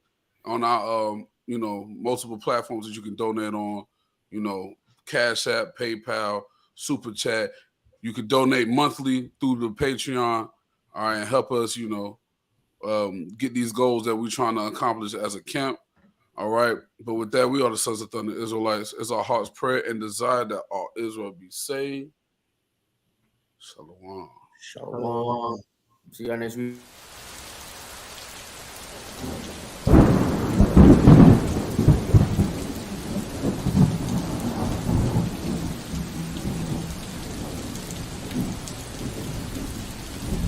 on our multiple platforms that you can donate on. CashApp, PayPal, Super Chat. You can donate monthly through the Patreon. All right, and help us, get these goals that we're trying to accomplish as a camp. All right. But with that, we are the sons of Thunder Israelites. It's our heart's prayer and desire that all Israel be saved Shalom. Shalom. See y'all next week.